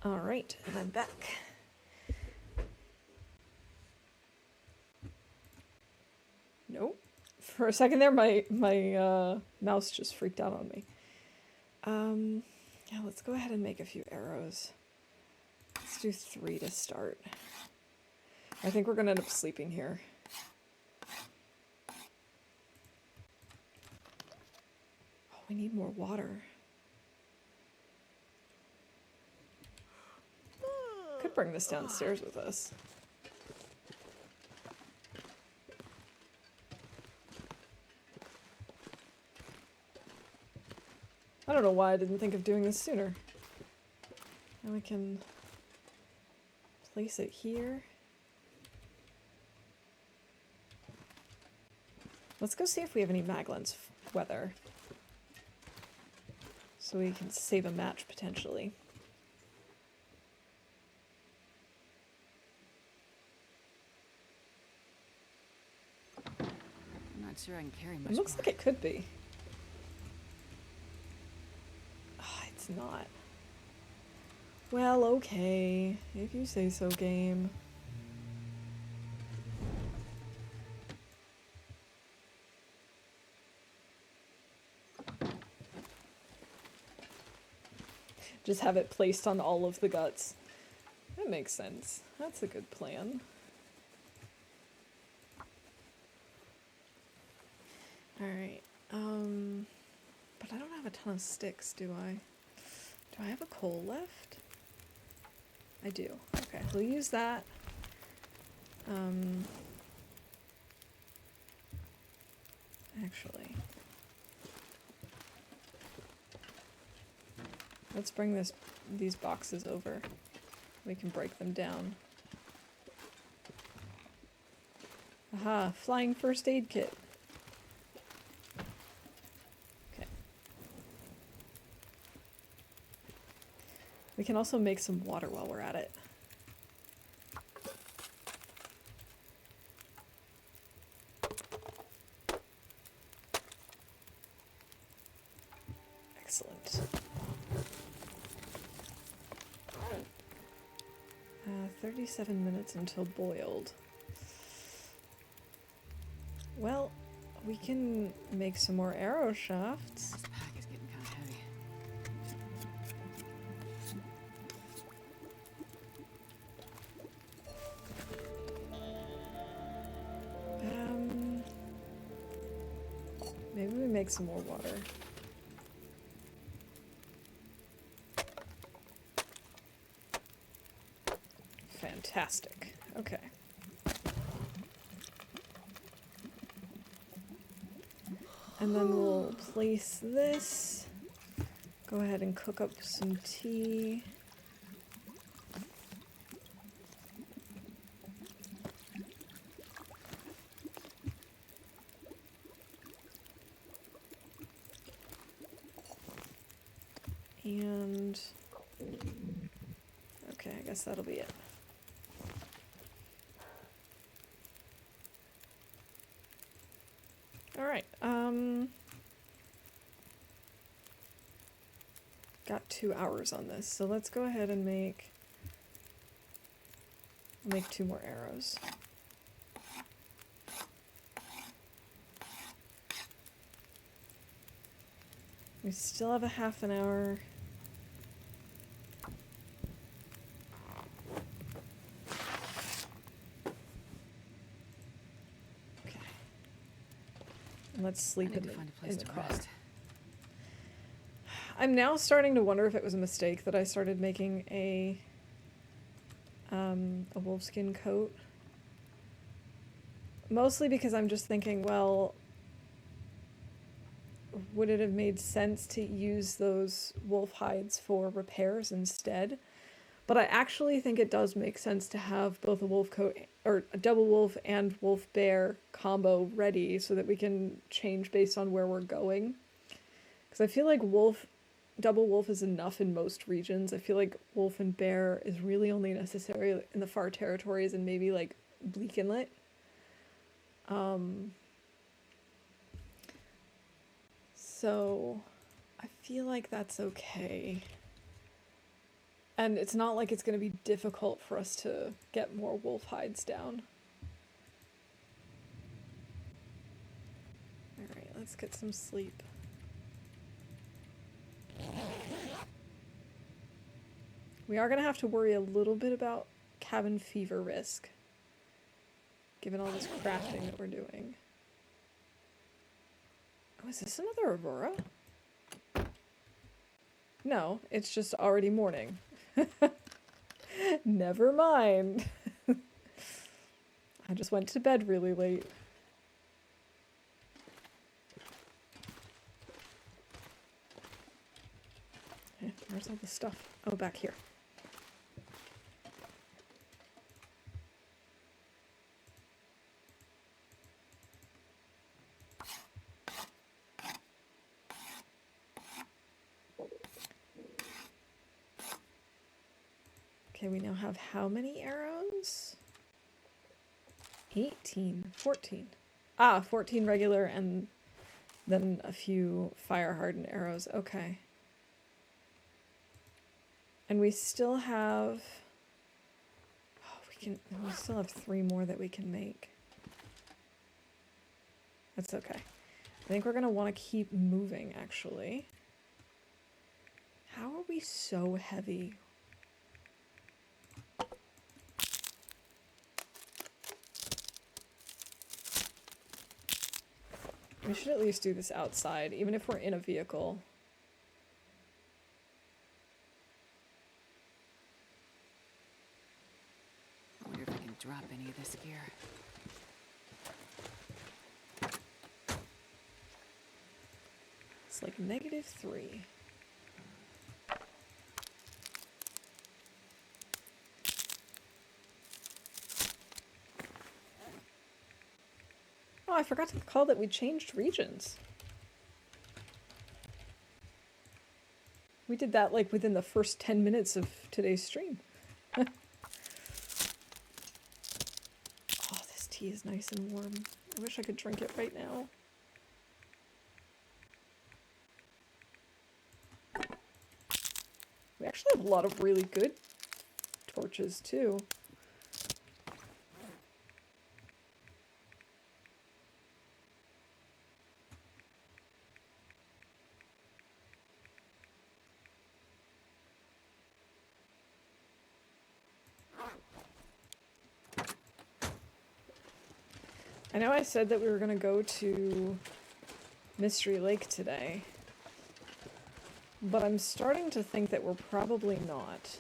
Alright, and I'm back. Nope. For a second there, my mouse just freaked out on me. Yeah, let's go ahead and make a few arrows. Let's do 3 to start. I think we're gonna end up sleeping here. Oh, we need more water. Could bring this downstairs with us. I don't know why I didn't think of doing this sooner. Now we can place it here. Let's go see if we have any Maglan's weather. So we can save a match potentially. I'm not sure I can carry much. It looks more. like it could be. Oh, it's not. Well, okay. If you say so, game. Just have it placed on all of the guts. That makes sense. That's a good plan. Alright, but I don't have a ton of sticks, do I? Do I have a coal left? I do. Okay, we'll use that. Actually, let's bring these boxes over. We can break them down. Aha, flying first aid kit. Okay. We can also make some water while we're at it. Excellent. 37 minutes until boiled. Well, we can make some more arrow shafts. This pack is getting kind of heavy. Maybe we make some more water. Fantastic. Okay. And then we'll place this. Go ahead and cook up some tea. And okay, I guess that'll be it. All right. Got 2 hours on this, so let's go ahead and make 2 more arrows. We still have a half an hour. Okay. And let's sleep I need in to find a place the to car. rest. I'm now starting to wonder if it was a mistake that I started making a wolfskin coat. Mostly because I'm just thinking, well, would it have made sense to use those wolf hides for repairs instead? But I actually think it does make sense to have both a wolf coat or a double wolf and wolf bear combo ready so that we can change based on where we're going. Because I feel like double wolf is enough in most regions. I feel like wolf and bear is really only necessary in the far territories and maybe like Bleak Inlet. So I feel like that's okay. And it's not like it's going to be difficult for us to get more wolf hides down. Alright, let's get some sleep. We are going to have to worry a little bit about cabin fever risk, given all this crafting that we're doing. Oh, is this another Aurora? No, it's just already morning. Never mind. I just went to bed really late. Where's all the stuff? Oh, back here. Okay, we now have how many arrows? 18, 14. Ah, 14 regular and then a few fire-hardened arrows. Okay. And we still have... Oh, we still have 3 more that we can make. That's okay. I think we're going to want to keep moving, actually. How are we so heavy? We should at least do this outside, even if we're in a vehicle. I wonder if I can drop any of this gear. It's like -3. Oh, I forgot to call that we changed regions. We did that like within the first 10 minutes of today's stream. Oh, this tea is nice and warm. I wish I could drink it right now. We actually have a lot of really good torches too. I know I said that we were going to go to Mystery Lake today, but I'm starting to think that we're probably not.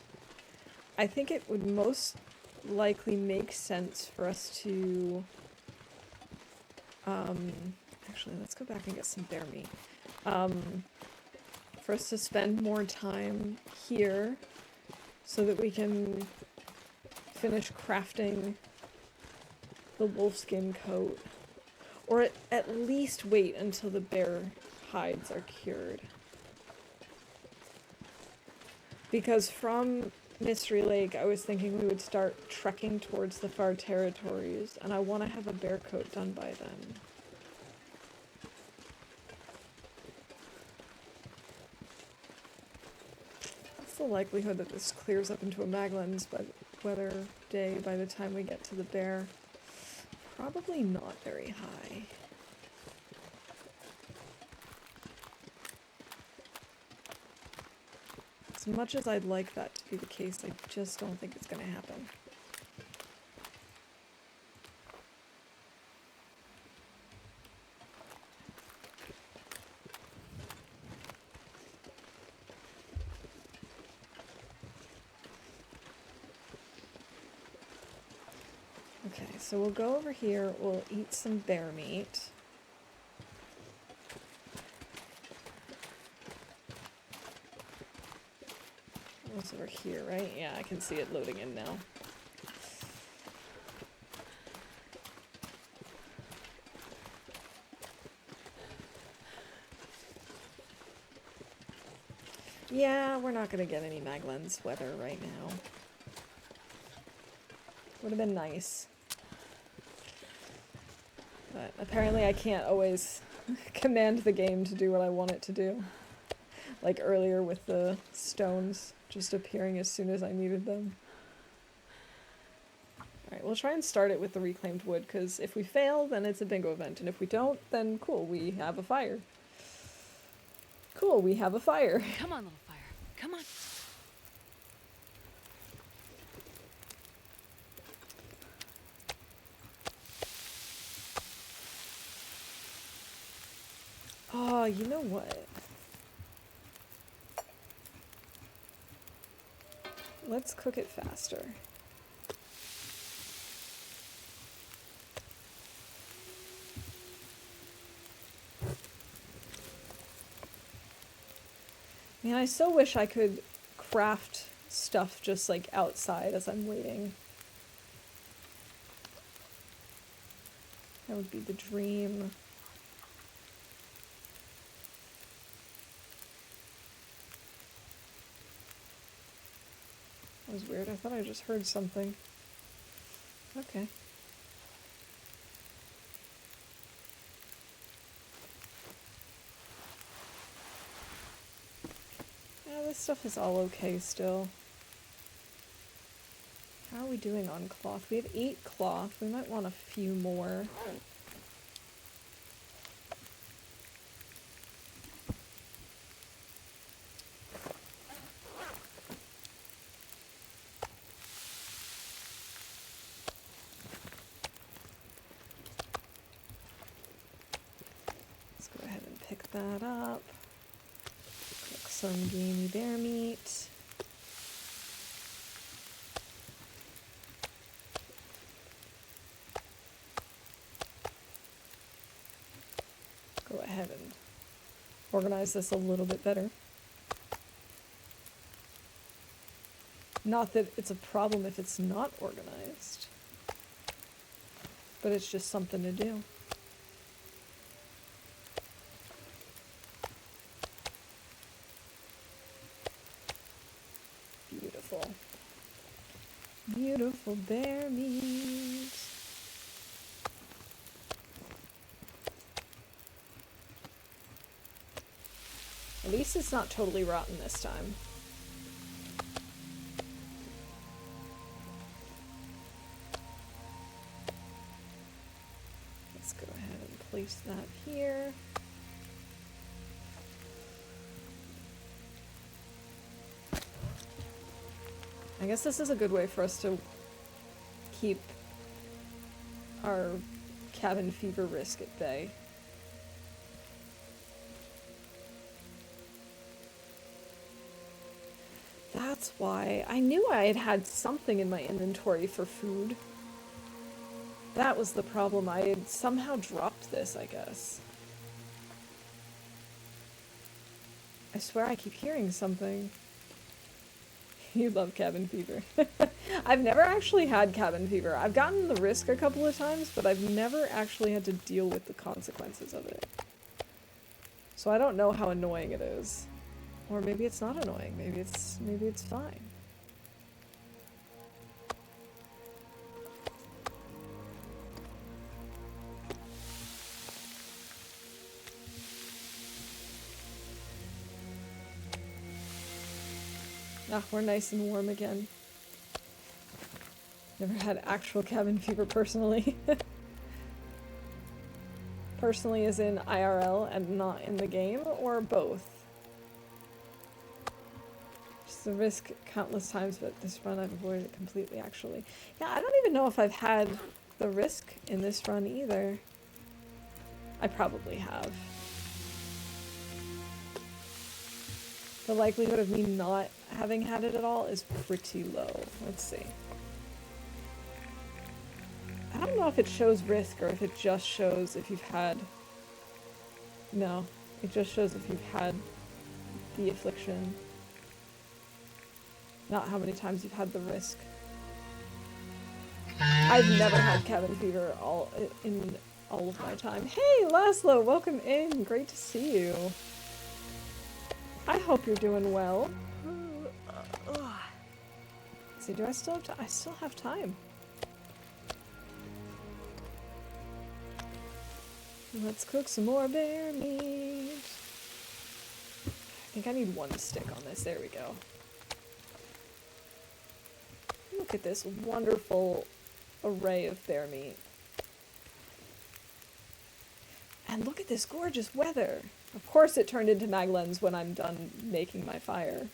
I think it would most likely make sense for us to... actually, let's go back and get some bear meat. For us to spend more time here so that we can finish crafting the wolfskin coat, or at least wait until the bear hides are cured. Because from Mystery Lake, I was thinking we would start trekking towards the far territories, and I want to have a bear coat done by then. What's the likelihood that this clears up into a Maglan's weather day by the time we get to the bear? Probably not very high. As much as I'd like that to be the case, I just don't think it's going to happen. Okay, so we'll go over here, we'll eat some bear meat. It's over here, right? Yeah, I can see it loading in now. Yeah, we're not gonna get any Maglan's weather right now. Would have been nice. But apparently I can't always command the game to do what I want it to do. Like earlier with the stones. just appearing as soon as I needed them. Alright, we'll try and start it with the reclaimed wood, because if we fail, then it's a bingo event, and if we don't, then cool, we have a fire. Cool, we have a fire. Come on, little fire. Come on. Oh, you know what? Let's cook it faster. Man, I so wish I could craft stuff just like outside as I'm waiting. That would be the dream. That was weird. I thought I just heard something. Okay. Yeah, this stuff is all okay still. How are we doing on cloth? We have 8 cloth. We might want a few more. Let's go ahead and pick that up. Cook some gamey bear meat. Go ahead and organize this a little bit better. Not that it's a problem if it's not organized, but it's just something to do. Beautiful. Beautiful bear meat. At least it's not totally rotten this time. Let's go ahead and place that here. I guess this is a good way for us to keep our cabin fever risk at bay. That's why I knew I had something in my inventory for food. That was the problem. I had somehow dropped this, I guess. I swear I keep hearing something. You love cabin fever. I've never actually had cabin fever. I've gotten the risk a couple of times, but I've never actually had to deal with the consequences of it. So I don't know how annoying it is. Or maybe it's not annoying. Maybe it's fine. Ah, we're nice and warm again. Never had actual cabin fever personally. Personally as in IRL and not in the game, or both? Just the risk countless times, but this run I've avoided it completely, actually. Yeah, I don't even know if I've had the risk in this run either. I probably have. The likelihood of me not having had it at all is pretty low. Let's see. I don't know if it shows risk or if it just shows if you've had... No, it just shows if you've had the affliction. Not how many times you've had the risk. I've never had cabin fever in all of my time. Hey, Laszlo, welcome in. Great to see you. I hope you're doing well. Let's see, do I still have time? I still have time. Let's cook some more bear meat. I think I need 1 stick on this. There we go. Look at this wonderful array of bear meat. And look at this gorgeous weather. Of course it turned into Maglens when I'm done making my fire.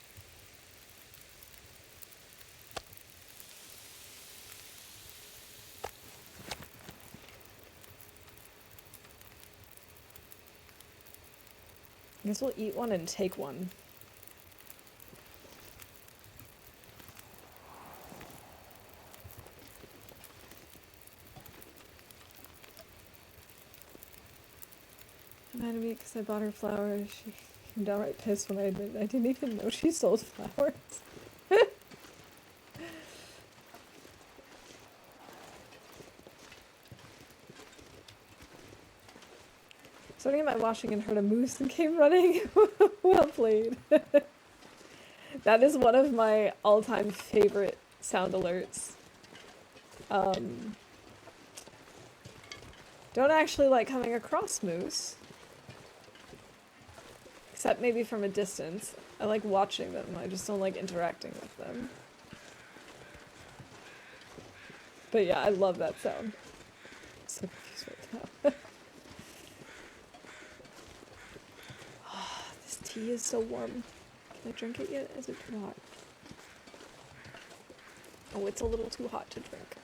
I guess we'll eat one and take one. Mad at me because I bought her flowers. She came downright pissed when I admitted I didn't even know she sold flowers. Starting at my washing and heard a moose and came running. Well played. That is one of my all-time favorite sound alerts. Don't actually like coming across moose. Except maybe from a distance. I like watching them, I just don't like interacting with them. But yeah, I love that sound. I'm so confused right now. This tea is so warm. Can I drink it yet? Is it too hot? Oh, it's a little too hot to drink.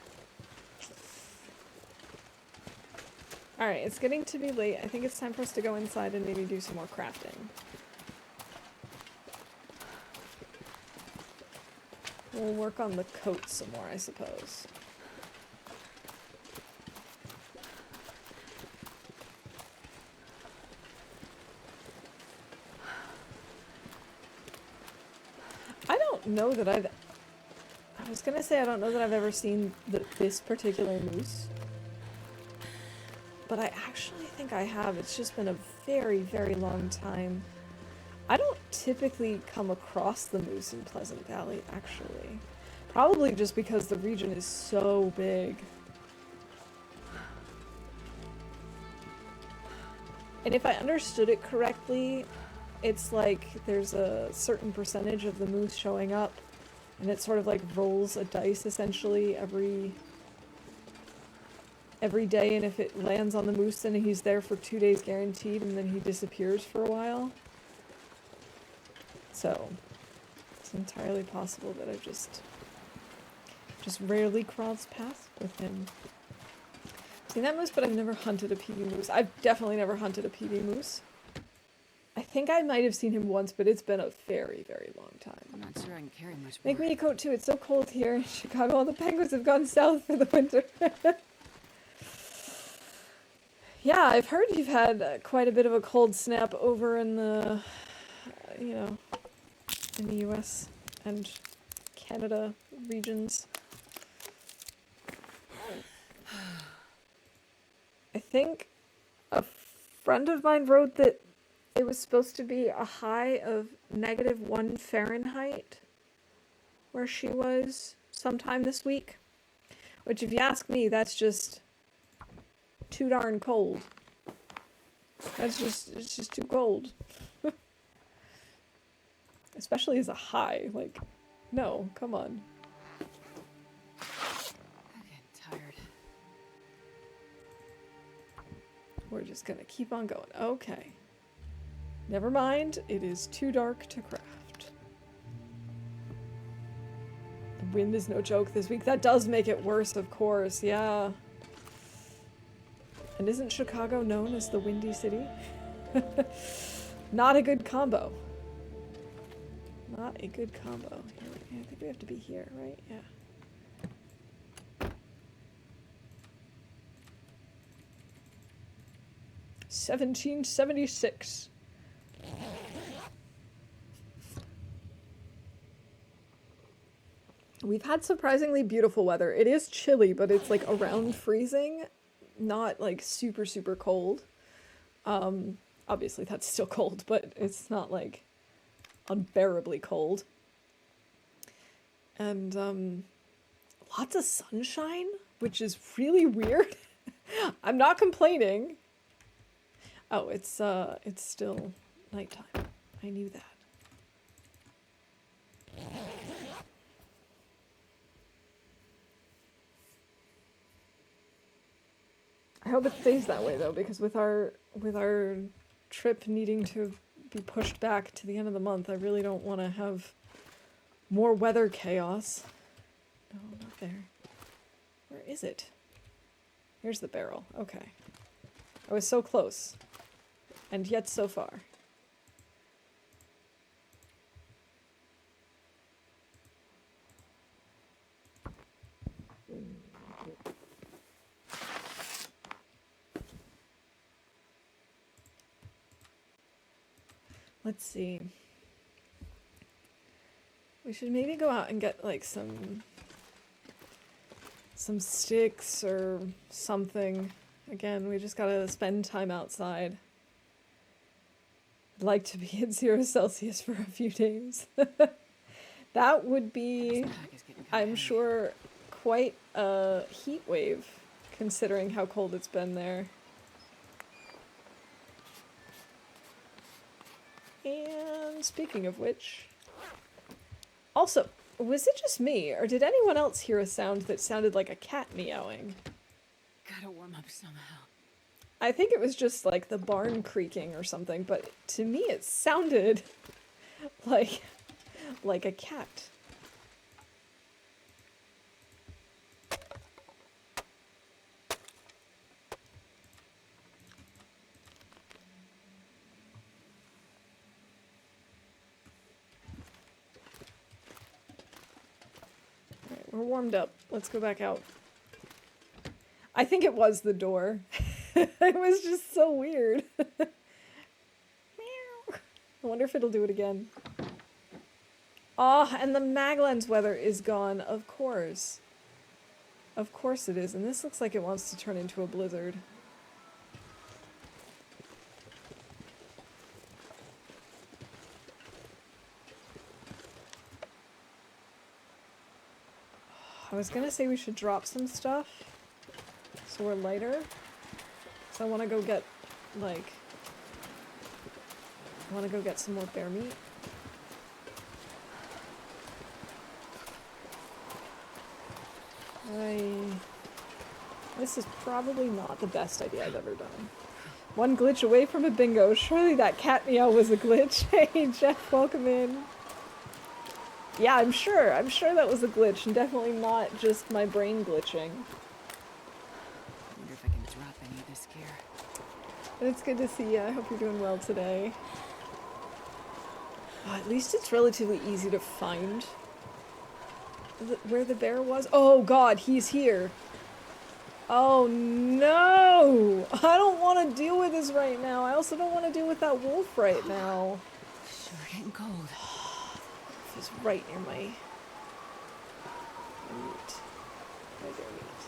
Alright, it's getting to be late. I think it's time for us to go inside and maybe do some more crafting. We'll work on the coat some more, I suppose. I don't know that I was gonna say I don't know that I've ever seen this particular moose. But I actually think I have. It's just been a very, very long time. I don't typically come across the moose in Pleasant Valley, actually. Probably just because the region is so big. And if I understood it correctly, it's like there's a certain percentage of the moose showing up, and it sort of like rolls a dice essentially every day, and if it lands on the moose, then he's there for 2 days guaranteed, and then he disappears for a while. So, it's entirely possible that I've just rarely crossed paths with him. I've seen that moose, but I've never hunted a PV moose. I've definitely never hunted a PV moose. I think I might have seen him once, but it's been a very, very long time. I'm not sure I can carry much more. Make me a coat too. It's so cold here in Chicago. All the penguins have gone south for the winter. Yeah, I've heard you've had quite a bit of a cold snap over in the, in the US and Canada regions. I think a friend of mine wrote that it was supposed to be a high of -1 Fahrenheit where she was sometime this week. Which, if you ask me, that's just too darn cold. It's just too cold. Especially as a high, like, no, come on. I'm getting tired. We're just gonna keep on going. Okay. Never mind, it is too dark to craft. The wind is no joke this week. That does make it worse, of course, yeah. And isn't Chicago known as the Windy City? Not a good combo. Not a good combo. I think we have to be here, right? Yeah. $17.76. We've had surprisingly beautiful weather. It is chilly, but it's like around freezing, not like super, super cold. Obviously that's still cold, but it's not like unbearably cold. And lots of sunshine, which is really weird. I'm not complaining. Oh, it's still nighttime. I knew that. I hope it stays that way though, because with our trip needing to be pushed back to the end of the month, I really don't want to have more weather chaos. No, not there. Where is it? Here's the barrel. Okay. I was so close. And yet so far. Let's see. We should maybe go out and get like some sticks or something. Again, we just gotta spend time outside. I'd like to be at 0 Celsius for a few days. That would be, I'm sure, quite a heat wave, considering how cold it's been there. And speaking of which, also, was it just me, or did anyone else hear a sound that sounded like a cat meowing? Gotta warm up somehow. I think it was just like the barn creaking or something, but to me it sounded like a cat. Alright, we're warmed up. Let's go back out. I think it was the door. It was just so weird. Meow. I wonder if it'll do it again. Ah, and the Maglan's weather is gone, of course. Of course it is, and this looks like it wants to turn into a blizzard. I was gonna say we should drop some stuff so we're lighter. So I want to go get, like, I want to go get some more bear meat. This is probably not the best idea I've ever done. One glitch away from a bingo. Surely that cat meow was a glitch. Hey, Jeff, welcome in. Yeah, I'm sure that was a glitch, and definitely not just my brain glitching. Wonder if I can drop any of this gear. But it's good to see you. I hope you're doing well today. Oh, at least it's relatively easy to find where the bear was. Oh god, he's here. Oh no! I don't want to deal with this right now. I also don't want to deal with that wolf right now. Sure getting cold. It's right near my meat. My bear meat.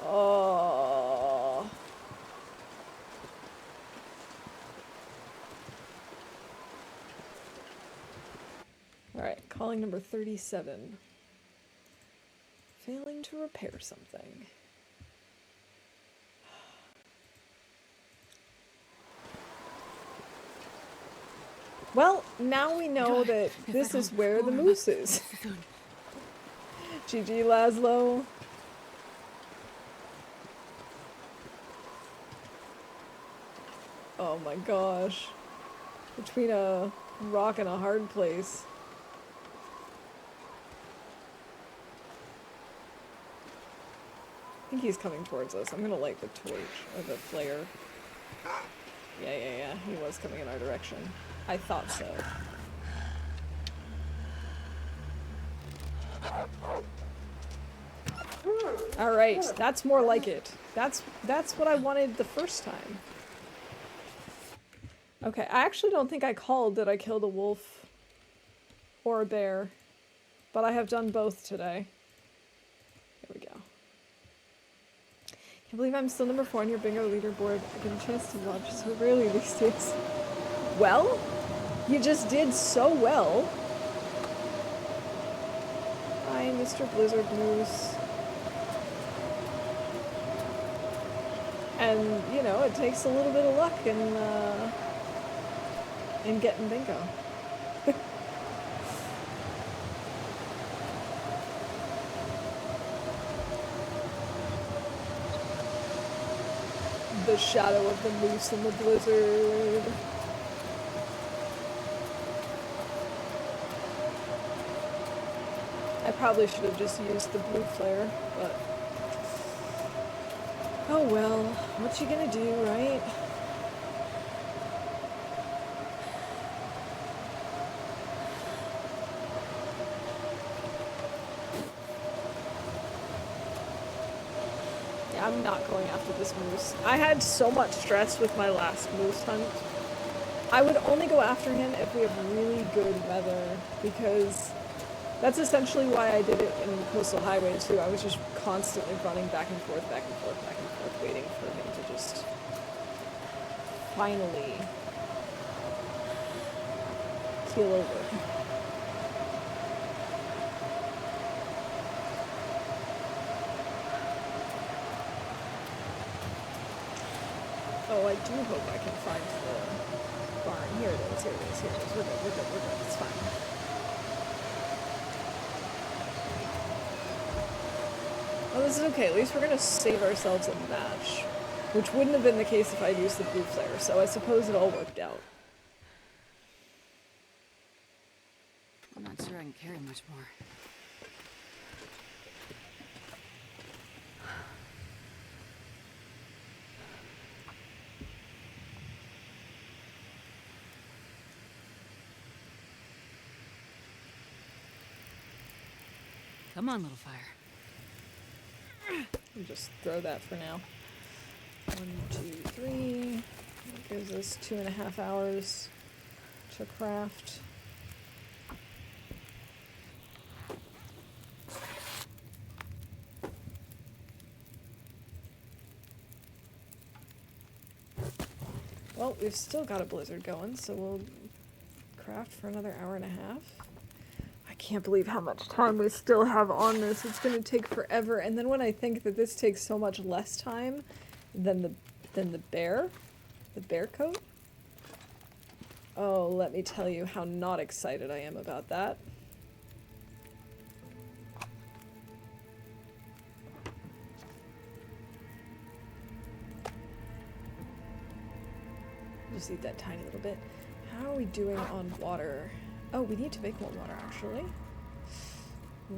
Oh. Alright, calling number 37. Failing to repair something. Well, now we know that this is where the moose is. GG, Laszlo. Oh my gosh. Between a rock and a hard place. I think he's coming towards us. I'm gonna light the torch, or the flare. Yeah. He was coming in our direction. I thought so. Alright, that's more like it. That's what I wanted the first time. Okay, I actually don't think I called that I killed a wolf or a bear, but I have done both today. Here we go. Can't believe I'm still number 4 on your bingo leaderboard. I get a chance to watch so rarely these days. Well, you just did so well. Hi, Mr. Blizzard Moose. And, you know, it takes a little bit of luck in getting bingo. the shadow of the moose and the blizzard. I probably should have just used the blue flare, but oh well, what you gonna do, right? Yeah, I'm not going after this moose. I had so much stress with my last moose hunt. I would only go after him if we have really good weather, because that's essentially why I did it in Coastal Highway too. I was just constantly running back and forth, back and forth, back and forth, waiting for him to just finally keel over. Oh, I do hope I can find the barn. Here it is, here it is, here it is. We're good, we're good, we're good. It's fine. Oh, this is okay. At least we're gonna save ourselves a match. Which wouldn't have been the case if I'd used the blue flare, so I suppose it all worked out. I'm not sure I can carry much more. Come on, little fire. We'll just throw that for now. 1, 2, 3. That gives us 2.5 hours to craft. Well, we've still got a blizzard going, so we'll craft for another 1.5 hours. I can't believe how much time we still have on this. It's going to take forever. And then when I think that this takes so much less time than the bear coat. Oh, let me tell you how not excited I am about that. Just eat that tiny little bit. How are we doing on water? Oh, we need to make more water, actually.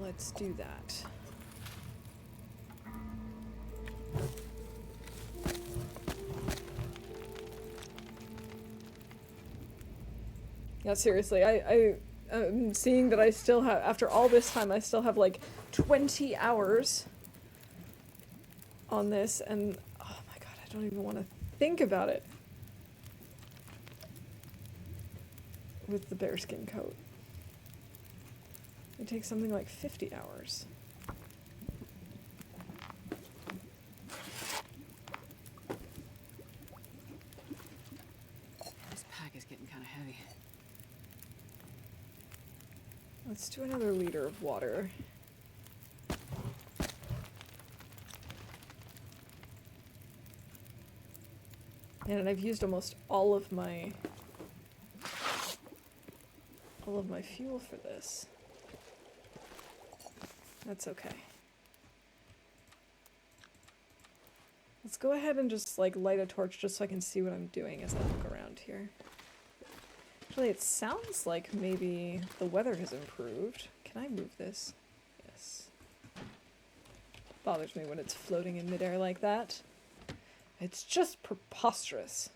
Let's do that. Yeah, seriously, I'm seeing that I still have, after all this time, I still have like 20 hours on this, and oh my god, I don't even want to think about it. With the bearskin coat. It takes something like 50 hours. This pack is getting kind of heavy. Let's do another liter of water. And I've used almost all of my fuel for this. That's okay. Let's go ahead and just like light a torch just so I can see what I'm doing as I look around here. Actually, it sounds like maybe the weather has improved. Can I move this? Yes. Bothers me when it's floating in midair like that. It's just preposterous.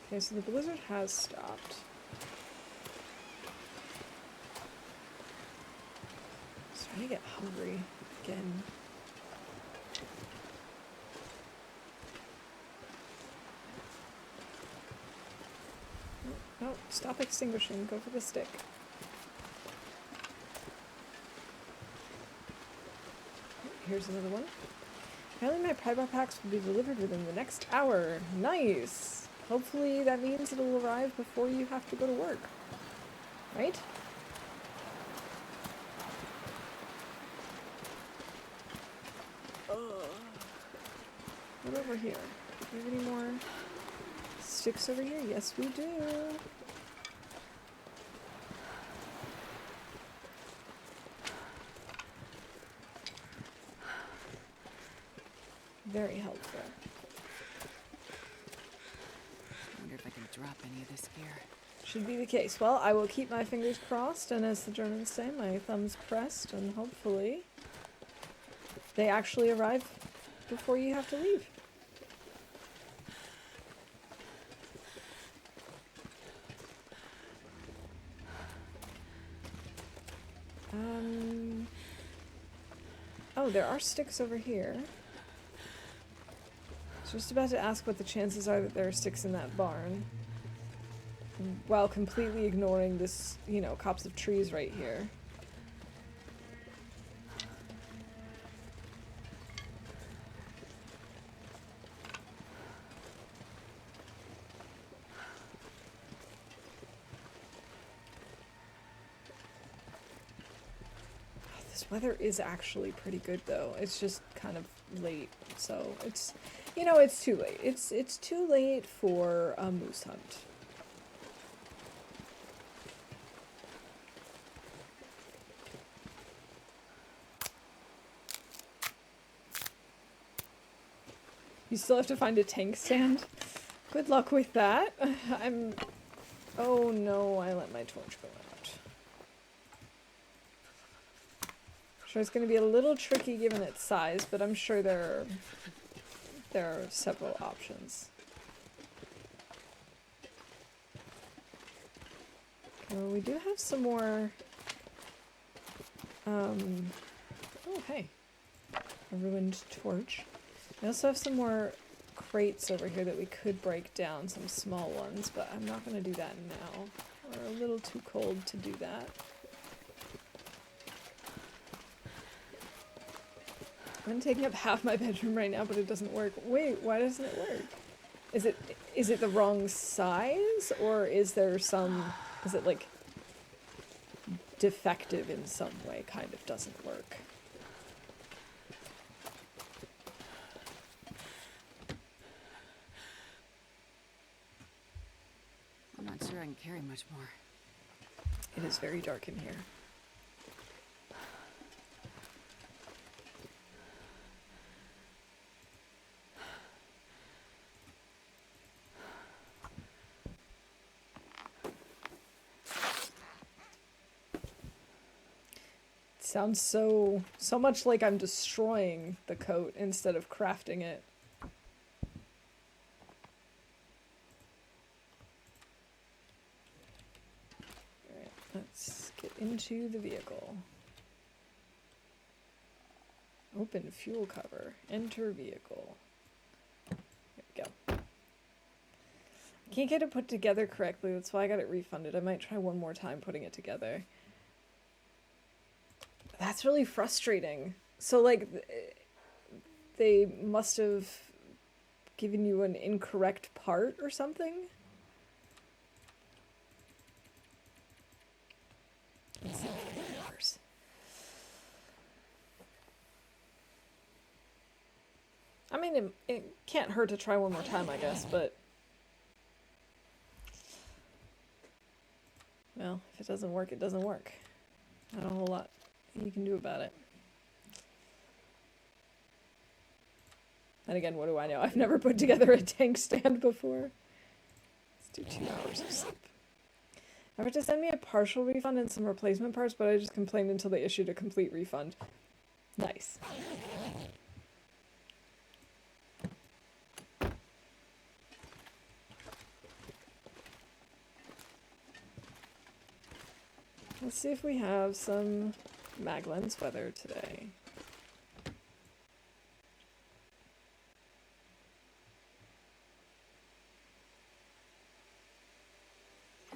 Okay, so the blizzard has stopped. I'm starting to get hungry again. Oh, stop extinguishing. Go for the stick. Here's another one. Apparently my Pride Bar packs will be delivered within the next hour. Nice! Hopefully that means it'll arrive before you have to go to work. Right? What over here? Do we have any more sticks over here? Yes, we do. Very helpful. I wonder if I can drop any of this gear. Should be the case. Well, I will keep my fingers crossed, and as the Germans say, my thumbs pressed, and hopefully they actually arrive before you have to leave. Oh, there are sticks over here. I was just about to ask what the chances are that there are sticks in that barn, while completely ignoring this, you know, copse of trees right here. This weather is actually pretty good though. It's just kind of late, so it's, you know, it's too late. It's too late for a moose hunt. You still have to find a tank stand? Good luck with that. Oh no, I let my torch go out. Sure, it's going to be a little tricky given its size, but I'm sure there are several options. Well, we do have some more... Oh, hey. A ruined torch. We also have some more crates over here that we could break down, some small ones, but I'm not going to do that now. We're a little too cold to do that. I'm taking up half my bedroom right now, but it doesn't work. Wait, why doesn't it work? Is it the wrong size, or is there some... Is it, like, defective in some way? Kind of doesn't work. I'm not sure I can carry much more. It is very dark in here. Sounds so much like I'm destroying the coat instead of crafting it. Alright, let's get into the vehicle. Open fuel cover. Enter vehicle. There we go. I can't get it put together correctly, that's why I got it refunded. I might try one more time putting it together. That's really frustrating. So, like, they must have given you an incorrect part or something? Let's see if it works. I mean, it can't hurt to try one more time, I guess, but... Well, if it doesn't work, it doesn't work. Not a whole lot you can do about it. And again, what do I know? I've never put together a tank stand before. Let's do 2 hours of sleep. Offered to send me a partial refund and some replacement parts, but I just complained until they issued a complete refund. Nice. Let's see if we have some Maglens weather today.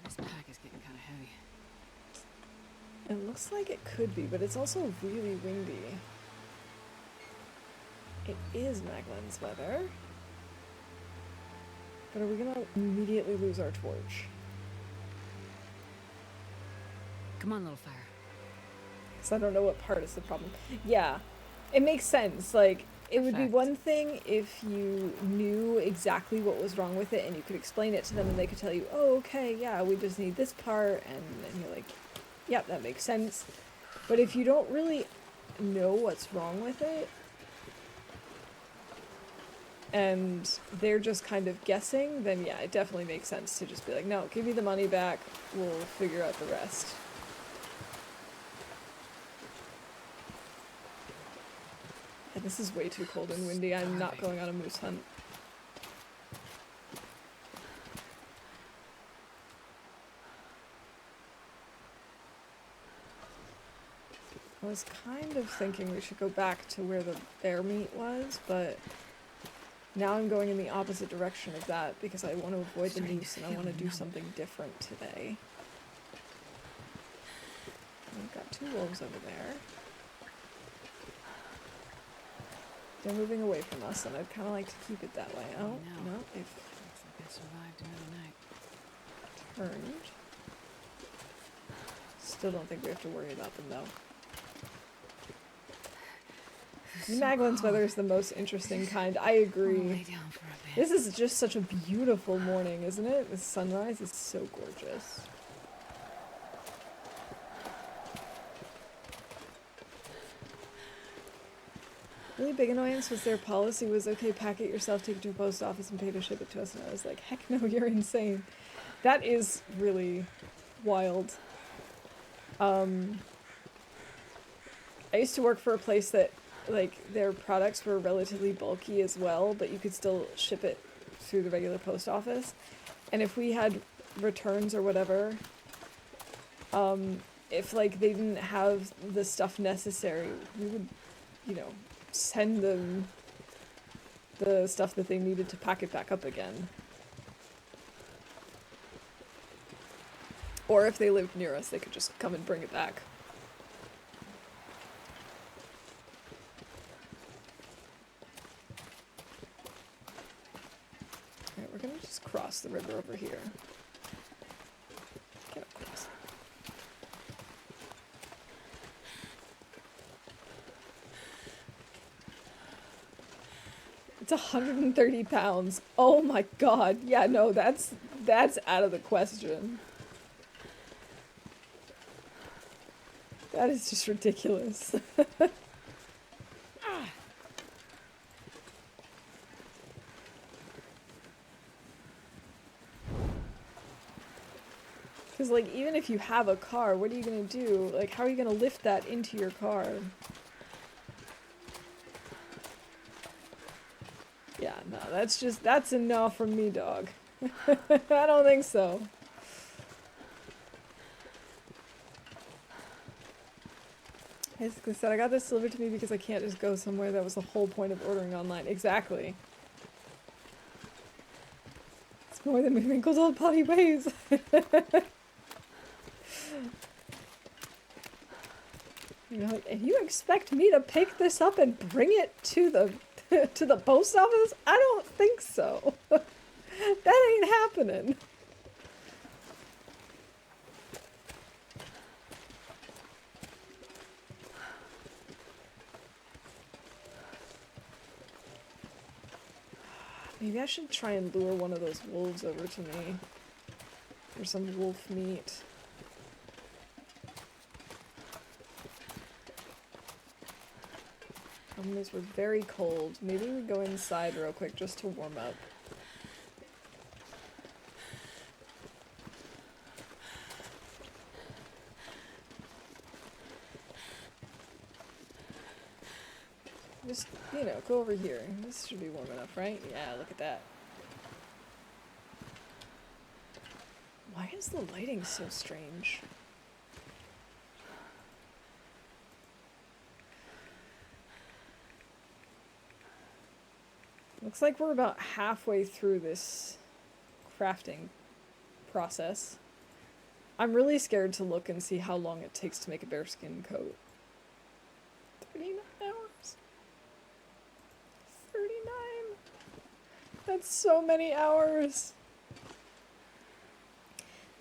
This pack is getting kind of heavy. It looks like it could be, but it's also really windy. It is Maglens weather. But are we gonna immediately lose our torch? Come on, little fire. Because I don't know what part is the problem. Yeah, it makes sense. Like, it would be one thing if you knew exactly what was wrong with it and you could explain it to them and they could tell you, oh, okay, yeah, we just need this part, and you're like, yep, that makes sense. But if you don't really know what's wrong with it, and they're just kind of guessing, then yeah, it definitely makes sense to just be like, no, give me the money back, we'll figure out the rest. Yeah, this is way too cold and windy. I'm not going on a moose hunt. I was kind of thinking we should go back to where the bear meat was, but now I'm going in the opposite direction of that because I want to avoid the noose and I want to do something different today. We've got 2 wolves over there. They're moving away from us, and I'd kind of like to keep it that way. Oh, no, they've Looks like I survived another night. turned. Still don't think we have to worry about them, though. Maglin's weather is the most interesting kind. I agree. Lay down for a bit. This is just such a beautiful morning, isn't it? The sunrise is so gorgeous. Really big annoyance was their policy was, okay, pack it yourself, take it to a post office and pay to ship it to us. And I was like, heck no, you're insane. That is really wild. I used to work for a place that, like, their products were relatively bulky as well, but you could still ship it through the regular post office. And if we had returns or whatever, if, like, they didn't have the stuff necessary, we would, you know, send them the stuff that they needed to pack it back up again. Or if they lived near us, they could just come and bring it back. Alright, we're gonna just cross the river over here. Get across. It's 130 pounds. Oh my god. Yeah, no, that's out of the question. That is just ridiculous. Because, like, even if you have a car, what are you gonna do? Like, how are you gonna lift that into your car? Yeah, no, that's enough from me, dog. I don't think so. As I said, I got this delivered to me because I can't just go somewhere. That was the whole point of ordering online. Exactly. It's more than my wrinkled old body weighs. You know, and you expect me to pick this up and bring it to the to the post office? I don't think so. That ain't happening. Maybe I should try and lure one of those wolves over to me. For some wolf meat. Those were very cold. Maybe we go inside real quick just to warm up. Just, you know, go over here. This should be warm enough, right? Yeah, look at that. Why is the lighting so strange? Looks like we're about halfway through this crafting process. I'm really scared to look and see how long it takes to make a bearskin coat. 39 hours. 39. That's so many hours.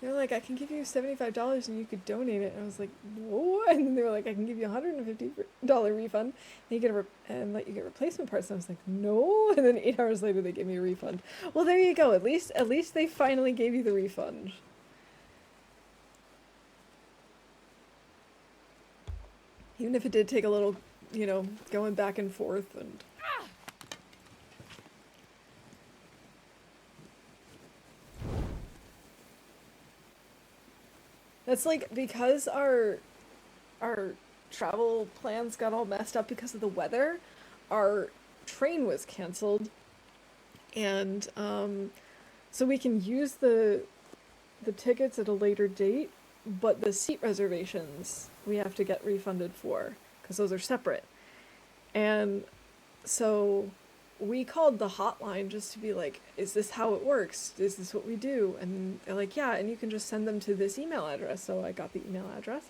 They're like, I can give you $75 and you could donate it. And I was like, no. And then they were like, I can give you a $150 refund and, and let you get replacement parts. And I was like, no. And then 8 hours later, they gave me a refund. Well, there you go. At least they finally gave you the refund. Even if it did take a little, you know, going back and forth and... That's like because our travel plans got all messed up because of the weather. Our train was canceled, and so we can use the tickets at a later date, but the seat reservations we have to get refunded for because those are separate. And so we called the hotline just to be like, is this how it works? Is this what we do? And they're like, yeah, and you can just send them to this email address. So I got the email address.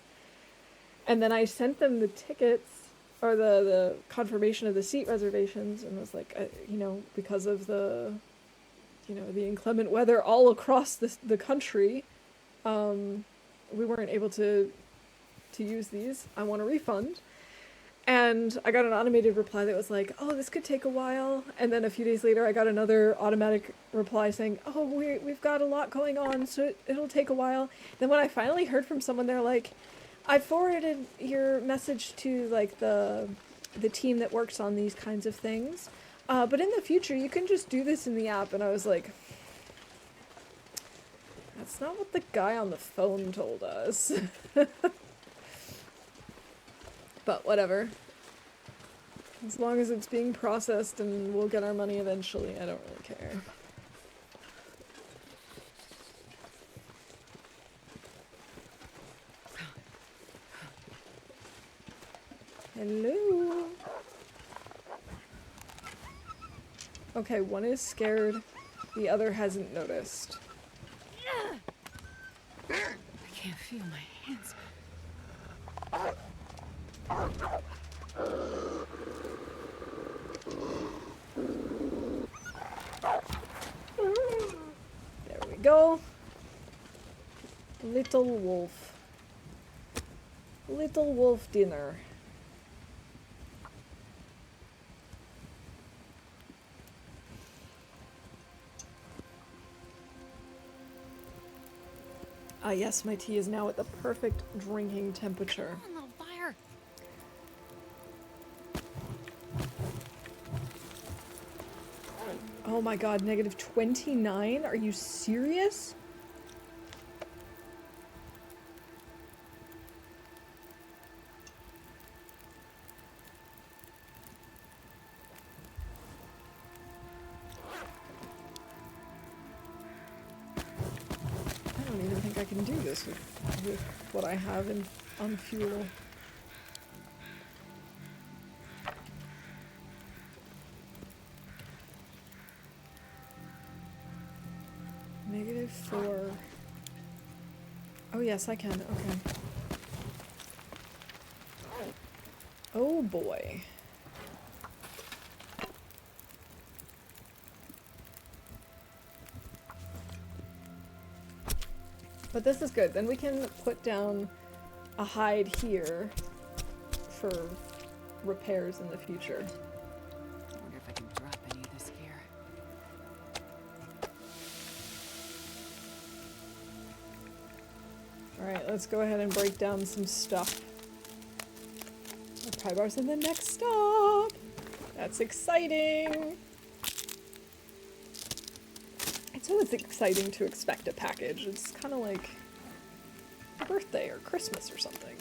And then I sent them the tickets or the confirmation of the seat reservations and was like, because of the inclement weather all across the country, we weren't able to use these. I want a refund. And I got an automated reply that was like, oh, this could take a while. And then a few days later, I got another automatic reply saying, oh, we've got a lot going on, so it'll take a while. Then when I finally heard from someone, they're like, I forwarded your message to like the team that works on these kinds of things. But in the future, you can just do this in the app. And I was like, that's not what the guy on the phone told us. But whatever. As long as it's being processed and we'll get our money eventually, I don't really care. Hello. Okay, one is scared, the other hasn't noticed. I can't feel my hands. There we go. Little wolf. Little wolf dinner. Ah yes, my tea is now at the perfect drinking temperature. Come on, little fire. Oh my god, -29? Are you serious? I don't even think I can do this with what I have on fuel. -4. Oh yes, I can. Okay. Oh boy. But this is good. Then we can put down a hide here for repairs in the future. I wonder if I can drop any of this gear. Alright, let's go ahead and break down some stuff. The pry bar's in the next stop! That's exciting! It's always exciting to expect a package. It's kind of like a birthday or Christmas or something.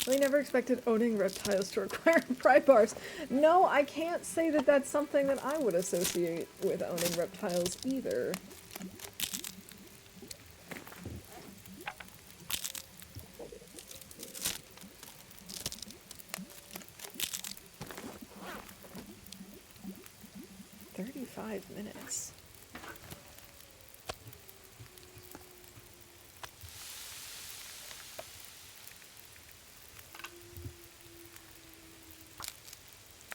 Really never expected owning reptiles to require pry bars. No, I can't say that that's something that I would associate with owning reptiles either. Minutes.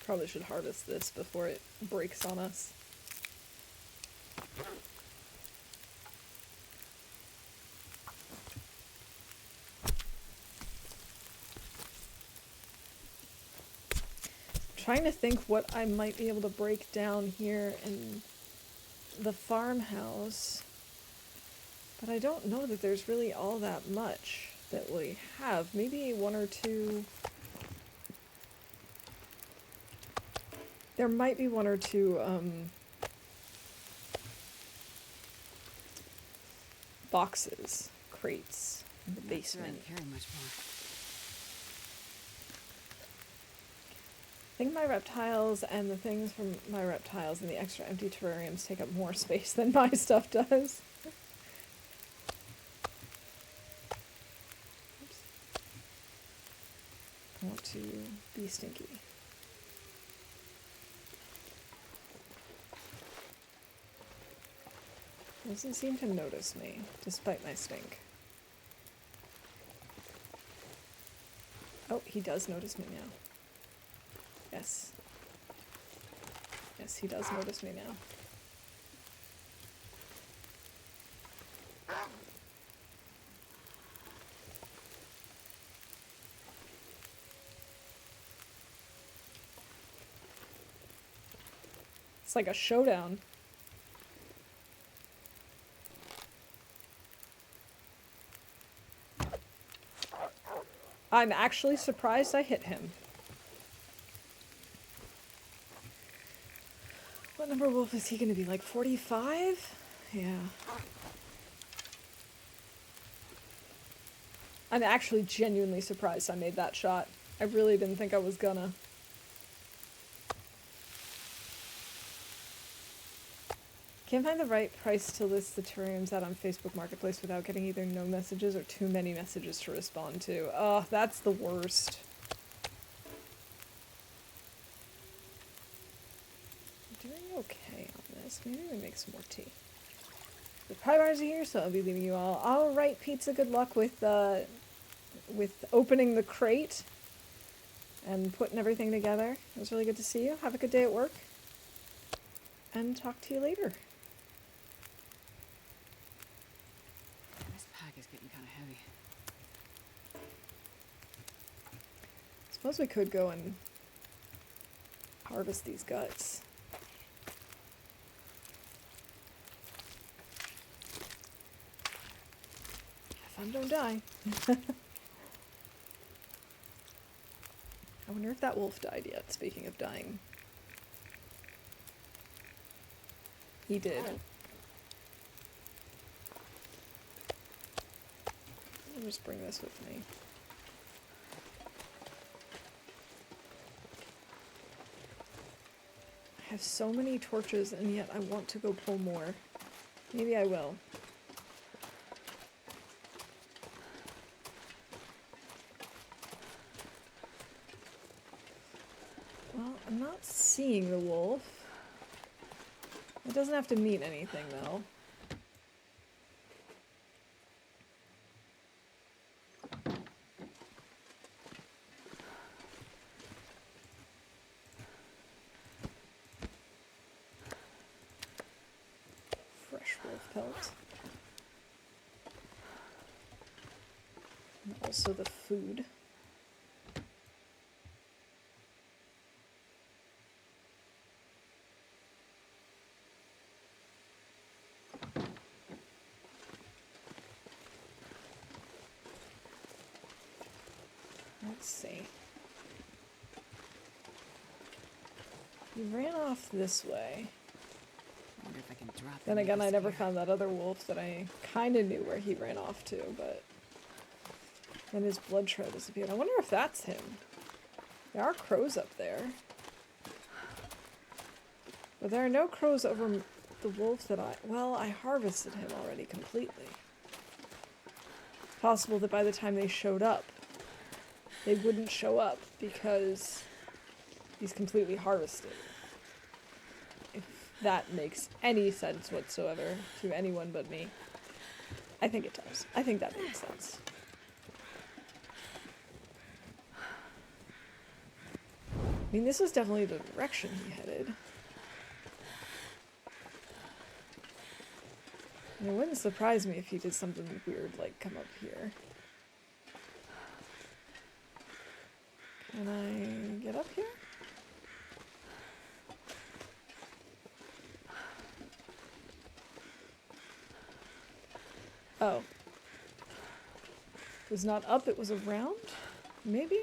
Probably should harvest this before it breaks on us. Trying to think what I might be able to break down here in the farmhouse, but I don't know that there's really all that much that we have. Maybe one or two. There might be one or two boxes, crates in the basement. Carry much more. I think my reptiles and the things from my reptiles and the extra empty terrariums take up more space than my stuff does. Oops. I want to be stinky. Doesn't seem to notice me, despite my stink. Oh, he does notice me now. Yes. Yes, he does notice me now. It's like a showdown. I'm actually surprised I hit him. What number wolf is he going to be, like 45? Yeah. I'm actually genuinely surprised I made that shot. I really didn't think I was gonna. Can't find the right price to list the terrariums out on Facebook Marketplace without getting either no messages or too many messages to respond to. Oh, that's the worst. I'm doing okay on this. Maybe we make some more tea. The pie bars are here, so I'll be leaving you all. Alright, Pizza, good luck with opening the crate and putting everything together. It was really good to see you. Have a good day at work. And talk to you later. This pack is getting kind of heavy. Suppose we could go and harvest these guts. Have fun, don't die. I wonder if that wolf died yet, speaking of dying. He did. I'll just bring this with me. I have so many torches, and yet I want to go pull more. Maybe I will. Well, I'm not seeing the wolf. It doesn't have to mean anything, though. Fresh wolf pelt. And also the food. Let's see. He ran off this way. Wonder if I can drop Then any of again, I this never here. found that other wolf that I kind of knew where he ran off to, but then his blood trail disappeared. I wonder if that's him. There are crows up there. But there are no crows over the wolf that I harvested him already completely. Possible that by the time they showed up, they wouldn't show up because he's completely harvested. If that makes any sense whatsoever to anyone but me. I think it does. I think that makes sense. I mean, this is definitely the direction he headed. And it wouldn't surprise me if he did something weird like come up here. Can I get up here? Oh. It was not up, it was around? Maybe?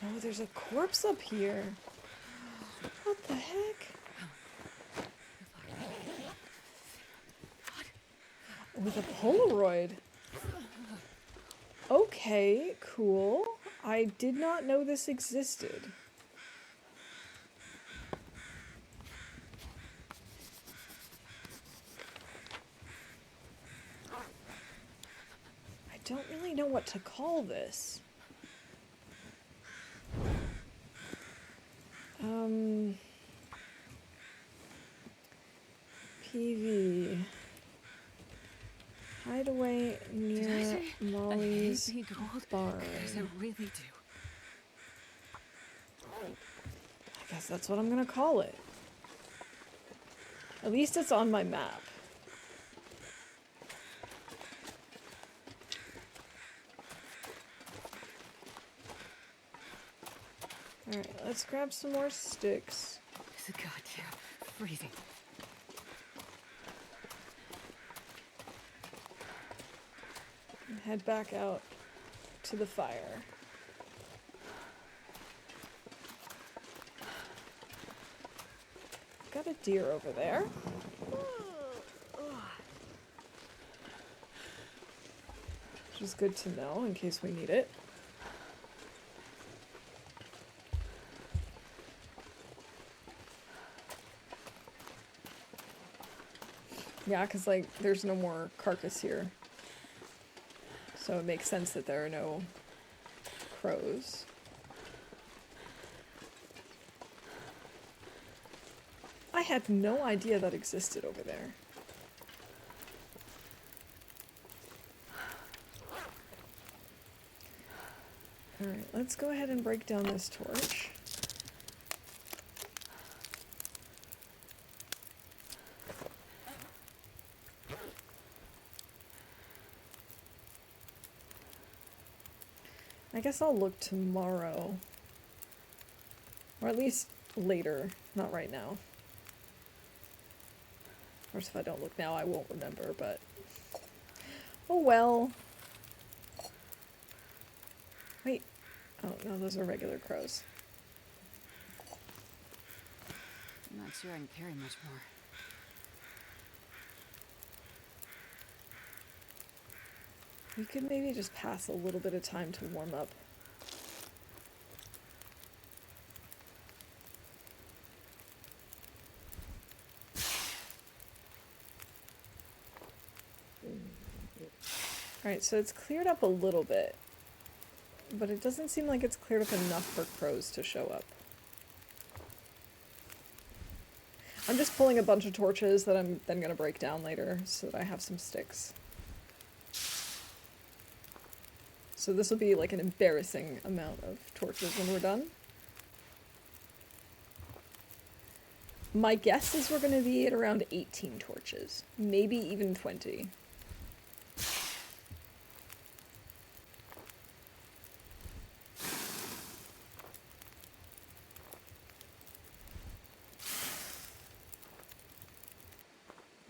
Oh, there's a corpse up here. What the heck? With a Polaroid. Okay, cool. I did not know this existed. I don't really know what to call this. PV. Hideaway near Molly's I hate being cold, barn. because I really do. I guess that's what I'm gonna call it. At least it's on my map. Alright, let's grab some more sticks. It's a goddamn freezing. And head back out to the fire. Got a deer over there. Which is good to know in case we need it. Yeah, because, like, there's no more carcass here. So it makes sense that there are no crows. I had no idea that existed over there. Alright, let's go ahead and break down this torch. I guess I'll look tomorrow. Or at least later, not right now. Of course, if I don't look now, I won't remember, but... Oh well. Wait. Oh, no, those are regular crows. I'm not sure I can carry much more. We could maybe just pass a little bit of time to warm up. Alright, so it's cleared up a little bit. But it doesn't seem like it's cleared up enough for crows to show up. I'm just pulling a bunch of torches that I'm then gonna break down later so that I have some sticks. So this will be like an embarrassing amount of torches when we're done. My guess is we're gonna be at around 18 torches. Maybe even 20.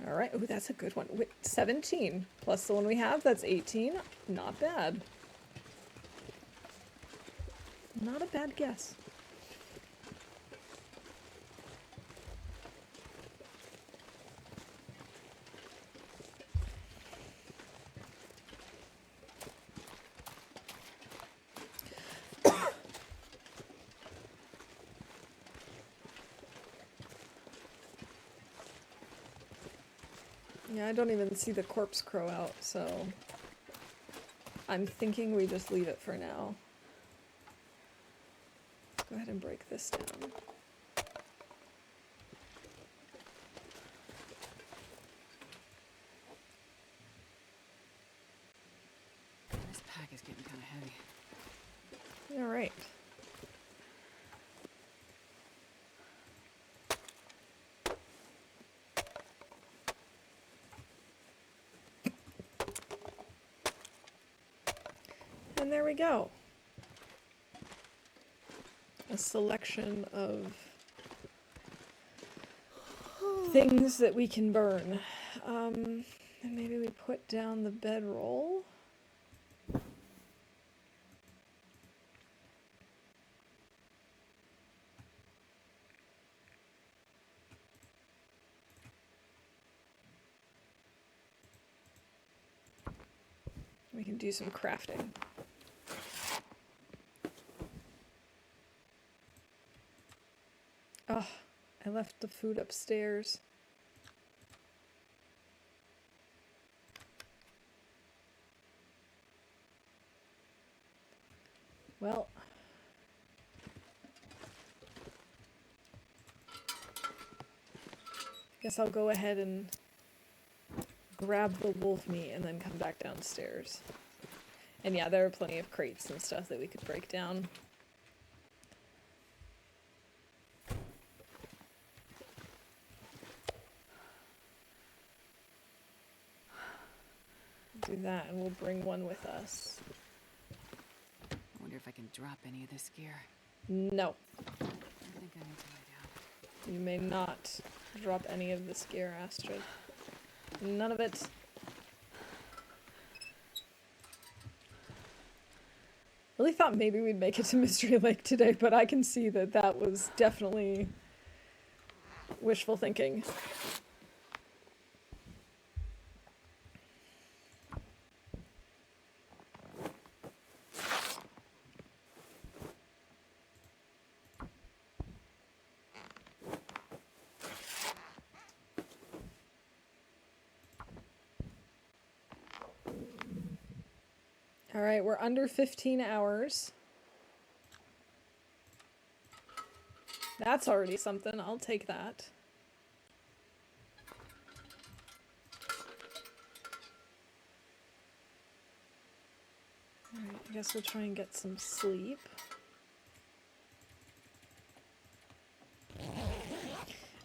Alright, ooh, that's a good one. Wait, 17 plus the one we have, that's 18. Not bad. Not a bad guess. Yeah, I don't even see the corpse crow out, so I'm thinking we just leave it for now. Go ahead and break this down. This pack is getting kind of heavy. Alright. And there we go. A selection of things that we can burn. And maybe we put down the bedroll. can do some crafting. Oh, I left the food upstairs. Well, guess I'll go ahead and grab the wolf meat and then come back downstairs. And yeah, there are plenty of crates and stuff that we could break down. Do that and we'll bring one with us. I wonder if I can drop any of this gear. No. I think I need to lie down. You may not drop any of this gear, Astrid. None of it. Really thought maybe we'd make it to Mystery Lake today, but I can see that that was definitely wishful thinking. Alright, we're under 15 hours. That's already something. I'll take that. Alright, I guess we'll try and get some sleep.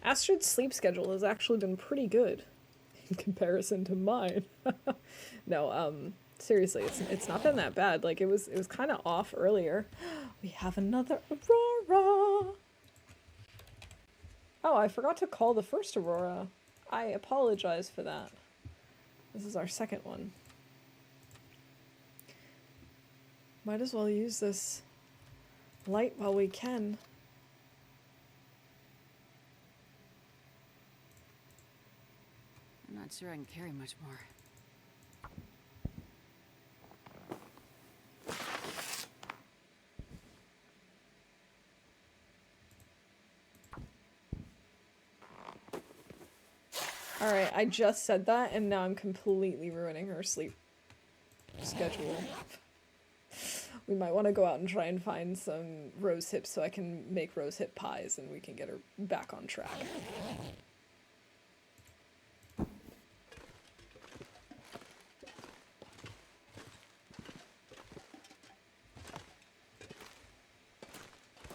Astrid's sleep schedule has actually been pretty good in comparison to mine. No, seriously, it's not been that bad. Like it was kind of off earlier. We have another Aurora. Oh, I forgot to call the first Aurora. I apologize for that. This is our second one. Might as well use this light while we can. I'm not sure I can carry much more. Alright, I just said that, and now I'm completely ruining her sleep schedule. We might want to go out and try and find some rose hips so I can make rose hip pies and we can get her back on track.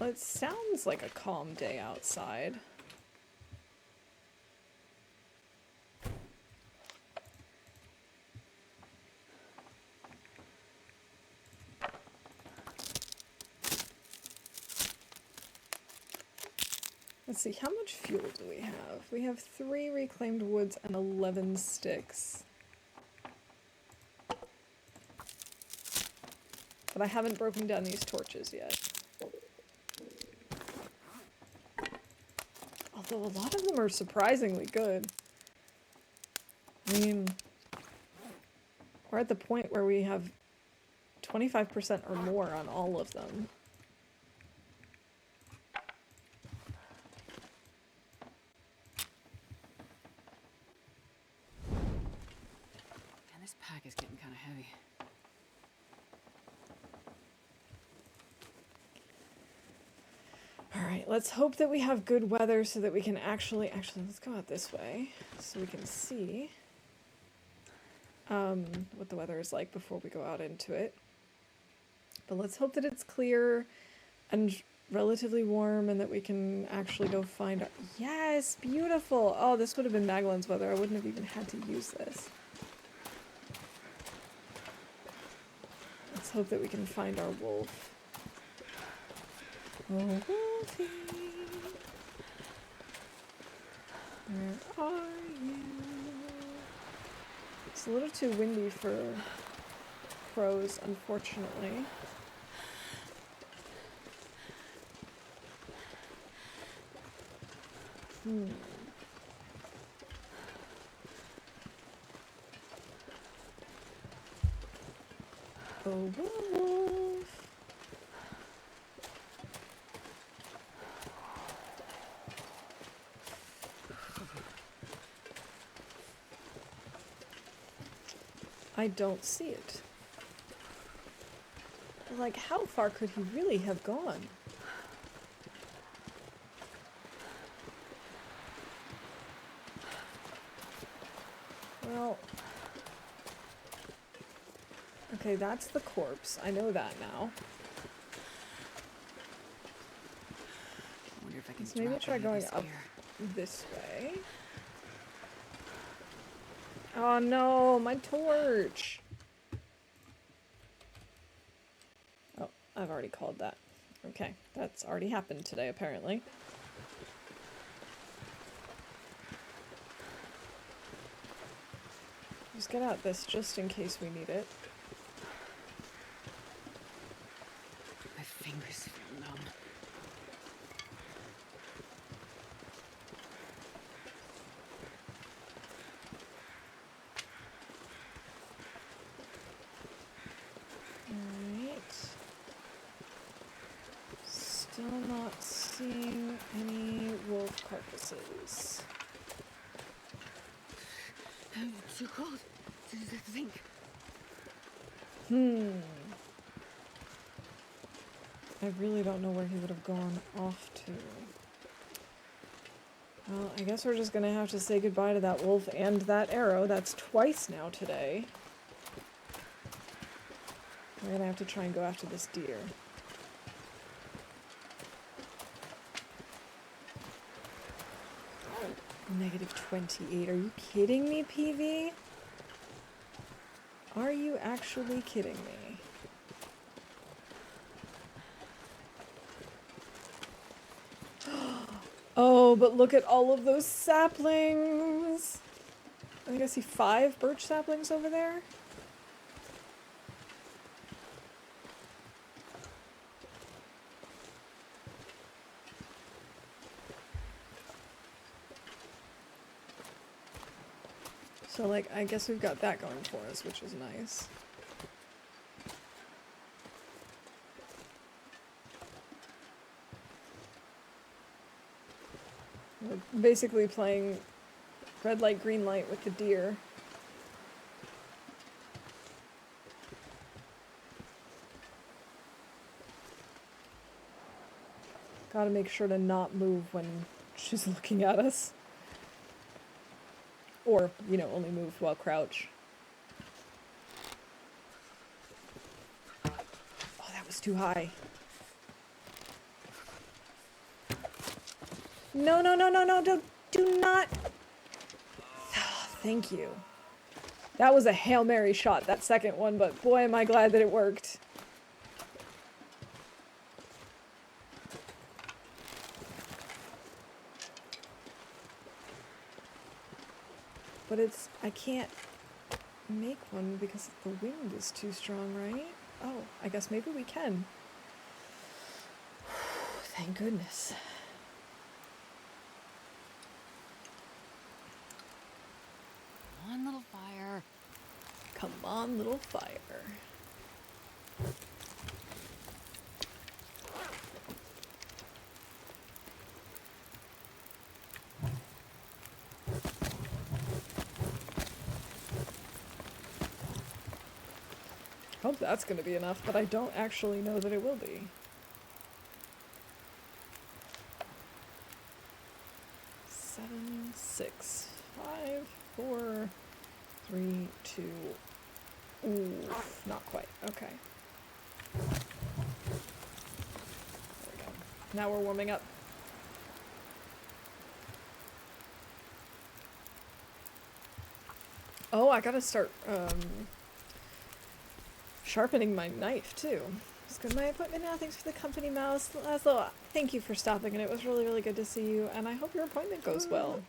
Well, it sounds like a calm day outside. Let's see, how much fuel do we have? We have 3 reclaimed woods and 11 sticks. But I haven't broken down these torches yet. Although a lot of them are surprisingly good. I mean, we're at the point where we have 25% or more on all of them. Man, this pack is getting kind of heavy. Alright, let's hope that we have good weather so that we can actually, let's go out this way so we can see what the weather is like before we go out into it. But let's hope that it's clear and relatively warm and that we can actually go find our... Yes, beautiful! Oh, this would have been Magdalene's weather. I wouldn't have even had to use this. Let's hope that we can find our wolf. Oh, Wolfie, where are you? It's a little too windy for crows, unfortunately. wolf. I don't see it. Like, how far could he really have gone? Well... Okay, that's the corpse. I know that now. I wonder if I can So maybe try going up here. this way. Oh no, my torch! Oh, I've already called that. Okay, that's already happened today, apparently. Just get out this just in case we need it. My fingers feel numb. Alright. Still not seeing any wolf carcasses. I'm too cold to think. I really don't know where he would have gone off to. Well, I guess we're just gonna have to say goodbye to that wolf and that arrow. That's twice now today. We're gonna have to try and go after this deer. -28. Are you kidding me, PV? Are you actually kidding me? Oh, but look at all of those saplings! I think I see 5 birch saplings over there. So, like, I guess we've got that going for us, which is nice. We're basically playing red light, green light with the deer. Gotta make sure to not move when she's looking at us. Or, you know, only move while crouch. Oh, that was too high. No, no, no, no, no, do not. Oh, thank you. That was a Hail Mary shot, that second one, but boy am I glad that it worked. But I can't make one because the wind is too strong, right? Oh, I guess maybe we can. Thank goodness. Come on, little fire. Come on, little fire. Hope that's going to be enough, but I don't actually know that it will be. Seven, 6, 5, 4, 3, 2. Ooh, not quite. Okay. There we go. Now we're warming up. Oh, I gotta start, sharpening my knife, too. It's good. My appointment now. Thanks for the company, Mouse. Laszlo, thank you for stopping, and it was really, really good to see you, and I hope your appointment goes well.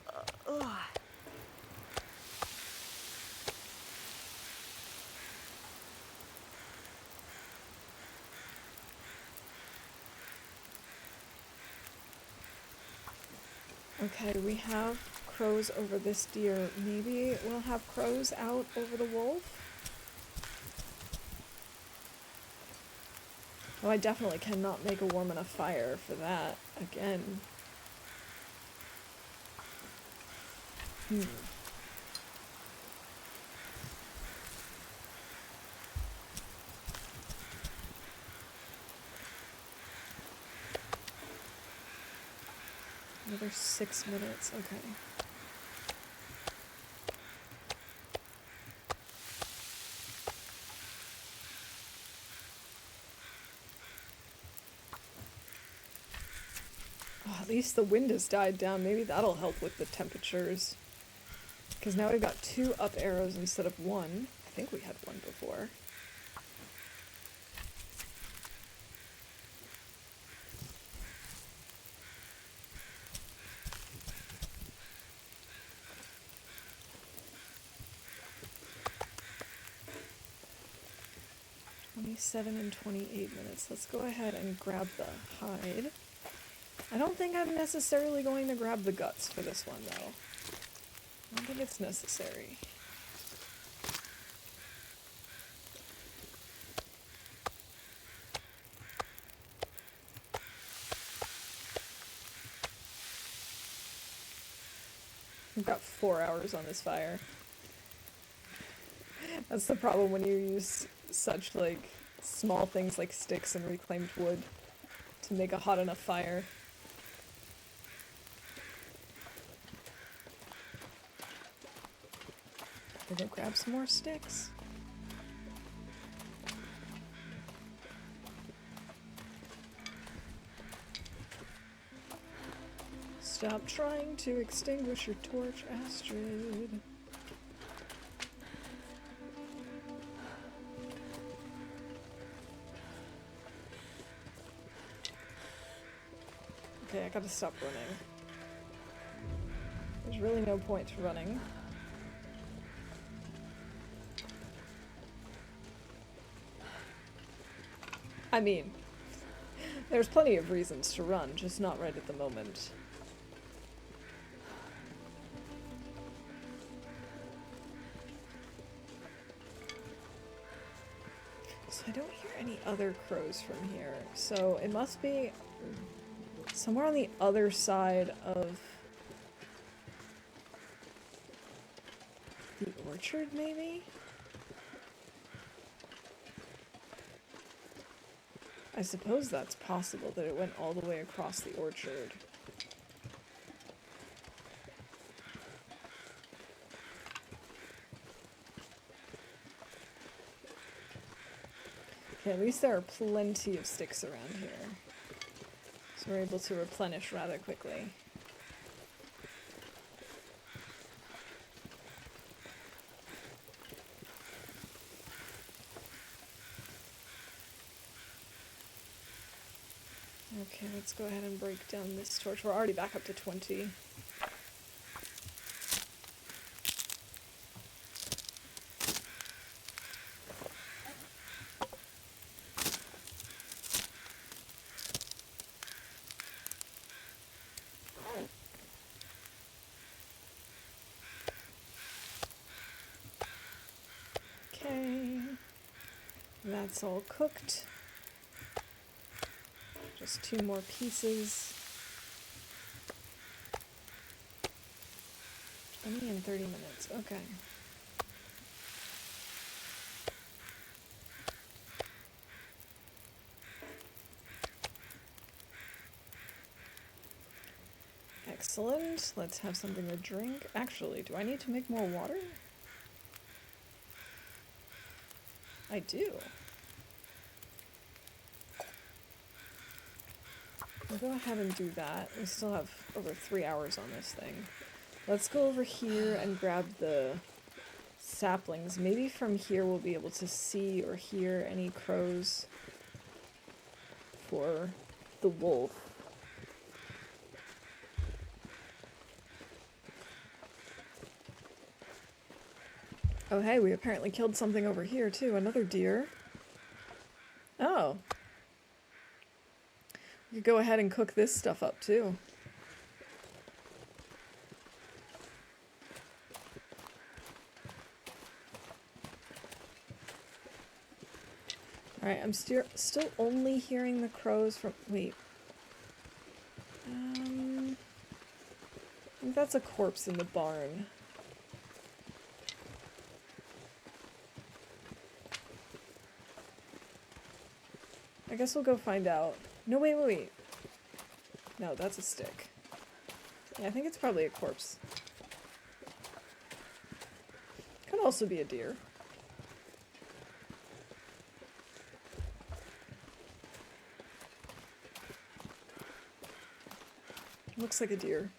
Okay, we have crows over this deer. Maybe we'll have crows out over the wolf? Oh, I definitely cannot make a warm enough fire for that again. Another 6 minutes, okay. Oh, at least the wind has died down. Maybe that'll help with the temperatures. Because now we've got 2 up arrows instead of 1. I think we had 1 before. "27 and 28 minutes. Let's go ahead and grab the hide. I don't think I'm necessarily going to grab the guts for this one, though. I don't think it's necessary. We've got 4 hours on this fire. That's the problem when you use such, like, small things like sticks and reclaimed wood to make a hot enough fire. I'm gonna grab some more sticks. Stop trying to extinguish your torch, Astrid. Okay, I gotta stop running. There's really no point to running. I mean, there's plenty of reasons to run, just not right at the moment. So I don't hear any other crows from here, so it must be somewhere on the other side of the orchard, maybe? I suppose that's possible, that it went all the way across the orchard. Okay, at least there are plenty of sticks around here. So we're able to replenish rather quickly. Okay, let's go ahead and break down this torch. We're already back up to 20. Okay, that's all cooked. Just 2 more pieces. 20 and 30 minutes, okay. Excellent, let's have something to drink. Actually, do I need to make more water? I do. I'll go ahead and do that. We still have over 3 hours on this thing. Let's go over here and grab the saplings. Maybe from here we'll be able to see or hear any crows for the wolf. Oh hey, we apparently killed something over here too, another deer. Oh. We could go ahead and cook this stuff up too. Alright, I'm still only hearing the crows from... Wait. I think that's a corpse in the barn. I guess we'll go find out. No, wait. No, that's a stick. Yeah, I think it's probably a corpse. Could also be a deer. Looks like a deer.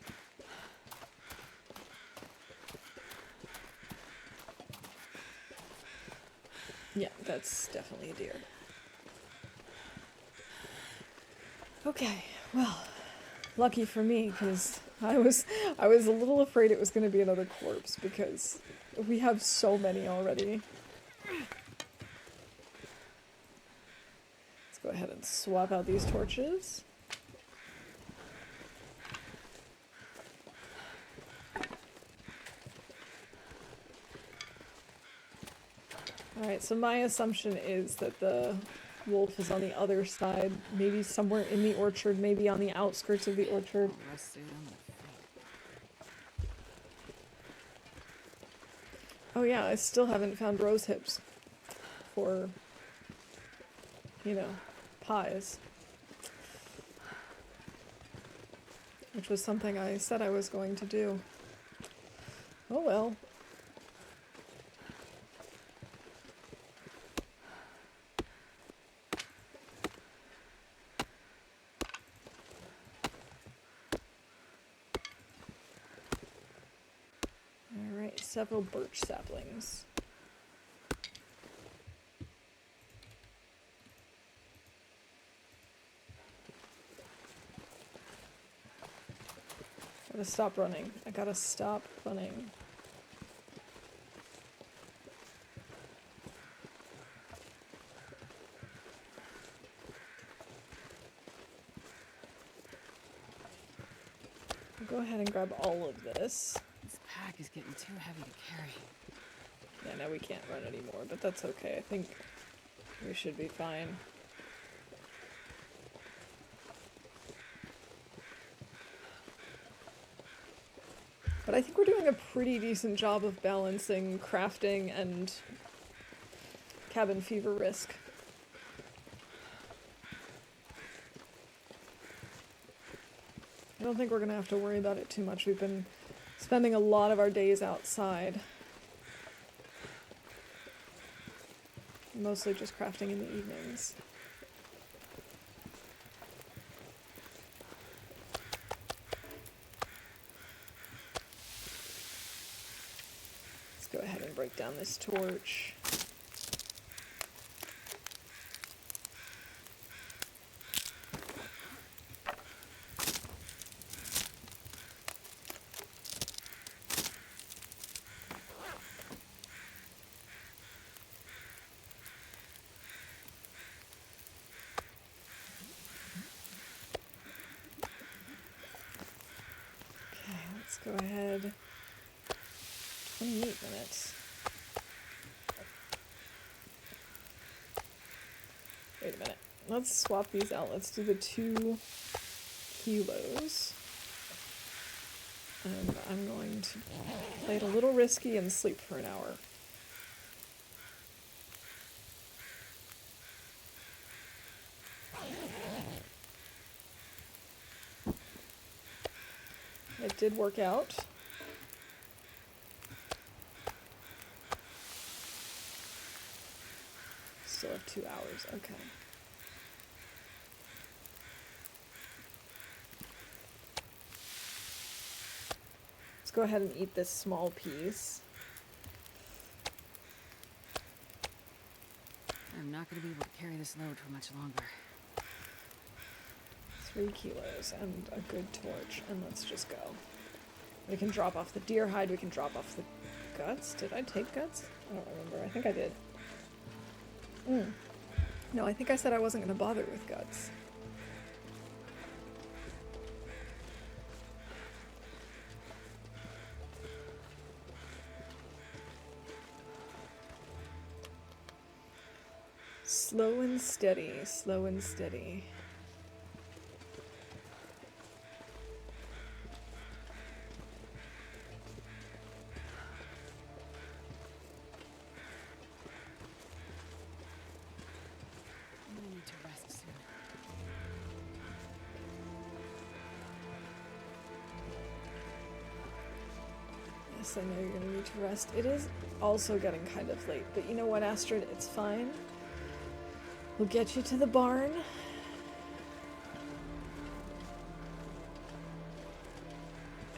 Yeah, that's definitely a deer. Okay, well, lucky for me, because I was a little afraid it was going to be another corpse, because we have so many already. Let's go ahead and swap out these torches. Alright, so my assumption is that the wolf is on the other side, maybe somewhere in the orchard, maybe on the outskirts of the orchard. Oh yeah, I still haven't found rose hips for, you know, pies. Which was something I said I was going to do. Oh well. Alright, several birch saplings. Gotta stop running. I gotta stop running. I'll go ahead and grab all of this. This pack is getting too heavy to carry. Yeah, now we can't run anymore, but that's okay. I think we should be fine. But I think we're doing a pretty decent job of balancing crafting and cabin fever risk. I don't think we're gonna have to worry about it too much. We've been spending a lot of our days outside. Mostly just crafting in the evenings. Let's go ahead and break down this torch. Let's go ahead. 28 minutes. Wait a minute. Let's swap these out. Let's do the 2 kilos. And I'm going to play it a little risky and sleep for an hour. It did work out. Still have 2 hours, okay. Let's go ahead and eat this small piece. I'm not going to be able to carry this load for much longer. 3 kilos and a good torch, and let's just go. We can drop off the deer hide, we can drop off the guts. Did I take guts? I don't remember. I think I did. No, I think I said I wasn't going to bother with guts. Slow and steady, slow and steady. I need to rest soon. Yes, I know you're gonna need to rest. It is also getting kind of late, but you know what, Astrid? It's fine. We'll get you to the barn.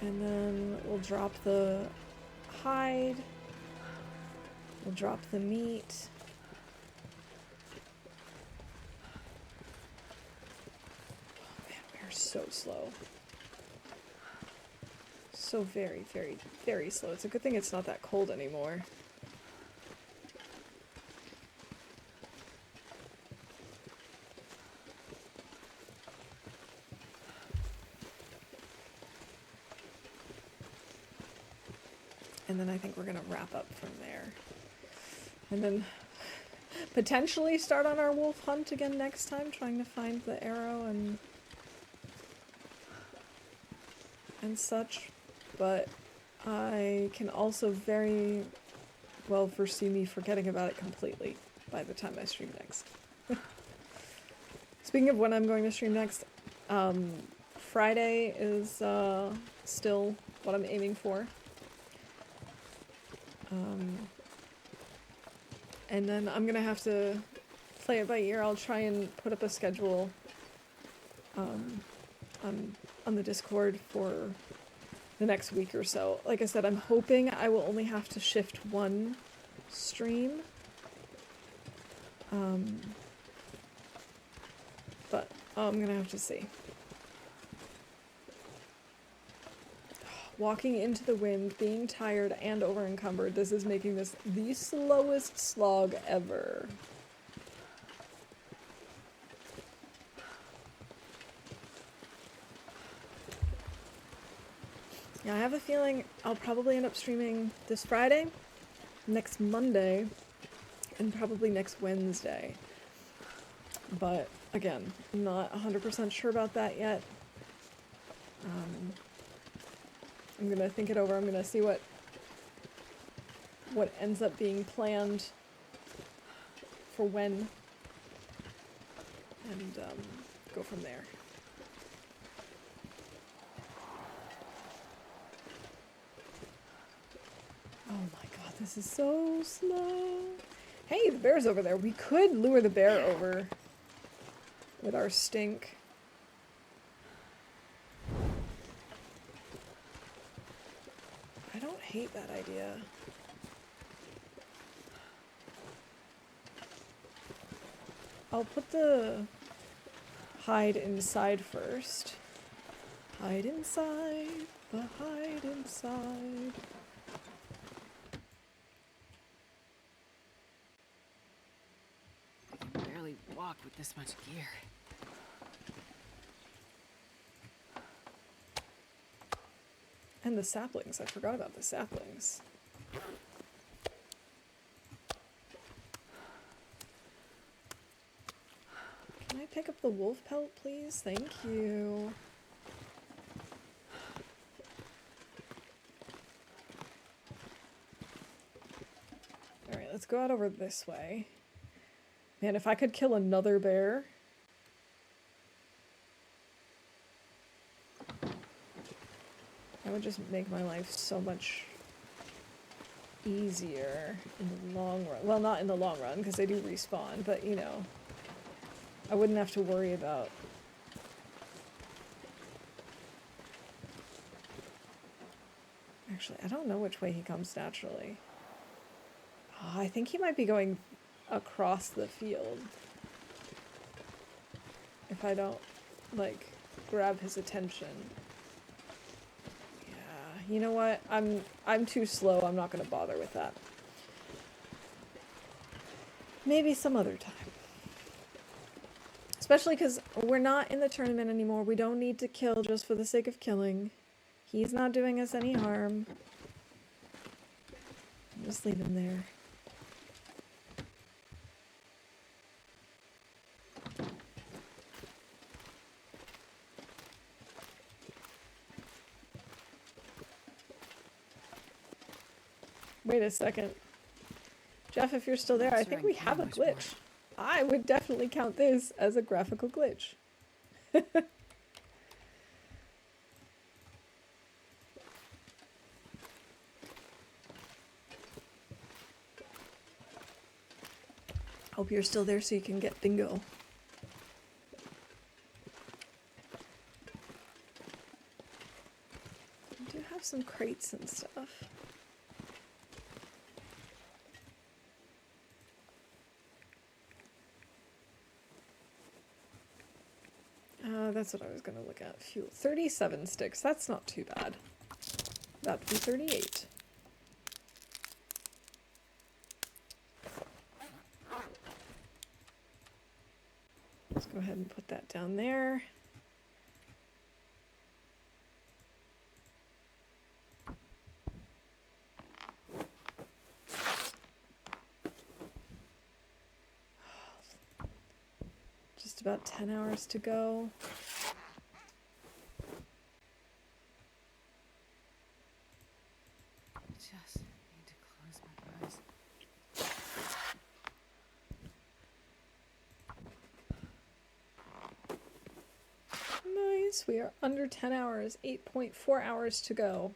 And then we'll drop the hide. We'll drop the meat. Oh man, we are so slow. So very, very, very slow. It's a good thing it's not that cold anymore. And then I think we're gonna wrap up from there. And then potentially start on our wolf hunt again next time, trying to find the arrow and such. But I can also very well foresee me forgetting about it completely by the time I stream next. Speaking of when I'm going to stream next, Friday is still what I'm aiming for. And then I'm gonna have to play it by ear. I'll try and put up a schedule on the Discord for the next week or so. Like I said, I'm hoping I will only have to shift one stream. But I'm gonna have to see. Walking into the wind, being tired and over-encumbered, this is making this the slowest slog ever. Yeah, I have a feeling I'll probably end up streaming this Friday, next Monday, and probably next Wednesday. But, again, I'm not 100% sure about that yet. I'm gonna think it over. I'm gonna see what ends up being planned for when, and go from there. Oh my god, this is so slow. Hey, the bear's over there. We could lure the bear over with our stink. I don't hate that idea. I'll put the hide inside first. Hide inside, the hide inside. I can barely walk with this much gear. And the saplings. I forgot about the saplings. Can I pick up the wolf pelt, please? Thank you. Alright, let's go out over this way. Man, if I could kill another bear... that would just make my life so much easier in the long run. Well, not in the long run, because they do respawn, but, you know, I wouldn't have to worry about... Actually, I don't know which way he comes naturally. Oh, I think he might be going across the field. If I don't, like, grab his attention. You know what? I'm too slow. I'm not going to bother with that. Maybe some other time. Especially because we're not in the tournament anymore. We don't need to kill just for the sake of killing. He's not doing us any harm. Just leave him there. Wait a second. Jeff, if you're still there, I think we have a glitch. I would definitely count this as a graphical glitch. Hope you're still there so you can get bingo. I do have some crates and stuff. That's what I was going to look at. Fuel. 37 sticks. That's not too bad. That would be 38. Let's go ahead and put that down there. Just about 10 hours to go. Just need to close my eyes. Nice. We are under 10 hours. 8.4 hours to go.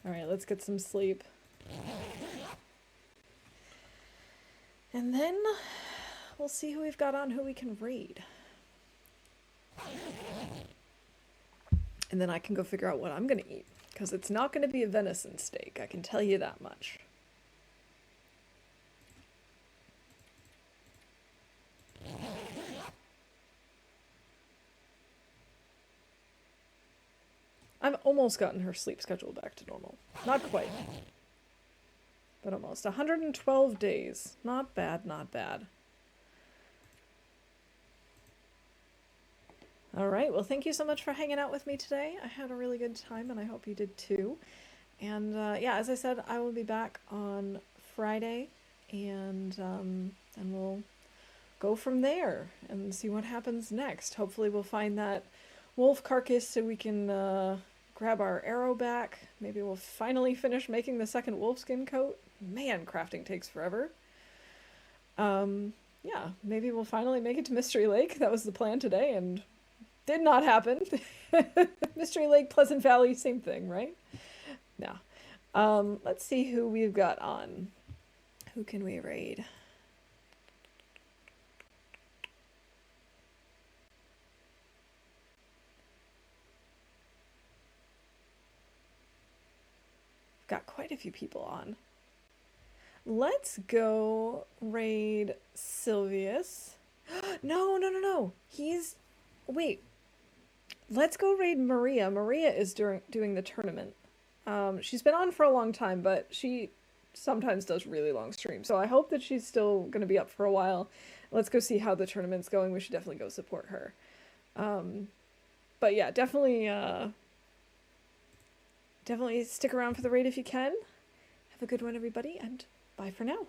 Alright, let's get some sleep. And then we'll see who we've got on who we can raid. And then I can go figure out what I'm going to eat. Because it's not going to be a venison steak, I can tell you that much. I've almost gotten her sleep schedule back to normal. Not quite. But almost. 112 days. Not bad, not bad. Alright, well thank you so much for hanging out with me today. I had a really good time and I hope you did too. And yeah, as I said, I will be back on Friday and we'll go from there and see what happens next. Hopefully we'll find that wolf carcass so we can grab our arrow back. Maybe we'll finally finish making the second wolfskin coat. Man, crafting takes forever. Yeah, maybe we'll finally make it to Mystery Lake. That was the plan today and did not happen. Mystery Lake, Pleasant Valley, same thing, right? Yeah. Let's see who we've got on. Who can we raid? Got quite a few people on. Let's go raid Sylvius. No. Wait. Let's go raid Maria. Maria is doing the tournament. She's been on for a long time, but she sometimes does really long streams. So I hope that she's still going to be up for a while. Let's go see how the tournament's going. We should definitely go support her. But yeah, definitely stick around for the raid if you can. Have a good one, everybody, and bye for now.